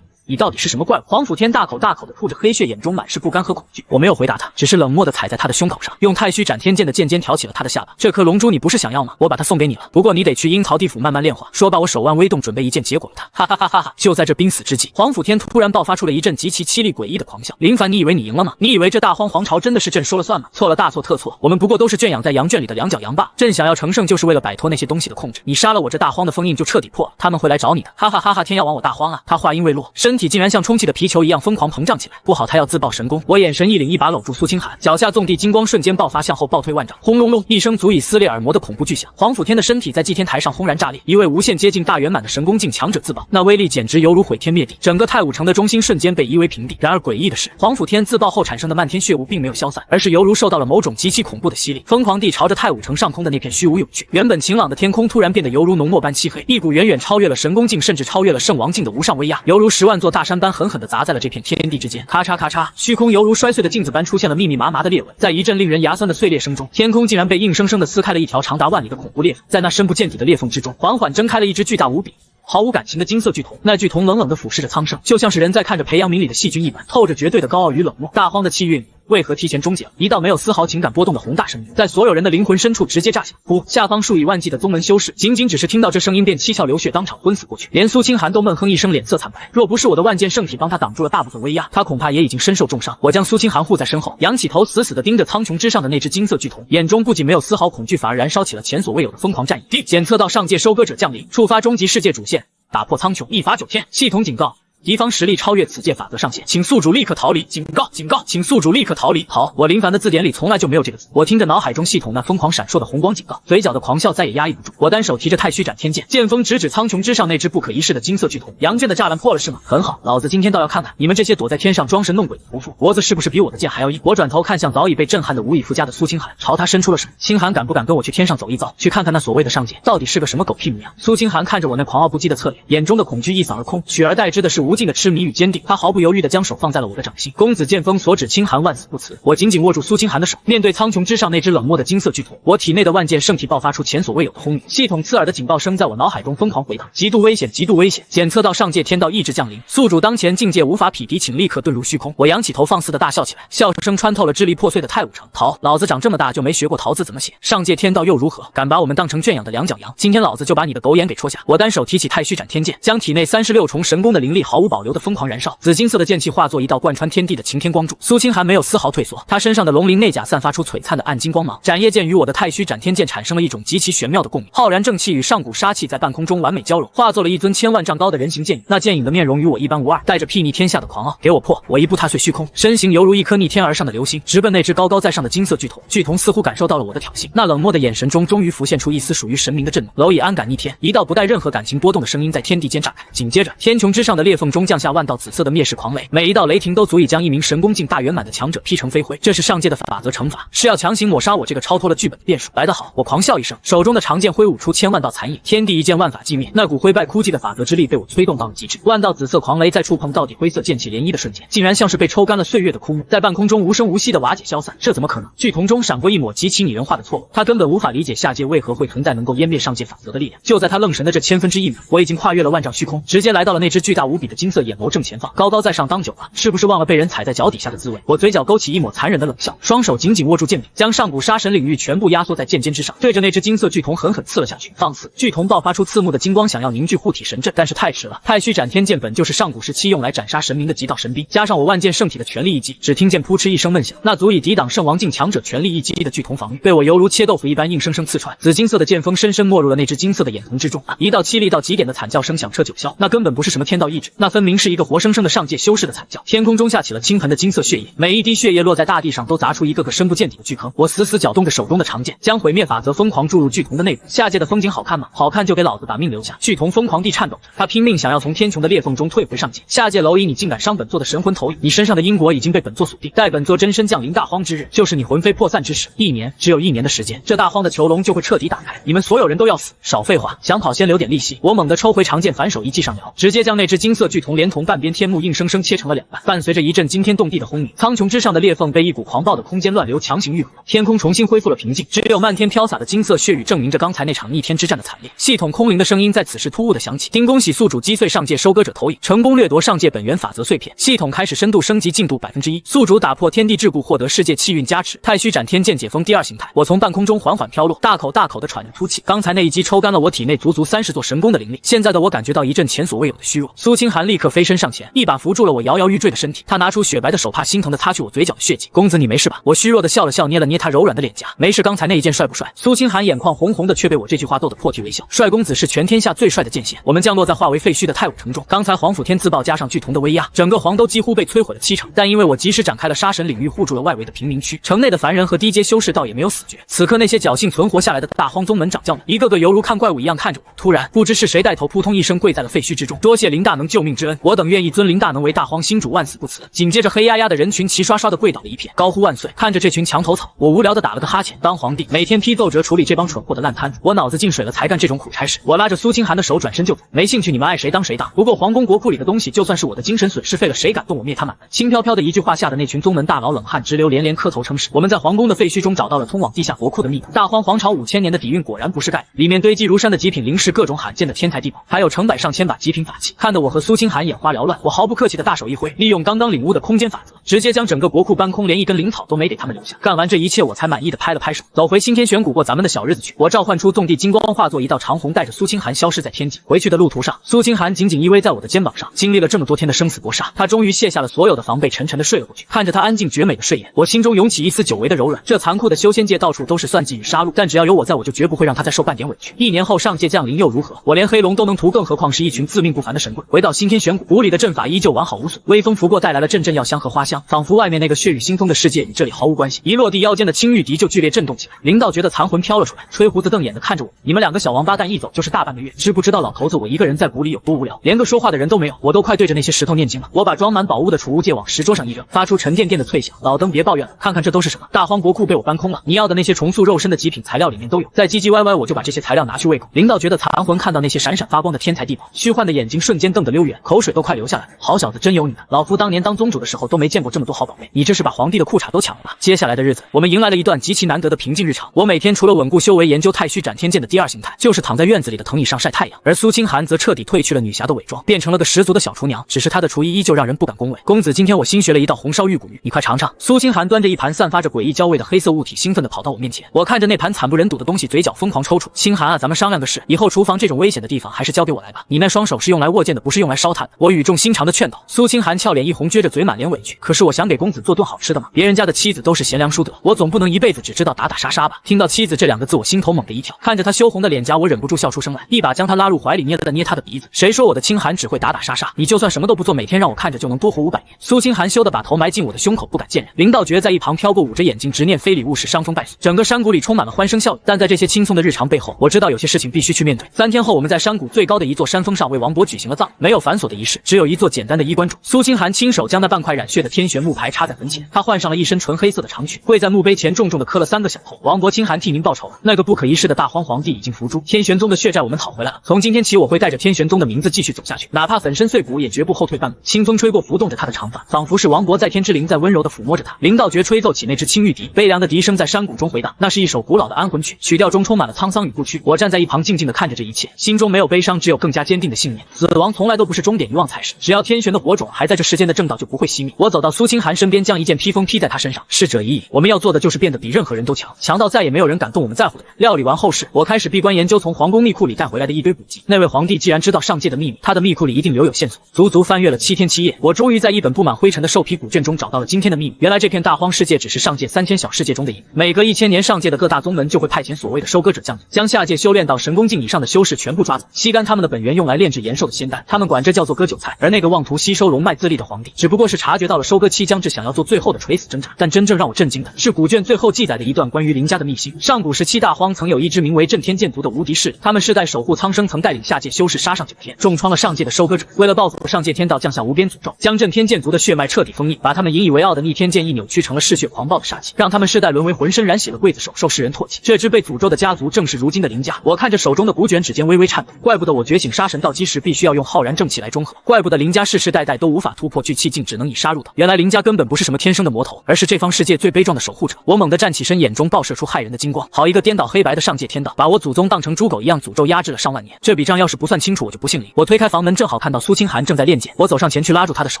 你到底是什么怪物？黄甫天大口大口地吐着黑血，眼中满是不甘和恐惧。我没有回答他，只是冷漠地踩在他的胸口上，用太虚斩天剑的剑尖挑起了他的下巴。这颗龙珠你不是想要吗？我把它送给你了，不过你得去阴曹地府慢慢炼化。说罢，我手腕微动，准备一剑结果了他。哈哈哈哈哈！就在这濒死之际，黄甫天突然爆发出了一阵极其凄厉诡异的狂笑。林凡，你以为你赢了吗？你以为这大荒皇朝真的是朕说了算吗？错了，大错特错！我们不过都是圈养在羊圈里的两脚羊罢。朕想要成圣，就是为了摆脱那些东西的控制。你杀了我，这大荒的封印就彻底破了，他们会来找你的。哈哈哈哈！天要亡我大荒啊！他话音未落，身体竟然像充气的皮球一样疯狂膨胀起来。不好，他要自爆神功！我眼神一凛，一把搂住苏清寒，脚下纵地金光瞬间爆发，向后暴退万丈。轰隆隆，一声足以撕裂耳膜的恐怖巨响。黄甫天的身体在祭天台上轰然炸裂，一位无限接近大圆满的神功境强者自爆，那威力简直犹如毁天灭地，整个太武城的中心瞬间被夷为平地。然而诡异的是，黄甫天自爆后产生的漫天血雾并没有消散，而是犹如受到了某种极其恐怖的吸力，疯狂地朝着太武城上空的那片虚无涌去。原本晴朗的天空突然变得犹如浓墨般漆黑，一股远远超越了神功境，甚至超越了圣王境的无上威压，犹如10万座大山般狠狠地砸在了这片天地之间。咔嚓咔嚓，虚空犹如摔碎的镜子般出现了密密麻麻的裂纹，在一阵令人牙酸的碎裂声中，天空竟然被硬生生地撕开了一条长达万里的恐怖裂缝。在那深不见底的裂缝之中，缓缓睁开了一只巨大无比毫无感情的金色巨瞳，那巨瞳冷冷地俯视着苍生，就像是人在看着培养皿里的细菌一般，透着绝对的高傲与冷漠。大荒的气运为何提前终结了？一道没有丝毫情感波动的宏大声音，在所有人的灵魂深处直接炸响。呼，下方数以万计的宗门修士，仅只是听到这声音便七窍流血，当场昏死过去。连苏清寒都闷哼一声，脸色惨白。若不是我的万剑圣体帮他挡住了大部分威压，他恐怕也已经身受重伤。我将苏清寒护在身后，仰起头，死死地盯着苍穹之上的那只金色巨瞳，眼中不仅没有丝毫恐惧，反而燃烧起了前所未有的疯狂战意。检测到上界收割者降临，触发终极世界主线，打破苍穹，一法9天。系统警告，敌方实力超越此界法则上限，请宿主立刻逃离！警告！警告！请宿主立刻逃离！好，我林凡的字典里从来就没有这个字。我听着脑海中系统那疯狂闪烁的红光警告，嘴角的狂笑再也压抑不住。我单手提着太虚斩天剑，剑锋直指苍穹之上那只不可一世的金色巨瞳。杨卷的栅栏破了是吗？很好，老子今天倒要看看你们这些躲在天上装神弄鬼的屠夫，脖子是不是比我的剑还要硬。我转头看向早已被震撼的无以复加的苏清寒，朝他伸出了手。清寒敢不敢跟我去天上走一遭，去看看那所谓的上界到底是个什么狗屁模样？苏清寒看着我那狂傲不羁的侧脸，眼中的恐惧一扫而空，取而代之的是无尽的痴迷与坚定。他毫不犹豫地将手放在了我的掌心，公子剑锋所指，清寒万死不辞。我紧紧握住苏清寒的手，面对苍穹之上那只冷漠的金色巨瞳，我体内的万剑圣体爆发出前所未有的轰鸣，系统刺耳的警报声在我脑海中疯狂回荡，极度危险，极度危险！检测到上界天道意志降临，宿主当前境界无法匹敌，请立刻遁入虚空。我扬起头，放肆的大笑起来，笑声穿透了支离破碎的太武城。逃！老子长这么大就没学过桃字怎么写，上界天道又如何？敢把我们当成圈养的两脚羊？今天老子就把你的狗眼给戳下！我单手提起太虚斩天剑，将体内36重神功的灵力毫无保留的疯狂燃烧，紫金色的剑气化作一道贯穿天地的擎天光柱。苏清寒没有丝毫退缩，他身上的龙鳞内甲散发出璀璨的暗金光芒，斩叶剑与我的太虚斩天剑产生了一种极其玄妙的共鸣，浩然正气与上古杀气在半空中完美交融，化作了一尊千万丈高的人形剑影。那剑影的面容与我一般无二，带着睥睨天下的狂傲。给我破！我一步踏碎虚空，身形犹如一颗逆天而上的流星，直奔那只高高在上的金色巨瞳。巨瞳似乎感受到了我的挑衅，那冷漠的眼神中终于浮现出一丝属于神明的震怒。蝼蚁安敢逆天！一道不带任何感情波动的声音在天地间炸开，紧接着天穹之上的裂缝中降下万道紫色的灭世狂雷，每一道雷霆都足以将一名神功境大圆满的强者劈成飞灰。这是上界的法则惩罚，是要强行抹杀我这个超脱了剧本的变数。来得好！我狂笑一声，手中的长剑挥舞出千万道残影，天地一剑，万法寂灭。那股灰败枯寂的法则之力被我催动到了极致，万道紫色狂雷在触碰到底灰色剑气涟漪的瞬间，竟然像是被抽干了岁月的枯木，在半空中无声无息的瓦解消散。这怎么可能？巨瞳中闪过一抹极其拟人化的错愕，他根本无法理解下界为何会存在能够湮灭上界法则的力量。就在他愣神的这千分之一秒，我已经跨越了万丈虚空，直接来到了那只巨大无比的金色眼眸正前方。高高在上当久了，是不是忘了被人踩在脚底下的滋味？我嘴角勾起一抹残忍的冷笑，双手紧紧握住剑柄，将上古杀神领域全部压缩在剑尖之上，对着那只金色巨瞳狠狠刺了下去。放肆！巨瞳爆发出刺目的金光，想要凝聚护体神阵，但是太迟了。太虚斩天剑本就是上古时期用来斩杀神明的极道神兵，加上我万剑圣体的全力一击，只听见扑哧一声闷响，那足以抵挡圣王境强者全力一击的巨瞳防御，被我犹如切豆腐一般硬生生刺穿。紫金色的剑锋深深没入了那只金色的眼瞳之中，一道凄厉到极点的惨叫声响彻九霄，那根本不是什么天道意志，那分明是一个活生生的上界修士的惨叫。天空中下起了倾盆的金色血液，每一滴血液落在大地上都砸出一个个深不见底的巨坑。我死死搅动着手中的长剑，将毁灭法则疯狂注入巨瞳的内部。下界的风景好看吗？好看就给老子把命留下！巨瞳疯狂地颤抖着，他拼命想要从天穹的裂缝中退回上界。下界蝼蚁，你竟敢伤本座的神魂投影！你身上的因果已经被本座锁定，待本座真身降临大荒之日，就是你魂飞魄散之时。1年，只有1年的时间，这大荒的囚笼就会彻底打开，你们所有人都要死！少废话，想跑先留点利息！我猛地抽回长剑，反手一记上摇，直接将那只金色巨瞳连同半边天幕硬生生切成了2半。伴随着一阵惊天动地的轰鸣，苍穹之上的裂缝被一股狂暴的空间乱流强行愈合，天空重新恢复了平静，只有漫天飘洒的金色血雨证明着刚才那场逆天之战的惨烈。系统空灵的声音在此时突兀的响起：丁恭喜宿主击碎上界收割者投影，成功掠夺上界本源法则碎片。系统开始深度升级进度1%，宿主打破天地桎梏，获得世界气运加持，太虚斩天剑解封第2形态。我从半空中缓缓飘落，大口大口的喘着粗气。刚才那一击抽干了我体内足足30座神功的灵力，现在的我感觉到一阵前所未有的虚弱。苏清寒立刻飞身上前，一把扶住了我摇摇欲坠的身体，他拿出雪白的手帕，心疼的擦去我嘴角的血迹。公子你没事吧？我虚弱的笑了笑，捏了捏他柔软的脸颊。没事，刚才那一剑帅不帅？苏清寒眼眶红红的，却被我这句话逗得破涕为笑。帅公子是全天下最帅的剑仙。我们降落在化为废墟的太武城中，刚才黄甫天自爆加上巨瞳的威压，整个黄都几乎被摧毁了70%，但因为我及时展开了杀神领域，护住了外围的平民区，城内的凡人和低阶修士倒也没有死绝。此刻那些侥幸存活下来的大荒宗门掌教们，一个个犹如看怪物一样看着我。突然不知是谁带头扑通一声跪在了废墟之中，多谢林大能救命之恩，我等愿意尊林大能为大荒新主，万死不辞。紧接着黑压压的人群齐刷刷的跪倒了一片，高呼万岁。看着这群墙头草，我无聊的打了个哈欠。当皇帝每天批奏折处理这帮蠢货的烂摊子，我脑子进水了才干这种苦差事。我拉着苏清寒的手转身就走，没兴趣，你们爱谁当谁当。不过皇宫国库里的东西就算是我的精神损失费了，谁敢动我灭他满门。轻飘飘的一句话吓得那群宗门大佬冷汗直流，连连磕头称是。我们在皇宫的废墟中找到了通往地下国库的密道。大荒皇朝5000年的底蕴果然不是盖的，里面堆积如山的极品灵石，各种罕见的天台地宝，还有成百上千把极品法器。看得我和苏清清寒眼花缭乱，我毫不客气的大手一挥，利用刚刚领悟的空间法则，直接将整个国库搬空，连一根灵草都没给他们留下。干完这一切，我才满意的拍了拍手，走回新天玄谷过咱们的小日子去。我召唤出纵地金光，化作一道长虹，带着苏清寒消失在天际。回去的路途上，苏清寒紧紧依偎在我的肩膀上，经历了这么多天的生死搏杀，他终于卸下了所有的防备，沉沉的睡了过去。看着他安静绝美的睡颜，我心中涌起一丝久违的柔软。这残酷的修仙界到处都是算计与杀戮，但只要有我在，我就绝不会让他再受半点委屈。1年后上界降临又如何？我连黑龙都能屠，更何况是一群自命不凡的神棍。回到新天玄谷，谷里的阵法依旧完好无损，微风拂过带来了阵阵药香和花香，仿佛外面那个血雨腥风的世界与这里毫无关系。一落地，腰间的青玉笛就剧烈震动起来。林道觉得残魂飘了出来，吹胡子瞪眼的看着我，你们两个小王八蛋一走就是大半个月，知不知道老头子我一个人在谷里有多无聊，连个说话的人都没有，我都快对着那些石头念经了。我把装满宝物的储物戒往石桌上一扔，发出沉甸甸的脆响。老登别抱怨了，看看这都是什么？大荒国库被我搬空了，你要的那些重塑肉身的极品材料里面都有。再唧唧歪歪，我就把这些材料拿去喂狗。林道觉得残魂看到那些闪闪发光的天才地宝，虚幻的眼睛瞬间瞪得溜圆，口水都快流下来了。好小子，真有你的！老夫当年当宗主的时候都没见过这么多好宝贝，你这是把皇帝的裤衩都抢了吧？接下来的日子，我们迎来了一段极其难得的平静日常。我每天除了稳固修为、研究太虚斩天剑的第二形态，就是躺在院子里的藤椅上晒太阳。而苏清寒则彻底褪去了女侠的伪装，变成了个十足的小厨娘。只是她的厨艺依旧让人不敢恭维。公子，今天我新学了一道红烧玉骨鱼，你快尝尝。苏清寒端着一盘散发着诡异焦味的黑色物体，兴奋地跑到我面前。我看着那盘惨不忍睹的东西，嘴角疯狂抽搐。清寒啊，咱们商量个事，以后厨房这种危险的地方还是交给我来吧。你那双手是用来握剑的，不是用来烧炭的。我语重心长地劝道。苏清寒俏脸一红，撅着嘴满脸委屈。可是我想给公子做顿好吃的嘛，别人家的妻子都是贤良淑德，我总不能一辈子只知道打打杀杀吧。听到妻子这两个字，我心头猛地一跳，看着他羞红的脸颊，我忍不住笑出声来，一把将他拉入怀里，捏了捏他的鼻子。谁说我的清寒只会打打杀杀？你就算什么都不做，每天让我看着就能多活500年。苏清寒羞得把头埋进我的胸口，不敢见人。林道觉在一旁飘过，捂着眼睛直念非礼勿视，伤风败俗。整个山谷里充满了欢声笑语，但在这些轻松的日常背后，我知道有些事情必须去面对。3天后，我们在山谷最高的一座山峰上为王勃举行了葬礼，没有繁琐的仪式，只有一座简单的衣冠冢。苏清寒亲手将那半块染血的天玄木牌插在坟前，他换上了一身纯黑色的长裙，跪在墓碑前重重地磕了3个响头。王勃清寒替您报仇了，那个不可一世的大荒皇帝已经伏诛，天玄宗的血债我们讨回来了。从今天起，我会带着天玄宗的名字继续走下去，哪怕粉身碎骨也绝不后退半步。清风吹过，浮动着他的长发，仿佛是王勃在天之灵在温柔地抚摸着他。林道觉吹奏起那支青玉笛，悲凉的笛声在山谷中回荡，那是一首古老的安魂曲，曲调中充满了沧桑与不屈。我站在一旁静静地看着这一切，心中没有悲伤，只有更加坚定的信念。死亡从来都不是终点，遗忘才是。只要天玄的火种还在这世间的正道就不会熄灭。我走到苏清寒身边，将一件披风披在他身上。逝者已矣，我们要做的就是变得比任何人都强，强到再也没有人敢动我们在乎的人。料理完后事，我开始闭关研究从皇宫密库里带回来的一堆古籍。那位皇帝既然知道上界的秘密，他的密库里一定留有线索。足足翻阅了7天7夜，我终于在一本布满灰尘的兽皮古卷中找到了今天的秘密。原来这片大荒世界只是上界3000小世界中的一个，每隔1000年，上界的各大宗门就会派遣所谓的收割者降临，将下界修炼到神功境以上的修士全部抓走，吸干他们的本源，用来炼制延寿的仙丹。他们管这叫做割韭菜。而那个妄图吸收龙脉自立的皇帝，只不过是察觉到了收割期将至，想要做最后的垂死挣扎。但真正让我震惊的是古卷最后记载的一段关于林家的秘辛。上古时期，大荒曾有一支名为震天剑族的无敌势力，他们世代守护苍生，曾带领下界修士杀上9天，重创了上界的收割者。为了报复，上界天道降下无边诅咒，将震天剑族的血脉彻底封印，把他们引以为傲的逆天剑意扭曲成了嗜血狂暴的杀气，让他们世代沦为浑身染血的刽子手，受世人唾弃。这支被诅咒的家族正是如今的林家。我看着手中的古卷，指尖微微颤抖。怪不得我觉醒杀神道基时必须要用浩然正气来中和，怪不得林家世世代代都无法突破聚气境，只能以杀入道。原来林家根本不是什么天生的魔头，而是这方世界最悲壮的守护者。我猛地站起身，眼中爆射出骇人的金光。好一个颠倒黑白的上界天道，把我祖宗当成猪狗一样诅咒压制了上万年。这笔账要是不算清楚，我就不姓林。我推开房门，正好看到苏清寒正在练剑，我走上前去拉住他的手。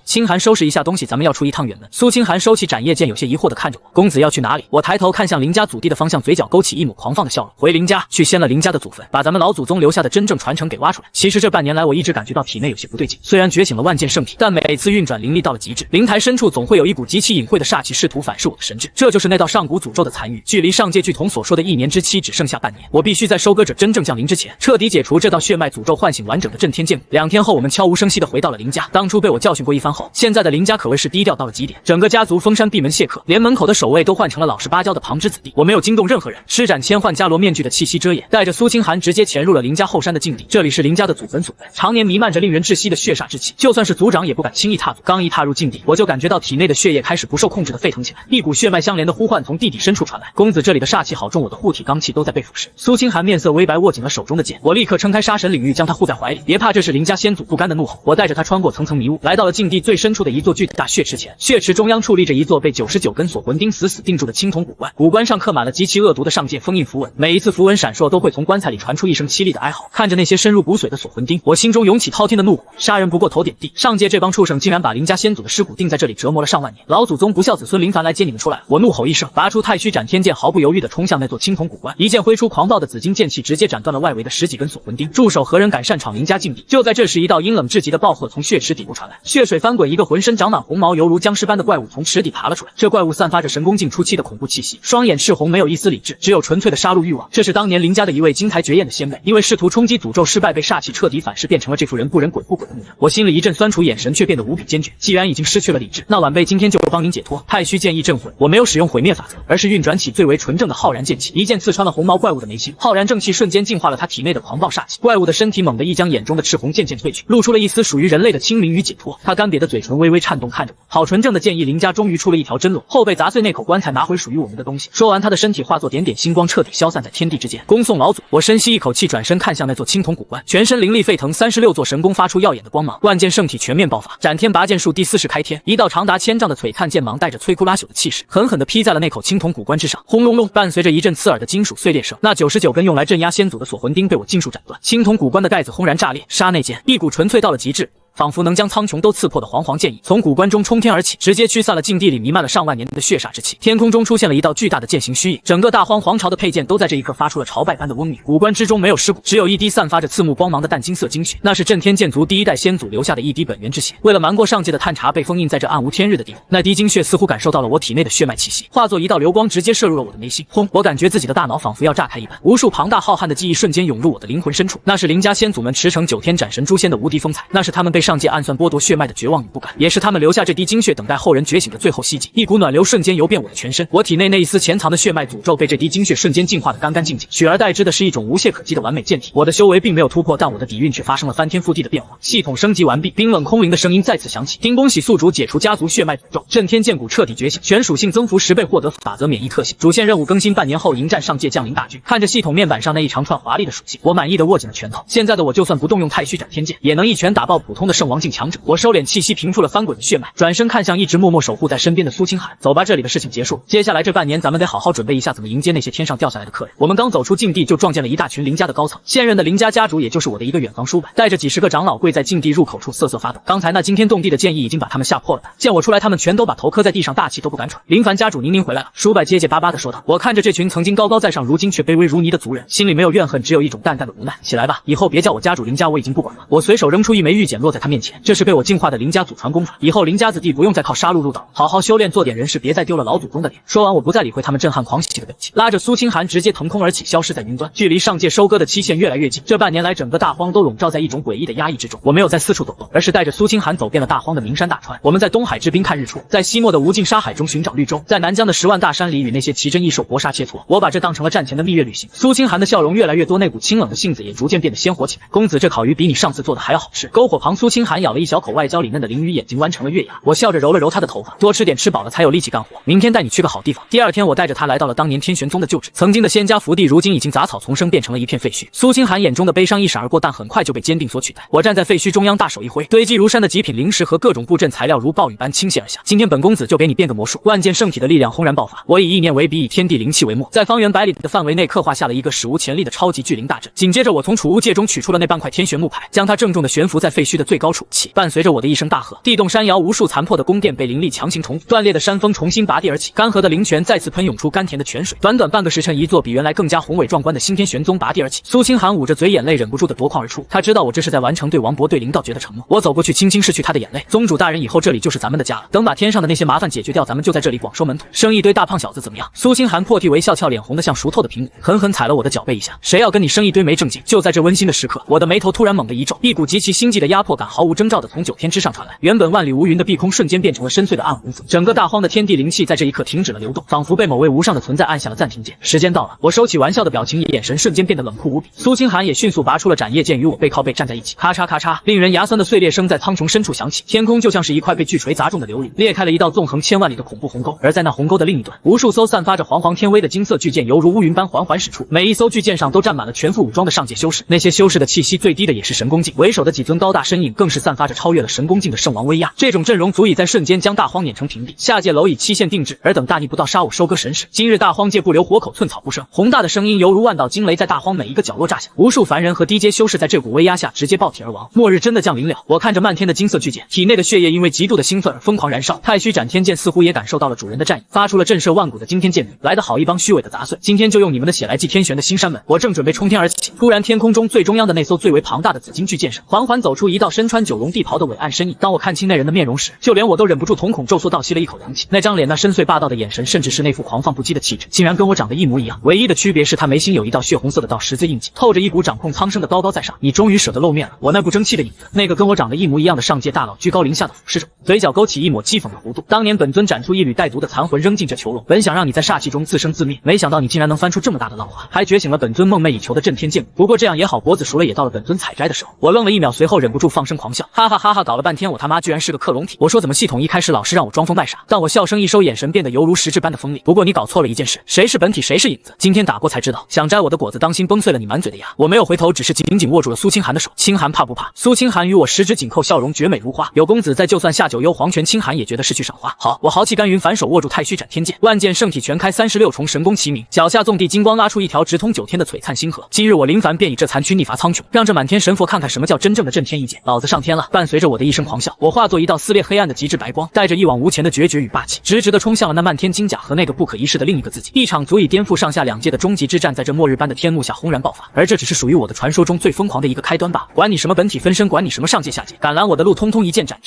清寒，收拾一下东西，咱们要出一趟远门。苏清寒收起斩叶剑，有些疑惑地看着我。公子要去哪里？我抬头看向林家祖地的方向，嘴角勾起一抹狂放的笑容。回林家，去掀了林家的祖坟，把咱们老祖宗留下的真正传承给挖出来。其实这半年来，我一直感觉到体内有些不对劲。虽然觉醒了万剑圣体，但每次运转灵力到了极致，灵台深处总会有一股极其隐晦的煞气试图反噬我的神智。这就是那道上古诅咒的残余。距离上界巨童所说的1年之期只剩下半年，我必须在收割者真正降临之前，彻底解除这道血脉诅咒，唤醒完整的震天剑骨。2天后，我们悄无声息地回到了林家。当初被我教训过一番后，现在的林家可谓是低调到了极点，整个家族封山闭门谢客，连门口的守卫都换成了老实巴交的旁支子弟。我没有惊动任何人，施展千幻伽罗面具的气息遮掩，带着苏清寒直接潜入了林家后山的禁地。这里是林家的祖坟所在，常年弥漫着令人窒息的血煞之气，就算是族长也不敢轻易踏足。刚一踏入禁地，我就感觉到体内的血液开始不受控制的沸腾起来，一股血脉相连的呼唤从地底深处传来。公子，这里的煞气好重，我的护体罡气都在被腐蚀。苏清寒面色微白，握紧了手中的剑。我立刻撑开杀神领域，将他护在怀里。别怕，这是林家先祖不甘的怒吼。我带着他穿过层层迷雾，来到了禁地最深处的一座巨大血池前。血池中央矗立着一座被99根锁魂钉死死定住的青铜古棺，古棺上刻满了极其恶毒的上界封印符文，每一次符文闪烁都会从棺材里传出一声凄厉的哀嚎。看着那些深入骨髓的锁魂钉，我心中涌起滔天的怒火。杀人不过头点地，上界这帮畜生竟然把林家先祖的尸骨钉在这里折磨了上万年，老祖宗不孝子孙林凡来接你们出来了！我怒吼一声，拔出太虚斩天剑，毫不犹豫地冲向那座青铜古棺，一剑挥出狂暴的紫金剑气，直接斩断了外围的10几根锁魂钉。住手！何人敢擅闯林家禁地？就在这时，一道阴冷至极的暴喝从血池底部传来，血水翻滚，一个浑身长满红毛、犹如僵尸般的怪物从池底爬了出来。这怪物散发着神功尽初期的恐怖气息，双眼赤红，没有一丝理智，只有纯粹的杀戮欲望。这是当年林家的一位金台绝艳的仙妹，因为试图冲击诅咒失败，被煞气彻底反噬，变成了这副人不人鬼不鬼的模样。我心里一阵酸楚，眼神却变得无比坚决。既然已经失去了理智，那晚辈今天就帮您解脱。太虚剑意镇魂，我没有使用毁灭法则，而是运转起最为纯正的浩然剑气，一剑刺穿了红毛怪物的眉心。浩然正气瞬间净化了他体内的狂暴煞气，怪物的身体猛地一将，眼中的赤红渐渐褪去，露出了一丝属于人类的清明与解脱。他干瘪的嘴唇微微颤动，看着我，好纯正的剑意，林家终于出了一条真路。后辈砸碎那口棺材，拿回属于我们的东西。说完，他的身体化作点点星光，彻底消散在天地之间。恭送老祖！我深吸一口气，转身看向那座青铜古棺，全身灵力沸腾，36座神功发出耀眼的光芒，万剑圣体全面爆发，斩天拔剑术第40开天，一道长达1000丈的璀璨剑芒带着摧枯拉朽的气势，狠狠地劈在了那口青铜古棺之上。轰隆隆，伴随着一阵刺耳的金属碎裂声，那99根用来镇压先祖的锁魂钉被我尽数斩断，青铜古棺的盖子轰然炸裂，刹那间，一股纯粹到了极致，仿佛能将苍穹都刺破的煌煌剑意从古棺中冲天而起，直接驱散了禁地里弥漫了上万年的血煞之气。天空中出现了一道巨大的剑形虚影，整个大荒皇朝的佩剑都在这一刻发出了朝拜般的嗡鸣。古棺之中没有尸骨，只有一滴散发着刺目光芒的淡金色精血，那是震天剑族第1代先祖留下的一滴本源之血。为了瞒过上界的探查，被封印在这暗无天日的地方。那滴精血似乎感受到了我体内的血脉气息，化作一道流光，直接射入了我的眉心。轰！我感觉自己的大脑仿佛要炸开一般，无数庞大浩瀚的记忆瞬间涌入我的灵魂深处。那是林家先祖们驰骋9天斩神诛仙的无敌风采，那是他们被上界暗算剥夺血脉的绝望与不甘，也是他们留下这滴精血等待后人觉醒的最后希冀。一股暖流瞬间游遍我的全身，我体内那一丝潜藏的血脉诅咒被这滴精血瞬间净化得干干净净，取而代之的是一种无懈可击的完美剑体。我的修为并没有突破，但我的底蕴却发生了翻天覆地的变化。系统升级完毕，冰冷空灵的声音再次响起：丁恭喜宿主解除家族血脉诅咒，震天剑骨彻底觉醒，全属性增幅10倍，获得法则免疫特性。主线任务更新半年后迎战上界降临大军。看着系统面板上那一长串华丽的属性，我满意的握紧了拳头。现在的我就算不动用太虚斩天剑，也能一拳打爆普通的圣王境强者。我收敛气息，平复了翻滚的血脉，转身看向一直默默守护在身边的苏清寒：走吧，这里的事情结束，接下来这半年咱们得好好准备一下怎么迎接那些天上掉下来的客人。我们刚走出禁地，就撞见了一大群林家的高层，现任的林家家主也就是我的一个远房叔伯，带着几十个长老跪在禁地入口处瑟瑟发抖。刚才那惊天动地的剑意已经把他们吓破了胆，见我出来，他们全都把头磕在地上，大气都不敢喘。林凡家主您回来了，叔伯结结巴巴地说道。我看着这群曾经高高在上，如今却卑微如泥的族人，心里没有怨恨，只有一种淡淡的无奈。起来吧，以后别叫我家主林家，我已经不管了。我随手扔出一枚玉简落在他面前，这是被我净化的林家祖传功法，以后林家子弟不用再靠杀戮入道，好好修炼，做点人事，别再丢了老祖宗的脸。说完，我不再理会他们震撼狂喜的表情，拉着苏清寒直接腾空而起，消失在云端。距离上界收割的期限越来越近，这半年来，整个大荒都笼罩在一种诡异的压抑之中。我没有在四处走动，而是带着苏清寒走遍了大荒的名山大川。我们在东海之滨看日出，在西漠的无尽沙海中寻找绿洲，在南疆的10万大山里与那些奇珍异兽搏杀切磋。我把这当成了战前的蜜月旅行。苏清寒的笑容越来越多，那股清冷的性子也逐渐变得鲜活起来。公子，这烤鱼比你上次做的还要好吃。篝火旁，苏清寒咬了一小口外焦里嫩的鲮鱼，眼睛弯成了月牙。我笑着揉了揉他的头发，多吃点，吃饱了才有力气干活。明天带你去个好地方。第二天，我带着他来到了当年天玄宗的旧址，曾经的仙家福地，如今已经杂草丛生，变成了一片废墟。苏清寒眼中的悲伤一闪而过，但很快就被坚定所取代。我站在废墟中央，大手一挥，堆积如山的极品灵石和各种布阵材料如暴雨般倾泻而下。今天本公子就给你变个魔术。万剑圣体的力量轰然爆发，我以意念为笔，以天地灵气为墨，在方圆100里的范围内刻画下了一个史无前例的超级巨灵大阵。紧接着，我从储物戒中取出了那半块天玄木牌，将它郑重地悬浮在废墟的最高处。起，伴随着我的一声大喝，地动山摇，无数残破的宫殿被灵力强行重组，断裂的山峰重新拔地而起，干涸的灵泉再次喷涌出甘甜的泉水。短短半个时辰，一座比原来更加宏伟壮观的新天玄宗拔地而起。苏清寒捂着嘴，眼泪忍不住的夺眶而出。他知道我这是在完成对王博对灵道诀的承诺。我走过去，轻轻拭去他的眼泪。宗主大人，以后这里就是咱们的家了。等把天上的那些麻烦解决掉，咱们就在这里广收门徒，生一堆大胖小子怎么样？苏清寒破涕为笑，俏脸红得像熟透的苹果，狠狠踩了我的脚背一下。谁要跟你生一堆没正经？就在这温馨的时刻，我的眉头突然猛地一皱，一股极其心悸的压迫感毫无征兆的从9天之上传来。原本万里无云的碧空瞬间变成了深邃的暗红色，整个大荒的天地灵气在这一刻停止了流动，仿佛被某位无上的存在按下了暂停键。时间到了，我收起玩笑的表情，眼神瞬间变得冷酷无比。苏清寒也迅速拔出了斩叶剑，与我背靠背站在一起。咔嚓咔嚓，令人牙酸的碎裂声在苍穹深处响起，天空就像是一块被巨锤砸中的琉璃，裂开了一道纵横千万里的恐怖鸿沟。而在那鸿沟的另一端，无数艘散发着煌煌天威的金色巨舰犹如乌云般缓缓驶出，每一艘巨舰上都站满了全副武装的上界修士。那些修士的气息最低的也是神功境，为首的几尊高大身影更是散发着超越了神功境的圣王威压。这种阵容足以在瞬间将大荒碾成平地。下界蝼蚁期限定制，尔等大逆不道，杀我收割神石。今日大荒界不留活口，寸草不生。宏大的声音犹如万道惊雷，在大荒每一个角落炸响。无数凡人和低阶修士在这股威压下直接爆体而亡。末日真的降临了！我看着漫天的金色巨剑，体内的血液因为极度的兴奋而疯狂燃烧。太虚斩天剑似乎也感受到了主人的战意，发出了震慑万古的惊天剑鸣。来得好一帮虚伪的杂碎，今天就用你们的血来祭天玄的新山门！我正准备冲天而起，突然天空中最中央的那艘最为庞大的紫金巨舰上，缓缓走出一道身穿九龙地袍的伟岸身影。当我看清那人的面容时，就连我都忍不住瞳孔骤缩，倒吸了一口凉气。那张脸，那深邃霸道的眼神，甚至是那副狂放不羁的气质，竟然跟我长得一模一样。唯一的区别是他眉心有一道血红色的道十字印记，透着一股掌控苍生的高高在上。你终于舍得露面了！我那股争气的影子，那个跟我长得一模一样的上界大佬居高临下的俯视着我，嘴角勾起一抹讥讽的弧度。当年本尊斩出一缕带毒的残魂扔进这囚笼，本想让你在煞气中自生自灭，没想到你竟然能翻出这么大的浪花，还觉醒了本尊梦寐以求的震天剑舞。不过这样也好，脖子熟了也到了本尊采摘的时候。我愣了一秒，随后忍不住放声狂笑，哈哈哈哈！搞了半天我他妈居然是个克隆体。我说怎么系统一开始老是让我装疯卖傻，但我笑声一收，眼神变得犹如实质般的锋利。不过你搞错了一件事，谁是本体谁是影子，今天打过才知道。想摘我的果子，当心崩碎了你满嘴的牙。我没有回头，只是紧紧握住了苏清寒的手。清寒怕不怕？苏清寒与我十指紧扣，笑容绝美如花。有公子在，就算下九幽黄泉，清寒也觉得是去赏花。好，我豪气干云，反手握住太虚斩天剑，万剑圣体全开，36重神功齐鸣，脚下纵地金光拉出一条直通9天的璀璨星河。今日我林凡便以这残躯逆伐苍穹，让这满天神佛看看什么叫真正的震天一剑。老子上天了！伴随着我的一声狂笑，我化作一道撕裂黑暗的极致白光，带着一往无前的决绝与霸气，直直地冲向了那漫天金甲和那个不可一世的另一个自己。一场足以颠覆上下两界的终极之战，在这末日般的天幕下轰然爆发。而这只是属于我的传说中最疯狂的一个开端罢了。管你什么本体分身，管你什么上界下界，敢拦我的路，通通一剑斩之。